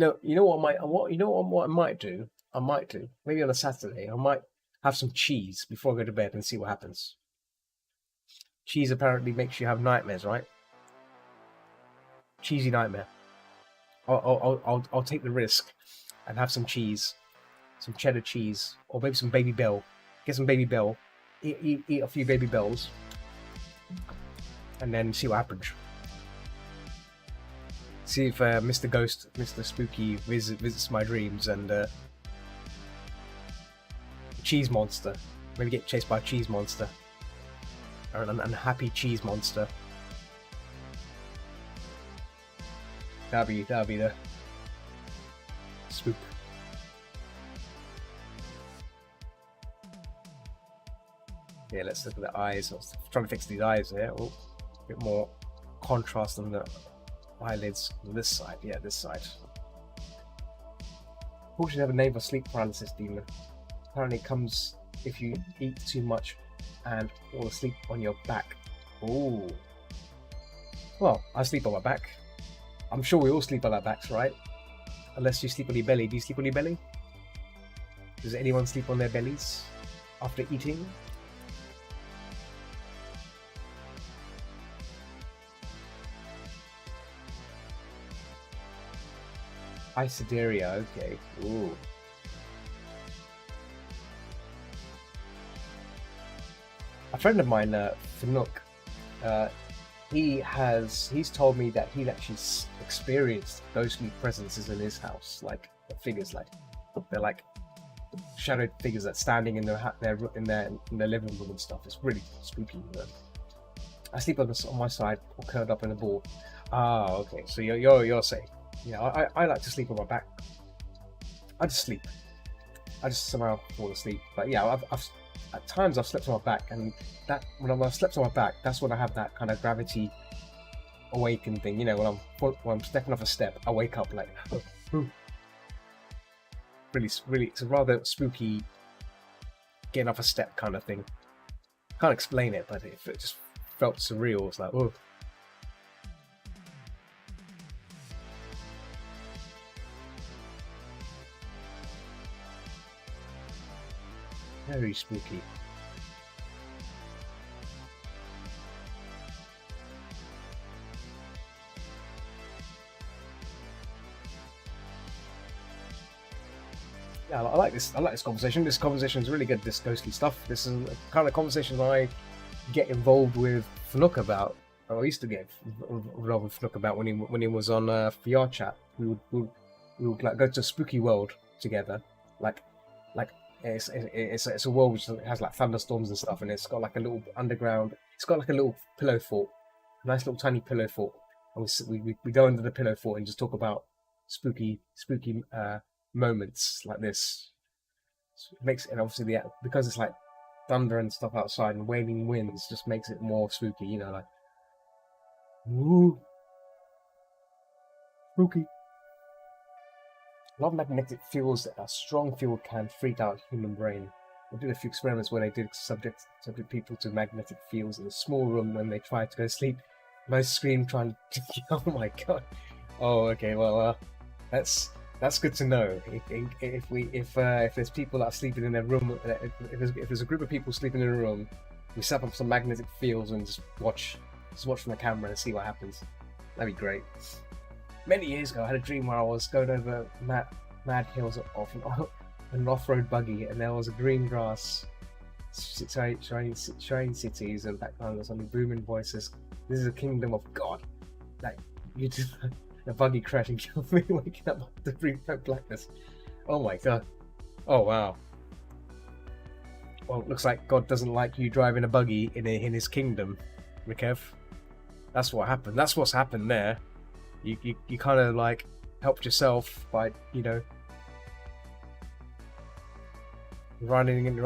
Speaker 1: might do. I might do maybe on a Saturday. I might have some cheese before I go to bed and see what happens. Cheese apparently makes you have nightmares, right? Cheesy nightmare. I'll take the risk and have some cheese, some cheddar cheese, or maybe some Baby Bell. Get some Baby Bell, eat a few Baby Bells, and then see what happens. See if Mr. Ghost, Mr. Spooky visits my dreams and cheese monster. Maybe get chased by a cheese monster, or an unhappy cheese monster. That'll be the spook. Yeah, let's look at the eyes. I was trying to fix these eyes there. Oh, a bit more contrast on the eyelids on this side. Yeah, this side. Fortunately, have a name for sleep paralysis demon. Apparently, it comes if you eat too much and fall asleep on your back. Oh. Well, I sleep on my back. I'm sure we all sleep on our backs, right? Unless you sleep on your belly. Do you sleep on your belly? Does anyone sleep on their bellies after eating? Isideria, okay. Ooh. A friend of mine, Fanuk, he's told me that he'd actually experienced ghostly presences in his house, like figures, like they're like shadowed figures that standing in their living room and stuff. It's really spooky. I sleep on my side or curled up in a ball. Ah, okay. So you're saying, I like to sleep on my back. I just sleep. I just somehow fall asleep. But yeah, I've at times I've slept on my back, and that when I've slept on my back, that's when I have that kind of gravity awakened thing. When I'm stepping off a step, I wake up like really. It's a rather spooky getting off a step kind of thing. Can't explain it, but it just felt surreal. It's like, oh. Very spooky. Yeah, I like this. I like this conversation. This conversation is really good. This ghostly stuff. This is the kind of conversation I get involved with Fnook about. I used to get involved with Fnook about when he was on VR chat. We would like go to a spooky world together, like. It's a world which has like thunderstorms and stuff, and it's got like a little underground. It's got like a little pillow fort, a nice little tiny pillow fort, and we go under the pillow fort and just talk about spooky moments like this. So it makes, and obviously because it's like thunder and stuff outside and wailing winds just makes it more spooky. Like ooh, spooky. A lot of magnetic fields that a strong field can freak out human brain. They did a few experiments where they did subject people to magnetic fields in a small room when they tried to go to sleep. Most screamed trying to oh my god. Oh, okay, well that's good to know. If there's people that are sleeping in a room, if there's a group of people sleeping in a room, we set up some magnetic fields and just watch from the camera and see what happens. That'd be great. Many years ago, I had a dream where I was going over mad hills off an off-road buggy, and there was a green grass, shining cities, and background was only booming voices. This is a kingdom of God. Like you just the buggy crashed and killed me, waking up the brief blackness. Oh my god! Oh wow! Well, it looks like God doesn't like you driving a buggy in His kingdom, Mikev. That's what happened. That's what's happened there. You kind of like helped yourself by riding in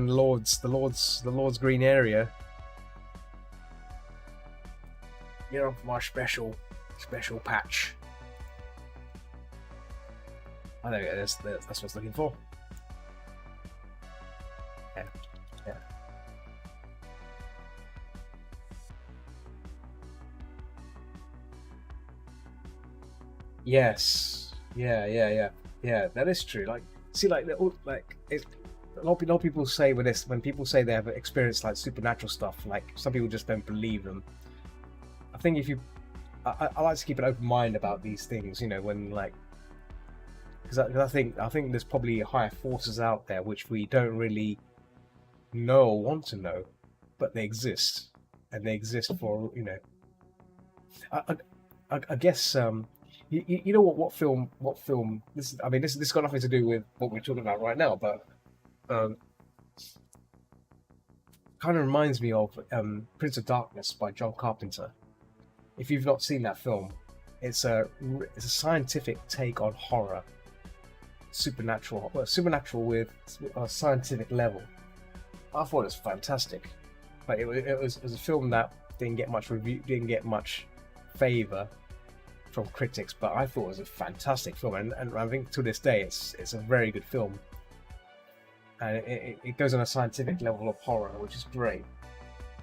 Speaker 1: the Lord's green area. You're my special patch. I know that's what I was looking for. Yeah. Yes. Yeah. That is true. Like, see, like, it's, a lot of people say when people say they have experienced like supernatural stuff, like some people just don't believe them. I think if you, I like to keep an open mind about these things, you know, when like, because I think there's probably higher forces out there which we don't really know or want to know, but they exist, and they exist for, you know. I, I guess you know what film this is, I mean this got nothing to do with what we're talking about right now, but um, kind of reminds me of Prince of Darkness by John Carpenter. If you've not seen that film, it's a scientific take on horror, supernatural with a scientific level. I thought it was fantastic, but it was a film that didn't get much favor from critics, but I thought it was a fantastic film, and I think to this day it's a very good film, and it goes on a scientific level of horror, which is great,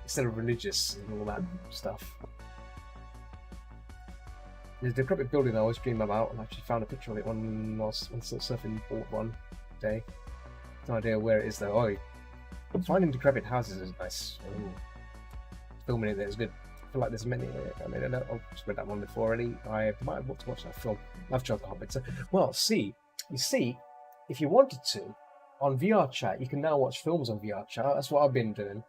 Speaker 1: instead of religious and all that stuff. There's a decrepit building I always dream about, and I actually found a picture of it when I was surfing board one day. No idea where it is though. Oh, finding decrepit houses is nice. Ooh. Filming it there is good. I feel like there's many. I mean, I've read that one before already. I might have watched that film. Love John Carpenter. Well, you see, if you wanted to, on VR chat, you can now watch films on VR chat. That's what I've been doing.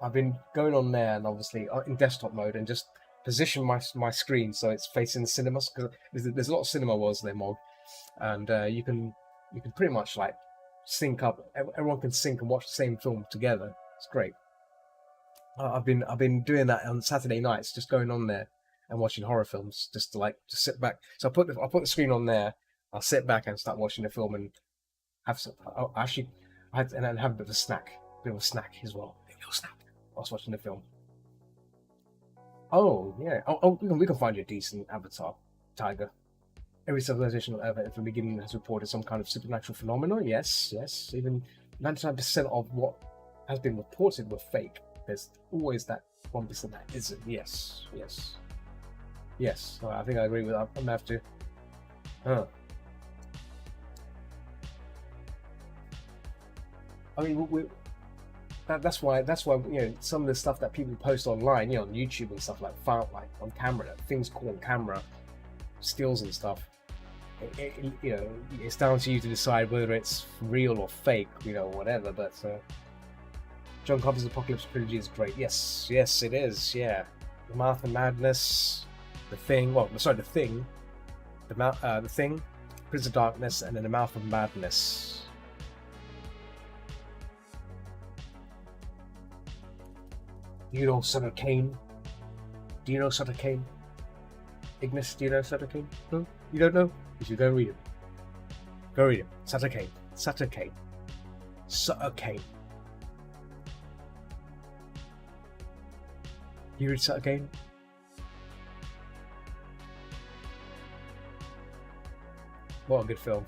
Speaker 1: I've been going on there and obviously in desktop mode and just position my screen so it's facing the cinemas, because there's a lot of cinema worlds there, Mog, and you can pretty much like sync up. Everyone can sync and watch the same film together. It's great. I've been doing that on Saturday nights, just going on there and watching horror films, just to sit back. So I put the screen on there. I'll sit back and start watching the film and have some. And then have a bit of a snack as well. A little snack whilst watching the film. Oh yeah. We can find you a decent avatar, Tiger. Every civilization ever from the beginning has reported some kind of supernatural phenomenon. Yes. Even 99% of what has been reported were fake. There's always that 1% that isn't. Yes. I think I agree with that. I'm gonna have to. I mean, that's why you know some of the stuff that people post online, you know, on YouTube and stuff like on camera, things caught on camera, stills and stuff. You know, it's down to you to decide whether it's real or fake, you know, whatever. But John Carpenter's Apocalypse trilogy is great. Yes, it is. Yeah, The Mouth of Madness, The Thing. Well, sorry, The Thing, The Thing, Prince of Darkness, and then The Mouth of Madness. You know Sutter Kane? Do you know Sutter Kane? Ignis, do you know Sutter Kane? No? You don't know? You should go read him. Go read him. Sutter Kane. You read Sutter Kane? What a good film.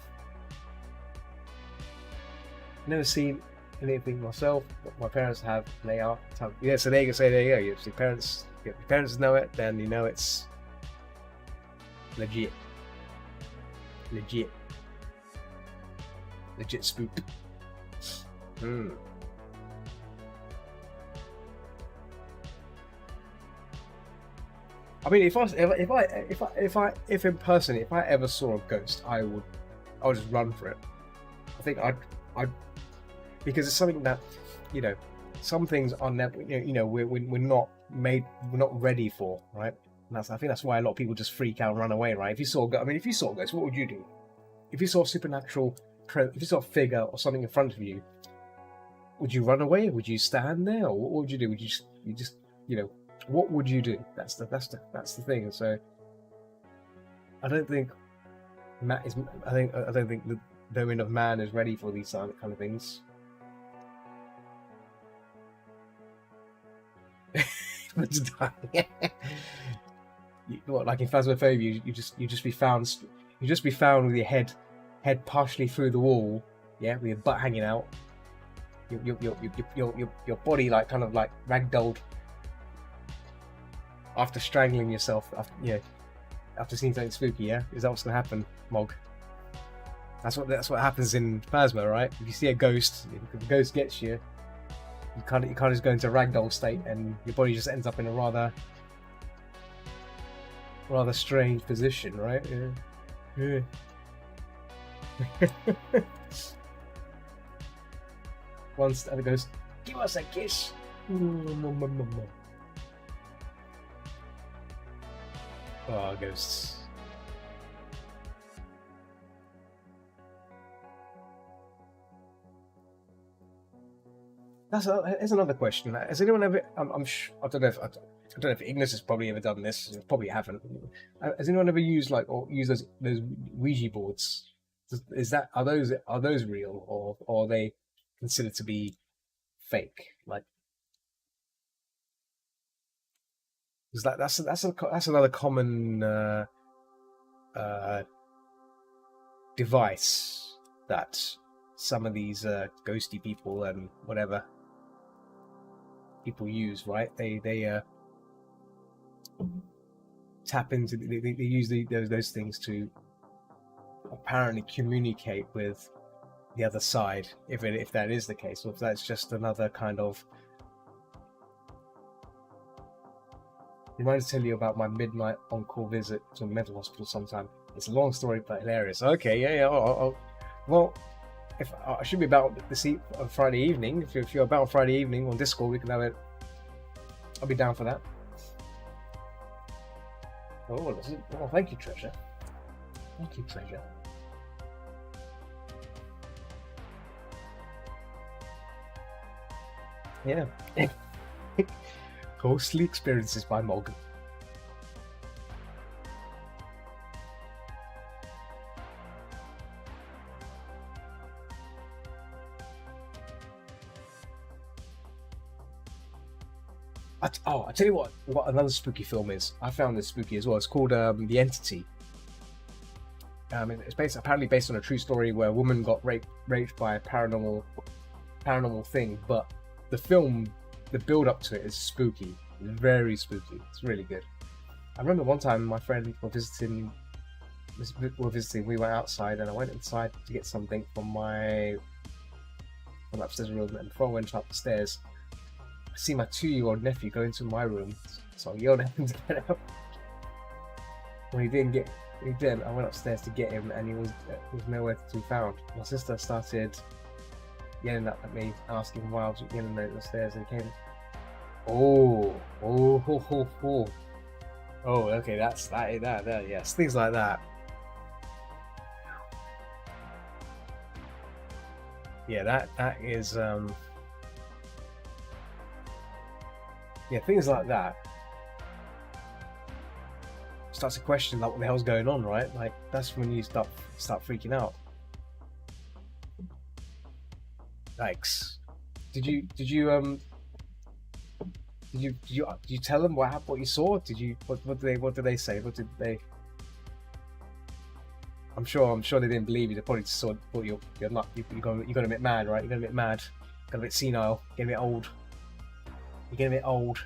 Speaker 1: Never seen anything myself, but my parents have. They are. Yeah, so there you go. If your parents know it, then you know it's legit spook. I mean, if in person, if I ever saw a ghost, I would just run for it. I think I'd because it's something that, you know, some things are never, you know, we're not ready for, right? And I think that's why a lot of people just freak out and run away, right? If you saw a ghost, what would you do? If you saw a supernatural, if you saw a figure or something in front of you, would you run away? Would you stand there, or what would you do? Would you just, you know, what would you do? That's the thing. So I don't think the domain of man is ready for these kind of things. What, like in Phasmophobia, you just be found with your head partially through the wall, yeah, with your butt hanging out, your body like kind of like ragdolled after strangling yourself, after seeing something spooky. Yeah, is that what's gonna happen, Mog? That's what happens in Phasma, right? If you see a ghost, if the ghost gets you, you can't just go into a ragdoll state, and your body just ends up in a rather strange position, right? Yeah. Once and it goes, give us a kiss. Oh, ghosts. Here's another question. Has anyone ever? I don't know if Ignis has probably ever done this. Probably haven't. Has anyone ever used or use those Ouija boards? Are those real, or are they considered to be fake? That's another common device that some of these ghosty people and whatever people use, right? They tap into, they use those things to apparently communicate with the other side, if that is the case, or if that's just another kind of. Remind to tell you about my midnight on-call visit to a mental hospital sometime. It's a long story, but hilarious. Okay, yeah. Well, if I should be about this on Friday evening. If you're about on Friday evening on Discord, we can have it. I'll be down for that. Oh, thank you, Treasure. Thank you, Treasure. Yeah. Ghostly experiences by Morgan. I tell you what another spooky film is. I found this spooky as well. It's called The Entity. It's apparently based on a true story where a woman got raped by a paranormal thing, but the film, the build up to it is spooky. It's very spooky. It's really good. I remember one time my friend were visiting. We went outside, and I went inside to get something from my upstairs room, and before I went up the stairs, I see my 2-year-old nephew go into my room, so I yelled at him to get out. When he didn't, I went upstairs to get him, and he was nowhere to be found. My sister started yelling at me, asking why I was yelling at the stairs, and he came. Oh, okay, that's that, yes, things like that. Yeah, that is yeah, things like that. Starts to question what the hell's going on, right? That's when you start freaking out. Yikes! Did you tell them what you saw? What did they say? What did they? I'm sure they didn't believe you. They probably just thought you're not. You got a bit mad, right? You got a bit mad, got a bit senile, getting a bit old. You're getting a bit old.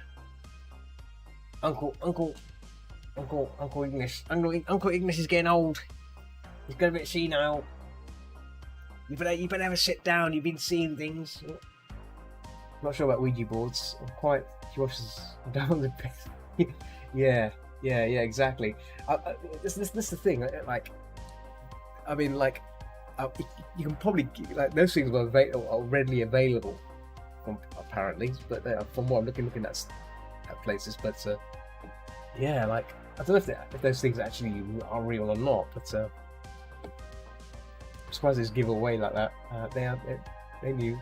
Speaker 1: Uncle Ignis. Uncle Ignis is getting old. He's got a bit senile. You better have a sit down. You've been seeing things. I'm not sure about Ouija boards. I'm quite curious down the bit. Yeah, exactly. This is the thing. You can probably those things are readily available, apparently. But from what I'm looking at places, but yeah, I don't know if those things actually are real or not. But I'm surprised they just give away like that. They knew.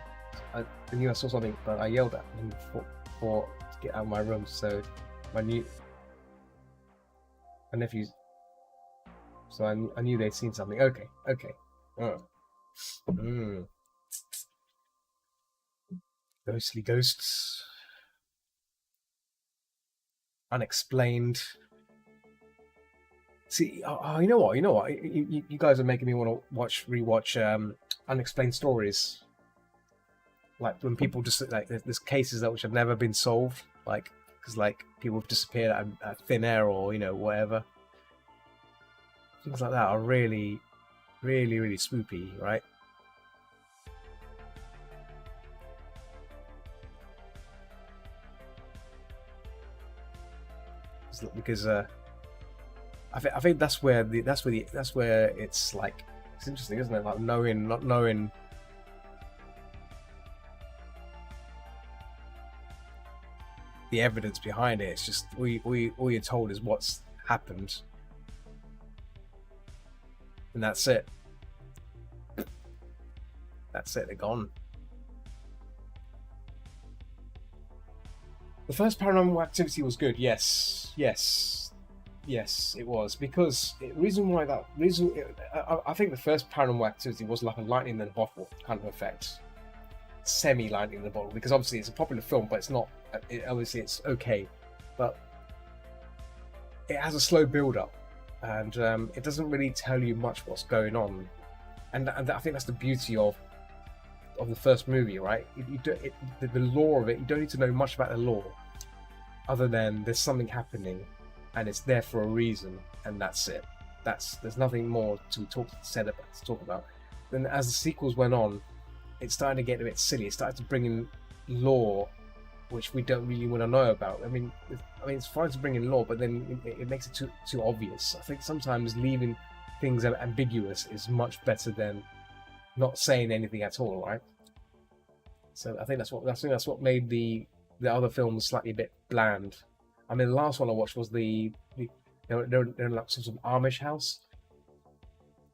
Speaker 1: They knew I saw something, but I yelled at them for to get out of my room. So my nephews. So I knew they'd seen something. Okay. Ghostly ghosts. Unexplained. See, you know what? You guys are making me want to rewatch Unexplained Stories. Like when people just there's cases which have never been solved, because people have disappeared out of thin air or whatever. things like that are really, really, really spoopy, right? Because I think that's where it's like, it's interesting, isn't it? Like not knowing the evidence behind it. It's just all you're told is what's happened, and that's it. That's it. They're gone. The first Paranormal Activity was good. Yes, it was, because I think the first Paranormal Activity was like a lightning in a bottle kind of effect, semi lightning in the bottle, because obviously it's a popular film, but it's not. Obviously, it's okay, but it has a slow build up, and it doesn't really tell you much what's going on, and I think that's the beauty of the first movie, right? The lore of it, you don't need to know much about the lore, other than there's something happening, and it's there for a reason, and that's it. There's nothing more to talk about. Then as the sequels went on, it started to get a bit silly. It started to bring in lore, which we don't really want to know about. I mean, it's fine to bring in lore, but then it makes it too obvious. I think sometimes leaving things ambiguous is much better than not saying anything at all, right? So I think that's what made the other films slightly a bit bland. I mean, the last one I watched was they're in like some sort of Amish house.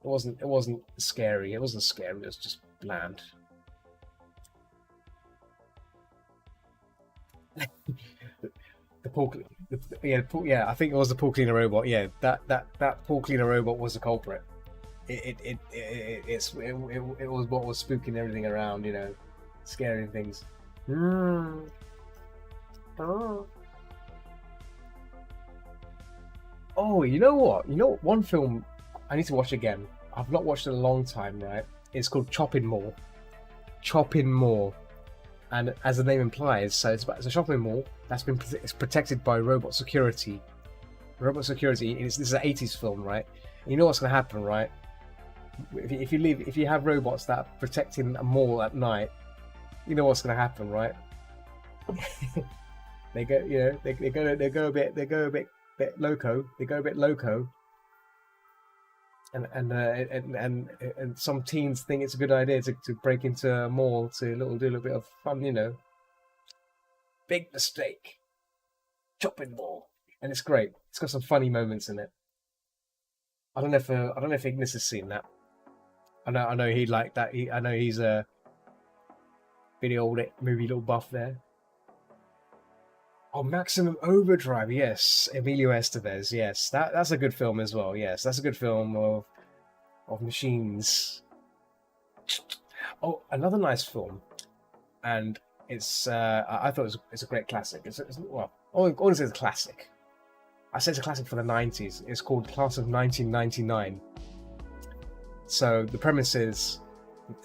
Speaker 1: It wasn't scary. It wasn't scary. It was just bland. I think it was the Paul Cleaner robot. Yeah, that Paul Cleaner robot was the culprit. It was what was spooking everything around, scaring things. Oh, you know what? One film I need to watch again. I've not watched it in a long time, right? It's called Chopping Mall. Chopping Mall. And as the name implies, so it's a shopping mall it's protected by robot security. Robot security. This is an 80s film, right? And you know what's going to happen, right? If you have robots that are protecting a mall at night, you know what's going to happen, right? They go a bit loco. They go a bit loco. And some teens think it's a good idea to break into a mall to do a little bit of fun, Big mistake. Chopping Mall, and it's great. It's got some funny moments in it. I don't know if Ignis has seen that. I know he'd like that. I know he's a video movie little buff there. Oh, Maximum Overdrive, yes. Emilio Estevez, yes. That's a good film as well, yes. That's a good film of machines. Oh, another nice film, and it's I thought it's a great classic. I wouldn't say it's a classic. I say it's a classic for the 90s. It's called Class of 1999. So the premise is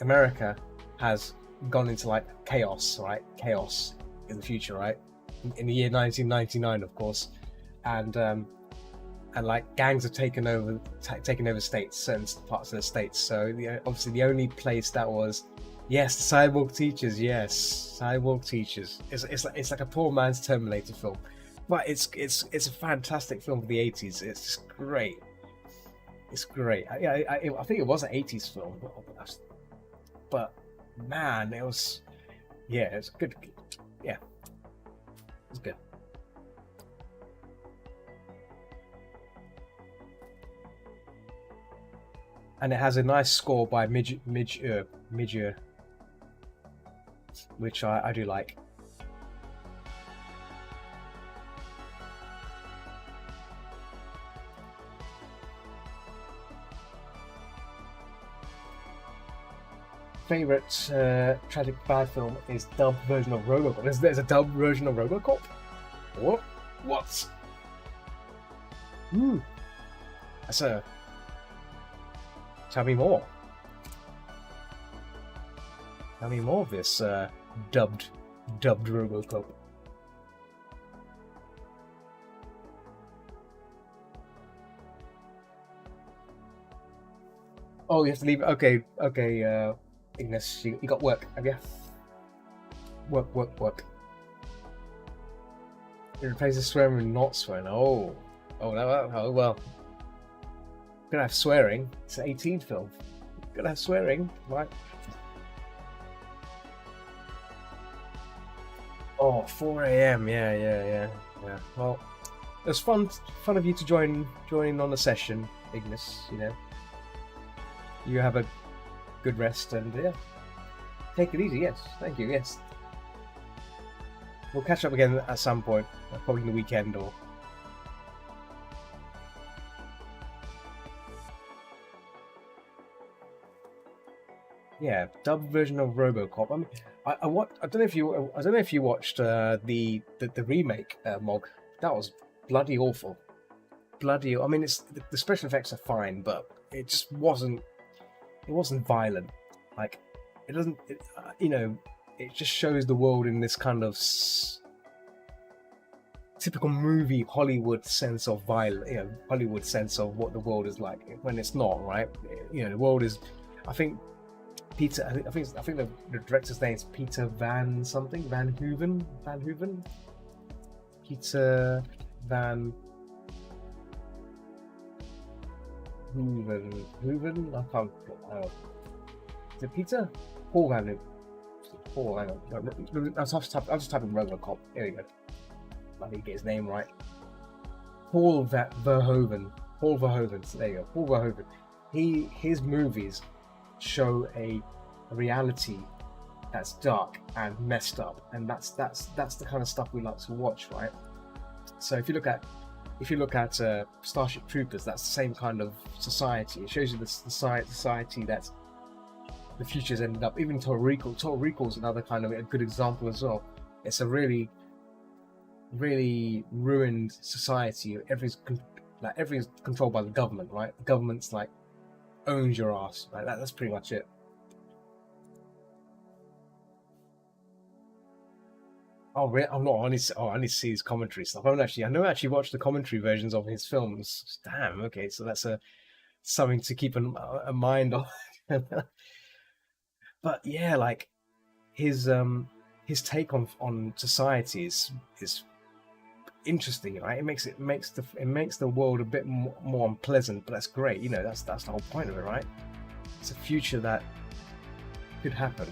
Speaker 1: America has gone into like chaos, right? Chaos in the future, right? In the year 1999, of course, and like gangs have taken over states, certain parts of the states. So obviously the only place that was, yes, the cyborg teachers, yes, cyborg teachers. It's like a poor man's Terminator film, but it's a fantastic film for the 80s. It's just great. It's great. I think it was an 80s film, but man, it was good. Yeah. It's good. And it has a nice score by Midge, which I do like. Favorite tragic bad film is dubbed version of RoboCop. There's a dubbed version of RoboCop. What? That's a. Tell me more. Tell me more of this dubbed RoboCop. Oh, you have to leave. Okay, okay. Ignis, you got work, have you? Work, work, work. It replaces swearing with not swearing. Oh, no, oh well. Gonna have swearing. It's an 18 film. Gonna have swearing, right? Oh, 4 a.m. Yeah. Well, it was fun of you to join on the session, Ignis. You know, you have a good rest and yeah, take it easy. Yes, thank you. Yes, we'll catch up again at some point, probably in the weekend or. Yeah, dubbed version of RoboCop. I mean, I don't know if you watched the remake Mog. That was bloody awful. Bloody. I mean, it's the special effects are fine, but it just wasn't. It wasn't violent. Like it doesn't. You know, it just shows the world in this kind of typical movie Hollywood sense of violence. You know, Hollywood sense of what the world is like when it's not, right? You know, the world is. I think Peter. I think the director's name is Peter Van something. Van Hooven. Peter Van Hooven. I can't. Is it Peter? Paul Van Hooven. Paul. Hang on. I'll just type in RoboCop. Here we go. I need to get his name right. Paul Verhoeven. Paul Verhoeven. So there you go. Paul Verhoeven. His movies show a reality that's dark and messed up, and that's the kind of stuff we like to watch, right? So if you look at Starship Troopers, that's the same kind of society. It shows you the society that the future's ended up. Even Total Recall is another kind of a good example as well. It's a really ruined society. Everything's controlled by the government, right? The government's like owns your ass. Like that's pretty much it. Oh, really? I'm not. I need to see his commentary stuff. I never actually watched the commentary versions of his films. Damn. Okay, so that's something to keep a mind on. But yeah, like his take on society is interesting, right? It makes the world a bit more unpleasant, but that's great. You know, that's the whole point of it, right? It's a future that could happen.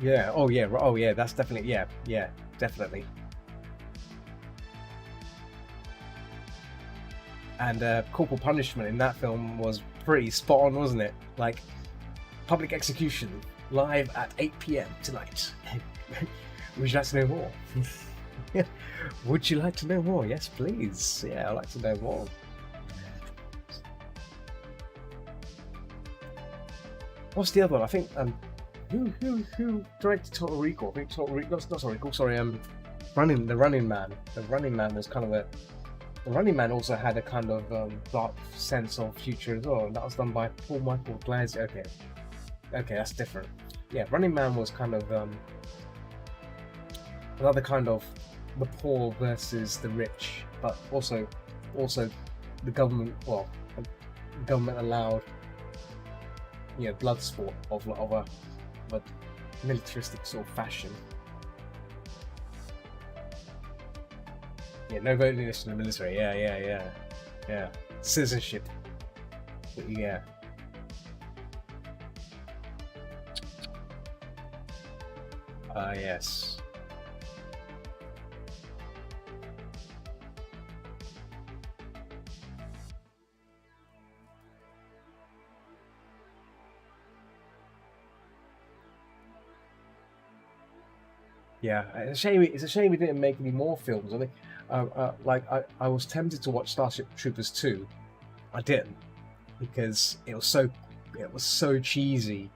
Speaker 1: Yeah. Oh yeah. Oh yeah. That's definitely. Yeah. Yeah. Definitely. And corporal punishment in that film was pretty spot on, wasn't it? Like public execution live at 8 p.m. tonight. Would you like to know more? Would you like to know more? Yes, please. Yeah, I'd like to know more. What's the other one? I think who directed Total Recall? I think Total Recall. Not Total Recall. Sorry, the Running Man. The Running Man was kind of a. The Running Man also had a kind of dark sense of future as well. And that was done by Paul Michael Glaser. Okay, that's different. Yeah, Running Man was kind of another kind of the poor versus the rich, but also the government. Well, the government allowed blood sport of a militaristic sort of fashion. Yeah, no voting in the military. Yeah. Citizenship. Yeah. Yes. Yeah, it's a shame we didn't make any more films. I mean, I was tempted to watch Starship Troopers 2. I didn't because it was so cheesy.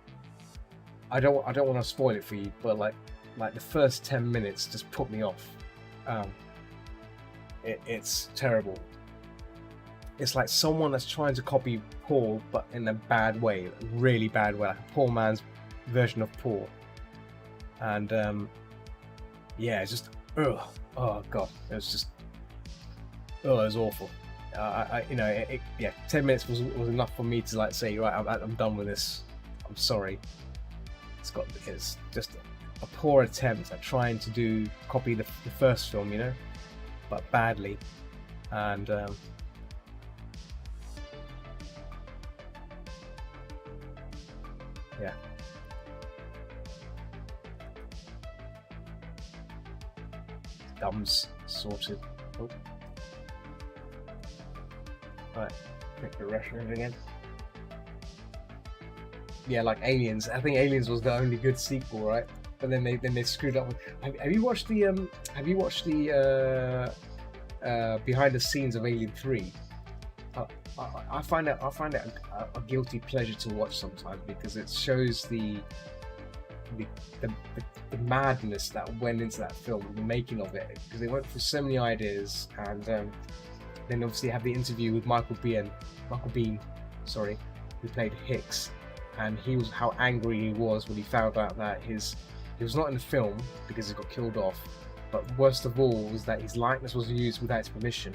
Speaker 1: I don't want to spoil it for you, but like the first 10 minutes just put me off. It's terrible. It's like someone that's trying to copy Paul, but in a bad way, a really bad way. Like a poor man's version of Paul, and yeah, it's just oh god, it was just it was awful. Yeah, 10 minutes was enough for me to like say, right, I'm done with this. I'm sorry. It's just a poor attempt at trying to copy the first film, but badly, and yeah. Thumbs sorted. Oh. Right, click the Russian again. Yeah, like Aliens. I think Aliens was the only good sequel, right? But then they screwed up. Have you watched the behind the scenes of Alien 3? I find it a guilty pleasure to watch sometimes, because it shows the madness that went into that film, the making of it, because they went through so many ideas, and then obviously have the interview with Michael Biehn, who played Hicks, and how angry he was when he found out that he was not in the film because he got killed off, but worst of all was that his likeness was used without his permission,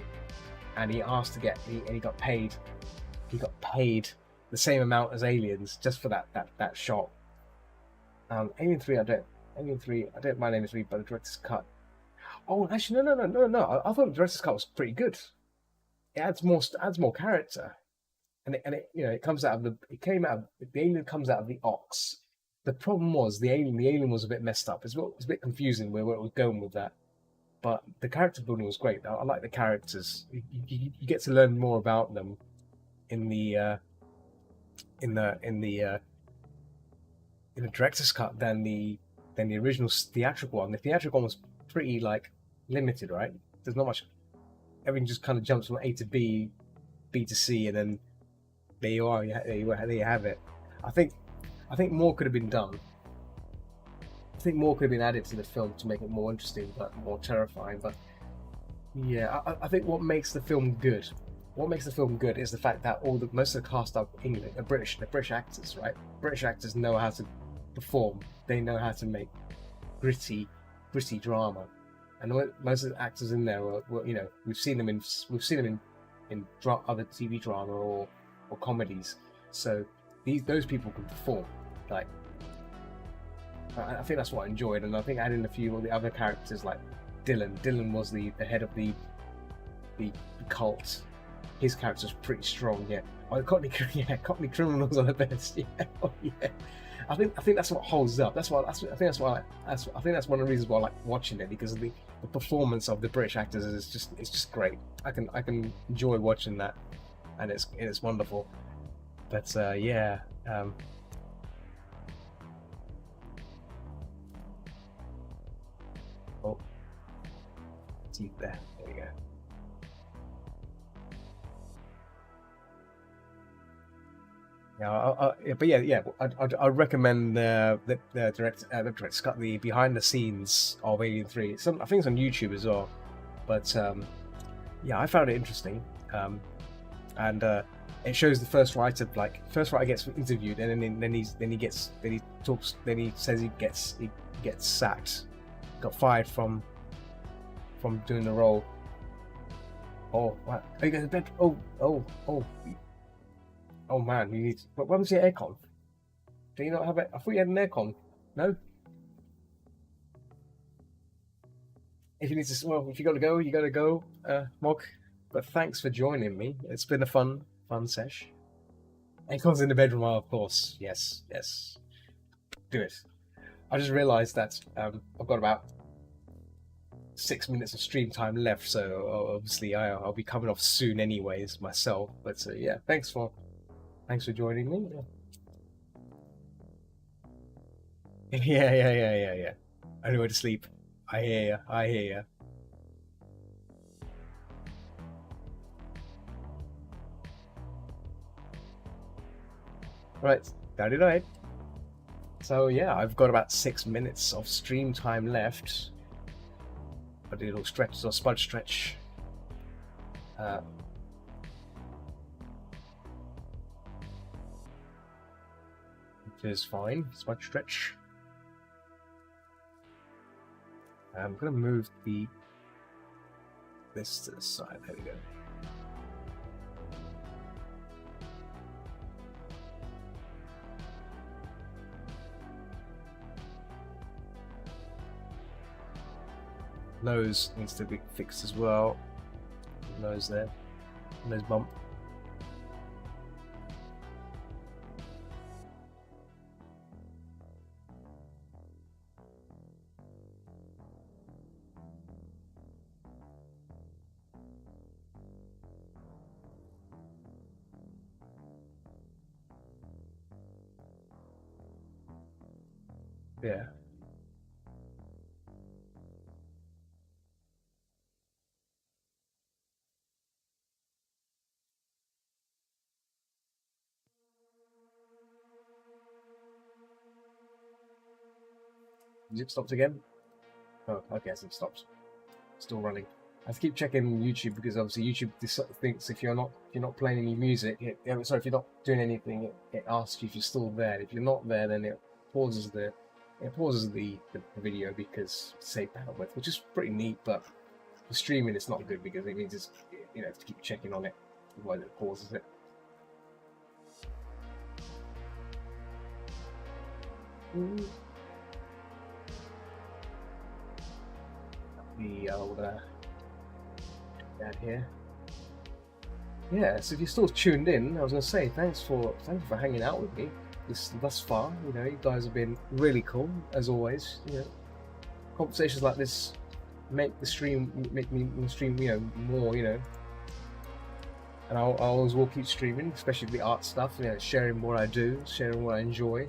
Speaker 1: and he asked to and he got paid. He got paid the same amount as Aliens just for that shot. Alien 3, I don't mind Alien 3, but the director's cut. Oh, actually, no. I thought the director's cut was pretty good. It adds more character, and it comes out of the alien comes out of the ox. The problem was the alien was a bit messed up. It's a bit confusing where it was going with that, but the character building was great. I like the characters. You get to learn more about them in the director's cut than the original theatrical one. The theatrical one was pretty limited, right? There's not much. Everything just kind of jumps from A to B, B to C, and then there you are. There you have it. I think more could have been done. I think more could have been added to the film to make it more interesting, but more terrifying. But yeah, I think what makes the film good. What makes the film good is the fact that most of the cast are English, they're British actors, right? British actors know how to perform. They know how to make gritty drama, and most of the actors in there were we've seen them in other TV drama or comedies. So those people can perform. I think that's what I enjoyed, and I think adding a few of the other characters like Dylan. Dylan was the head of the cult. His character's pretty strong, yeah. Cockney Criminals are the best, yeah. Oh, yeah. I think that's what holds up. I think that's one of the reasons why I like watching it, because of the performance of the British actors is just great. I can enjoy watching that, and it's wonderful. But yeah. Oh, teeth there. There we go. Yeah, I'd recommend the director's cut, the behind the scenes of Alien 3. I think it's on YouTube as well, but yeah, I found it interesting, and it shows the first writer gets interviewed, and then he says he gets sacked, got fired from doing the role. Oh, wow. Are you going to bed? Oh man, you need. But when was your aircon? Do you not have it? I thought you had an aircon. No. If you need to, if you got to go, you got to go, Mog. But thanks for joining me. It's been a fun sesh. Aircon's in the bedroom, of course. Yes. Do it. I just realised that I've got about 6 minutes of stream time left, so obviously I'll be coming off soon, anyways, myself. But yeah, thanks for joining me. Yeah. Anyway, to sleep. I hear ya. Right, right. So yeah, I've got about 6 minutes of stream time left. But it'll stretch or spud stretch. is fine. Smudge stretch. I'm gonna move this to the side. There we go. Nose needs to be fixed as well. Nose there. Nose bump. Yeah. Zip stopped again. Oh, okay, zip stopped. Still running. I have to keep checking YouTube because obviously YouTube thinks if you're not playing any music, if you're not doing anything, it asks you if you're still there. If you're not there, then it pauses the video because it's saved bandwidth, which is pretty neat. But for streaming, it's not good because it means it's, you have to keep checking on it, otherwise it pauses it. The old down here. Yeah, so if you're still tuned in, I was going to say thank you for hanging out with me thus far. You guys have been really cool as always. Conversations like this make me stream more. And I always will keep streaming, especially the art stuff. Sharing what I do, sharing what I enjoy.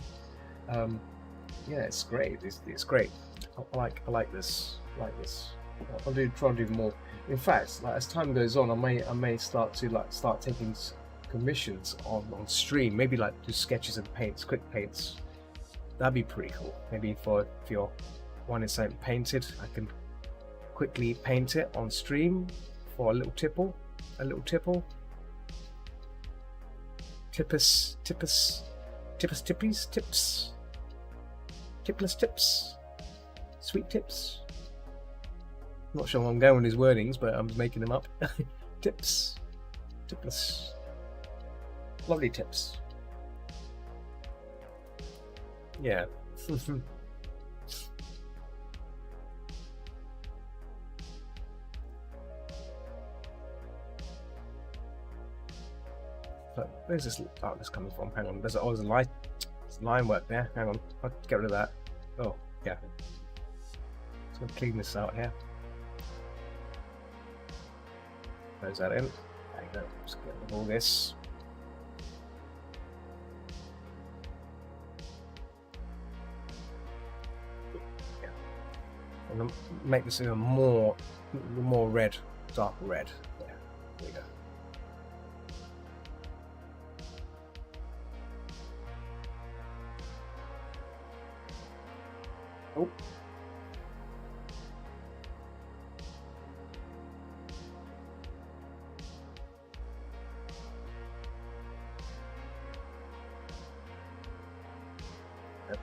Speaker 1: Yeah, it's great. It's great. I like this. I'll try and do more. In fact, as time goes on, I may start taking commissions on stream. Maybe do sketches and paints, quick paints. That'd be pretty cool. Maybe if you're wanting something painted, I can quickly paint it on stream for a little tipple. Tipless tips. Sweet tips. Not sure where I'm going with his wordings, but I'm making them up. Tips. Tipless. Lovely tips. Yeah. But where's this darkness coming from? Hang on. There's always a light. There's line work there. Hang on. I'll get rid of that. Oh, yeah. Just gonna clean this out here. Close that in. There you go. Just get rid of all this. Yeah. I'm gonna make this even more red, dark red. There we go. Oh. Yep.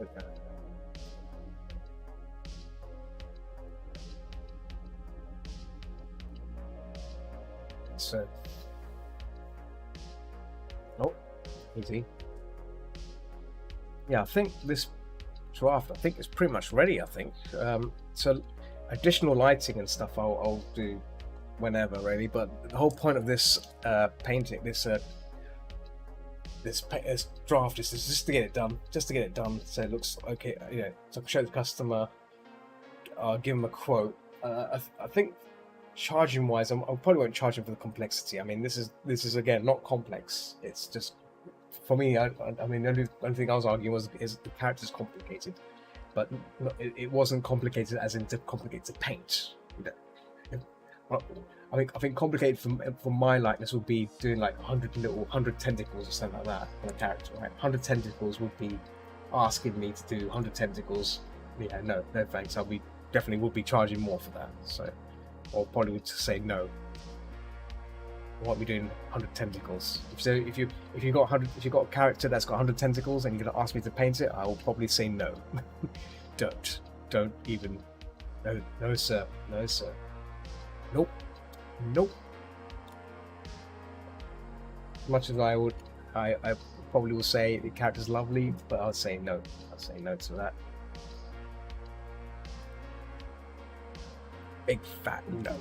Speaker 1: Okay. So, oh, easy. Yeah, I think this draft, is pretty much ready. I think so. Additional lighting and stuff, I'll do whenever, really. But the whole point of this painting, this draft is just to get it done, so it looks okay. So I can show the customer, give them a quote. I think charging wise, I probably won't charge them for the complexity. I mean, this is again not complex. It's just for me. I mean, the only thing I was arguing is the character's complicated, but it wasn't complicated as in complicated to paint. well, I think complicated for my likeness would be doing like 100 tentacles or something like that on a character. Right, 100 tentacles would be asking me to do 100 tentacles. Yeah, no thanks. Definitely would be charging more for that. So, or probably would say no. I won't be doing 100 tentacles. So if you've got a character that's got 100 tentacles and you're gonna ask me to paint it, I will probably say no. Don't even. No sir, no sir. Nope. As much as I probably will say the character's lovely, but I'll say no. I'll say no to that. Big fat no.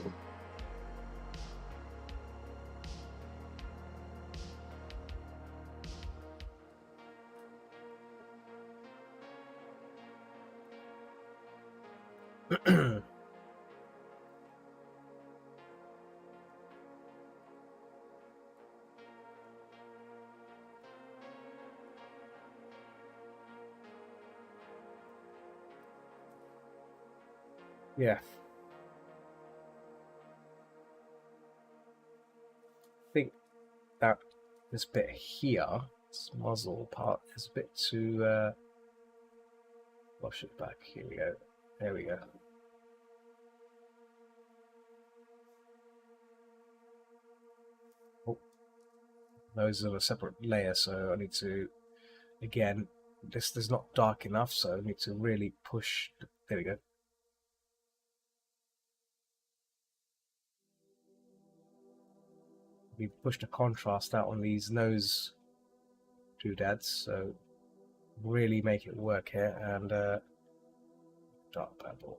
Speaker 1: Yeah. I think that this bit here, this muzzle part, is a bit too wash it back. Here we go. There we go. Oh, those are a separate layer, so I need to, again, this is not dark enough, so I need to really push. There we go. We've pushed a contrast out on these nose doodads, so really make it work here. And dark purple.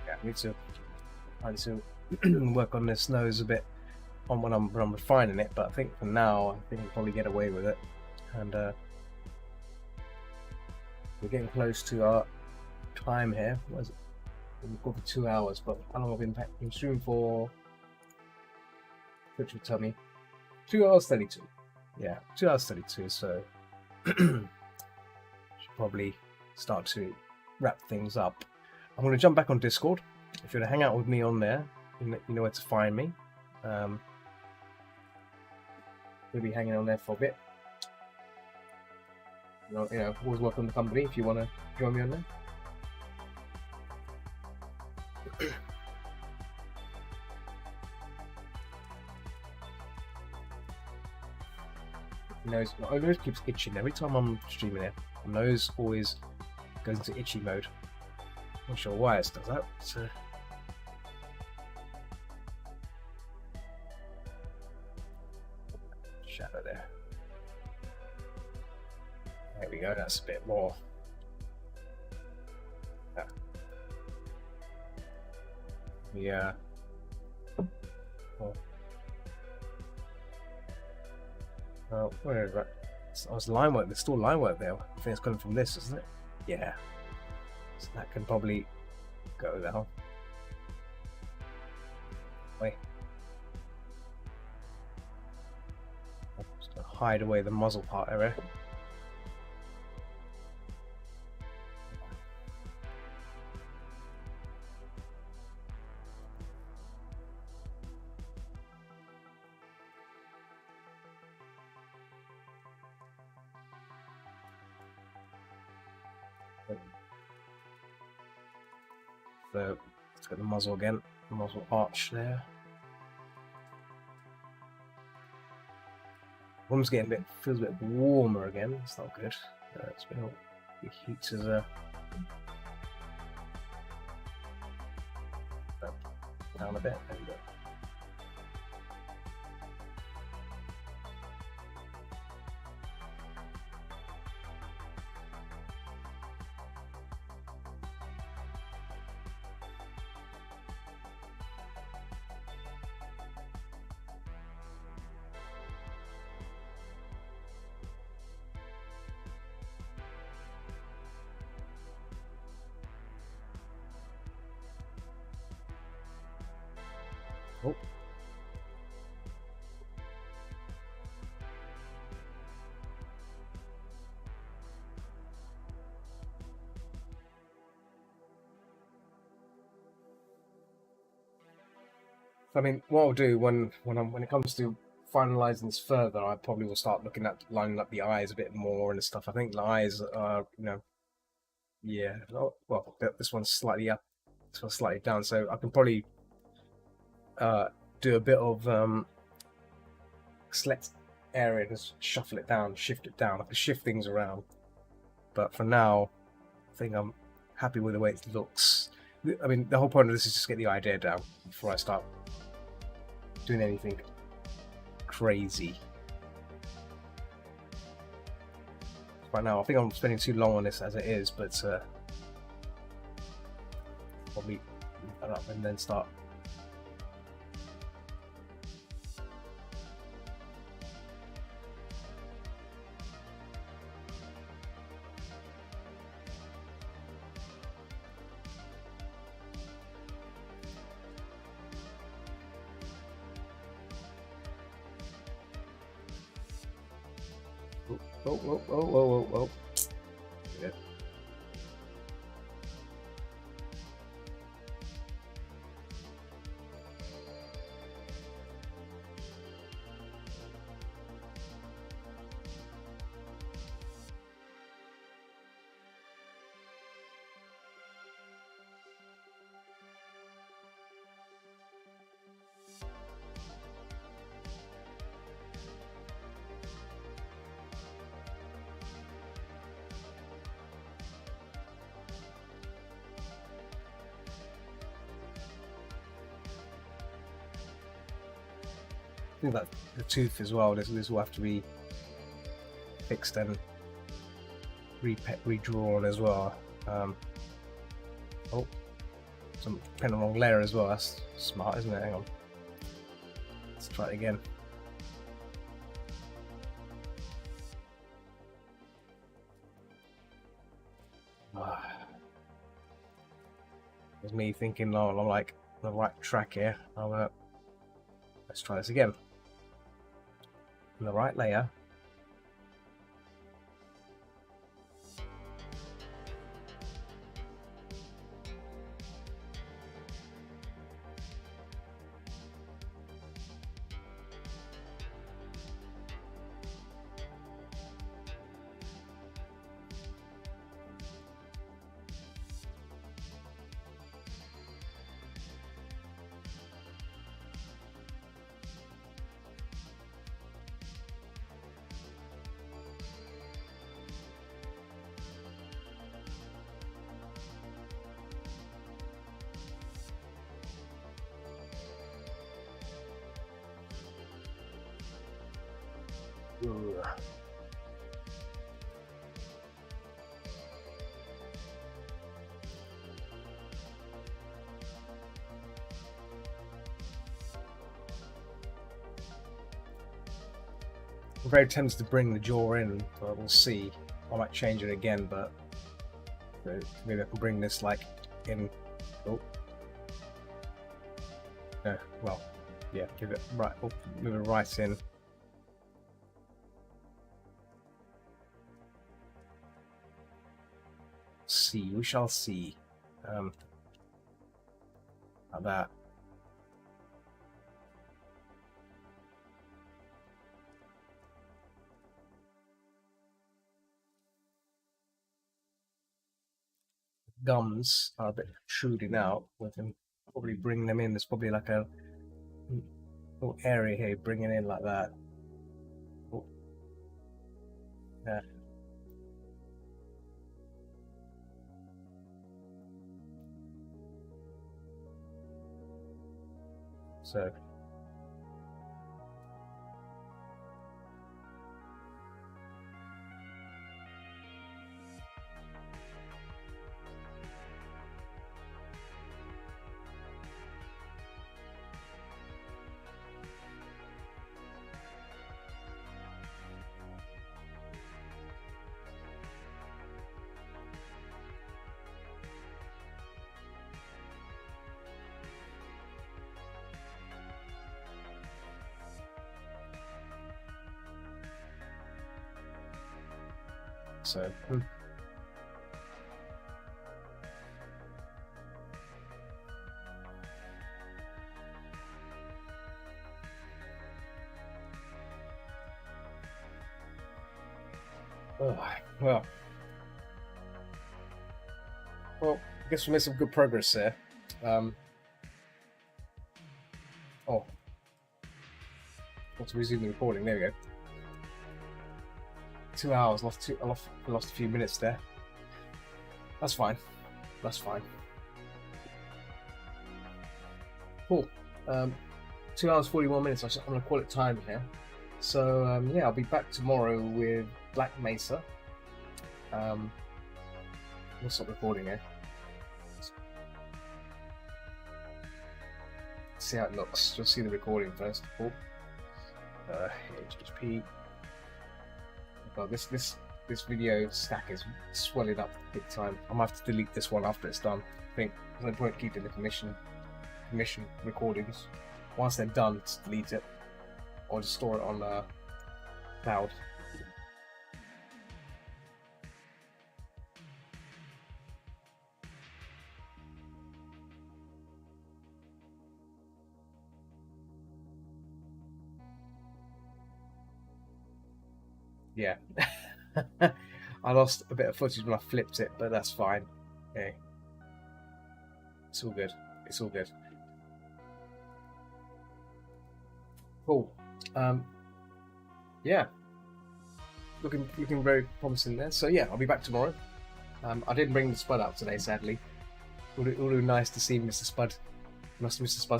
Speaker 1: Yeah, I need to work on this nose a bit on when I'm refining it, but I think for now I think I'll probably get away with it. And we're getting close to our time here. What is it? We've got for 2 hours, but how long have I been streaming for? Which will tell me 2 hours 32. Yeah, 2 hours 32. So should probably start to wrap things up. I'm going to jump back on Discord. If you want to hang out with me on there, you know where to find me. We'll be hanging on there for a bit. You know, always welcome the company if you want to join me on there. My nose keeps itching every time I'm streaming it. My nose always goes into itchy mode. Not sure why it does that. So shadow there. There we go. That's a bit more. Yeah. Oh, where is that? Oh, it's line work. There's still line work there. I think it's coming from this, isn't it? Yeah. So that can probably go now. Wait. I'm just going to hide away the muzzle part area. So let's get the muzzle again, the muzzle arch there. Room's getting feels a bit warmer again. It's not good. It's been the heat is down a bit. There we go. Oh. I mean, what I'll do when it comes to finalizing this further, I probably will start looking at lining up the eyes a bit more and stuff. I think the eyes are, yeah. Well, this one's slightly up, this one's slightly down, so I can probably uh, do a bit of select area and just shuffle it down, shift it down. I can shift things around, but for now, I think I'm happy with the way it looks. I mean, the whole point of this is just get the idea down before I start doing anything crazy. Right now, I think I'm spending too long on this as it is, but probably leave that up and then start. Whoa. Yeah. I think that the tooth as well, this will have to be fixed and redrawn as well. Oh, some pen the wrong layer as well. That's smart, isn't it? Hang on. Let's try it again. It was me thinking, oh, I'm like on the right track here. Let's try this again. On the right layer. Ugh. I'm very tempted to bring the jaw in, but we'll see. I might change it again, but maybe I can bring this like in. Oh. No, well, yeah, give it right. Oh, move it right in. See, we shall see. How that. Gums are a bit protruding out. We can probably bring them in. There's probably like a little area here, bring it in like that. Oh. Yeah. So. So. Oh, well, I guess we made some good progress there. Oh, want to resume the recording? There we go. 2 hours. I lost a few minutes there. That's fine. That's fine. Cool. 2 hours 41 minutes. I'm gonna call it time here. So yeah, I'll be back tomorrow with Black Mesa. We'll stop recording here. See how it looks. You'll see the recording first of all. HTTP. Well, this video stack is swelling up big time. I might have to delete this one after it's done. I think there's no point keeping the commission recordings. Once they're done, just delete it or just store it on cloud. Yeah. I lost a bit of footage when I flipped it, but that's fine. Okay. It's all good. It's all good. Cool. Yeah. Looking very promising there. So yeah, I'll be back tomorrow. I didn't bring the Spud out today, sadly. It would be nice to see Mr. Spud's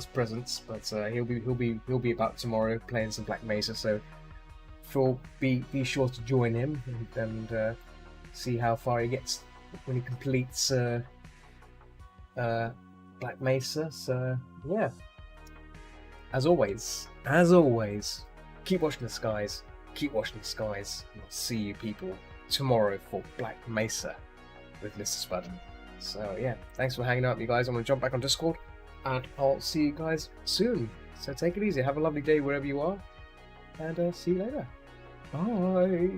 Speaker 1: presence, but he'll be about tomorrow playing some Black Mesa. So be sure to join him and see how far he gets when he completes Black Mesa. So yeah, as always, keep watching the skies. Keep watching the skies. And I'll see you people tomorrow for Black Mesa with Mr. Spud. So yeah, thanks for hanging out with me guys. I'm gonna jump back on Discord and I'll see you guys soon. So take it easy. Have a lovely day wherever you are, and see you later. Bye.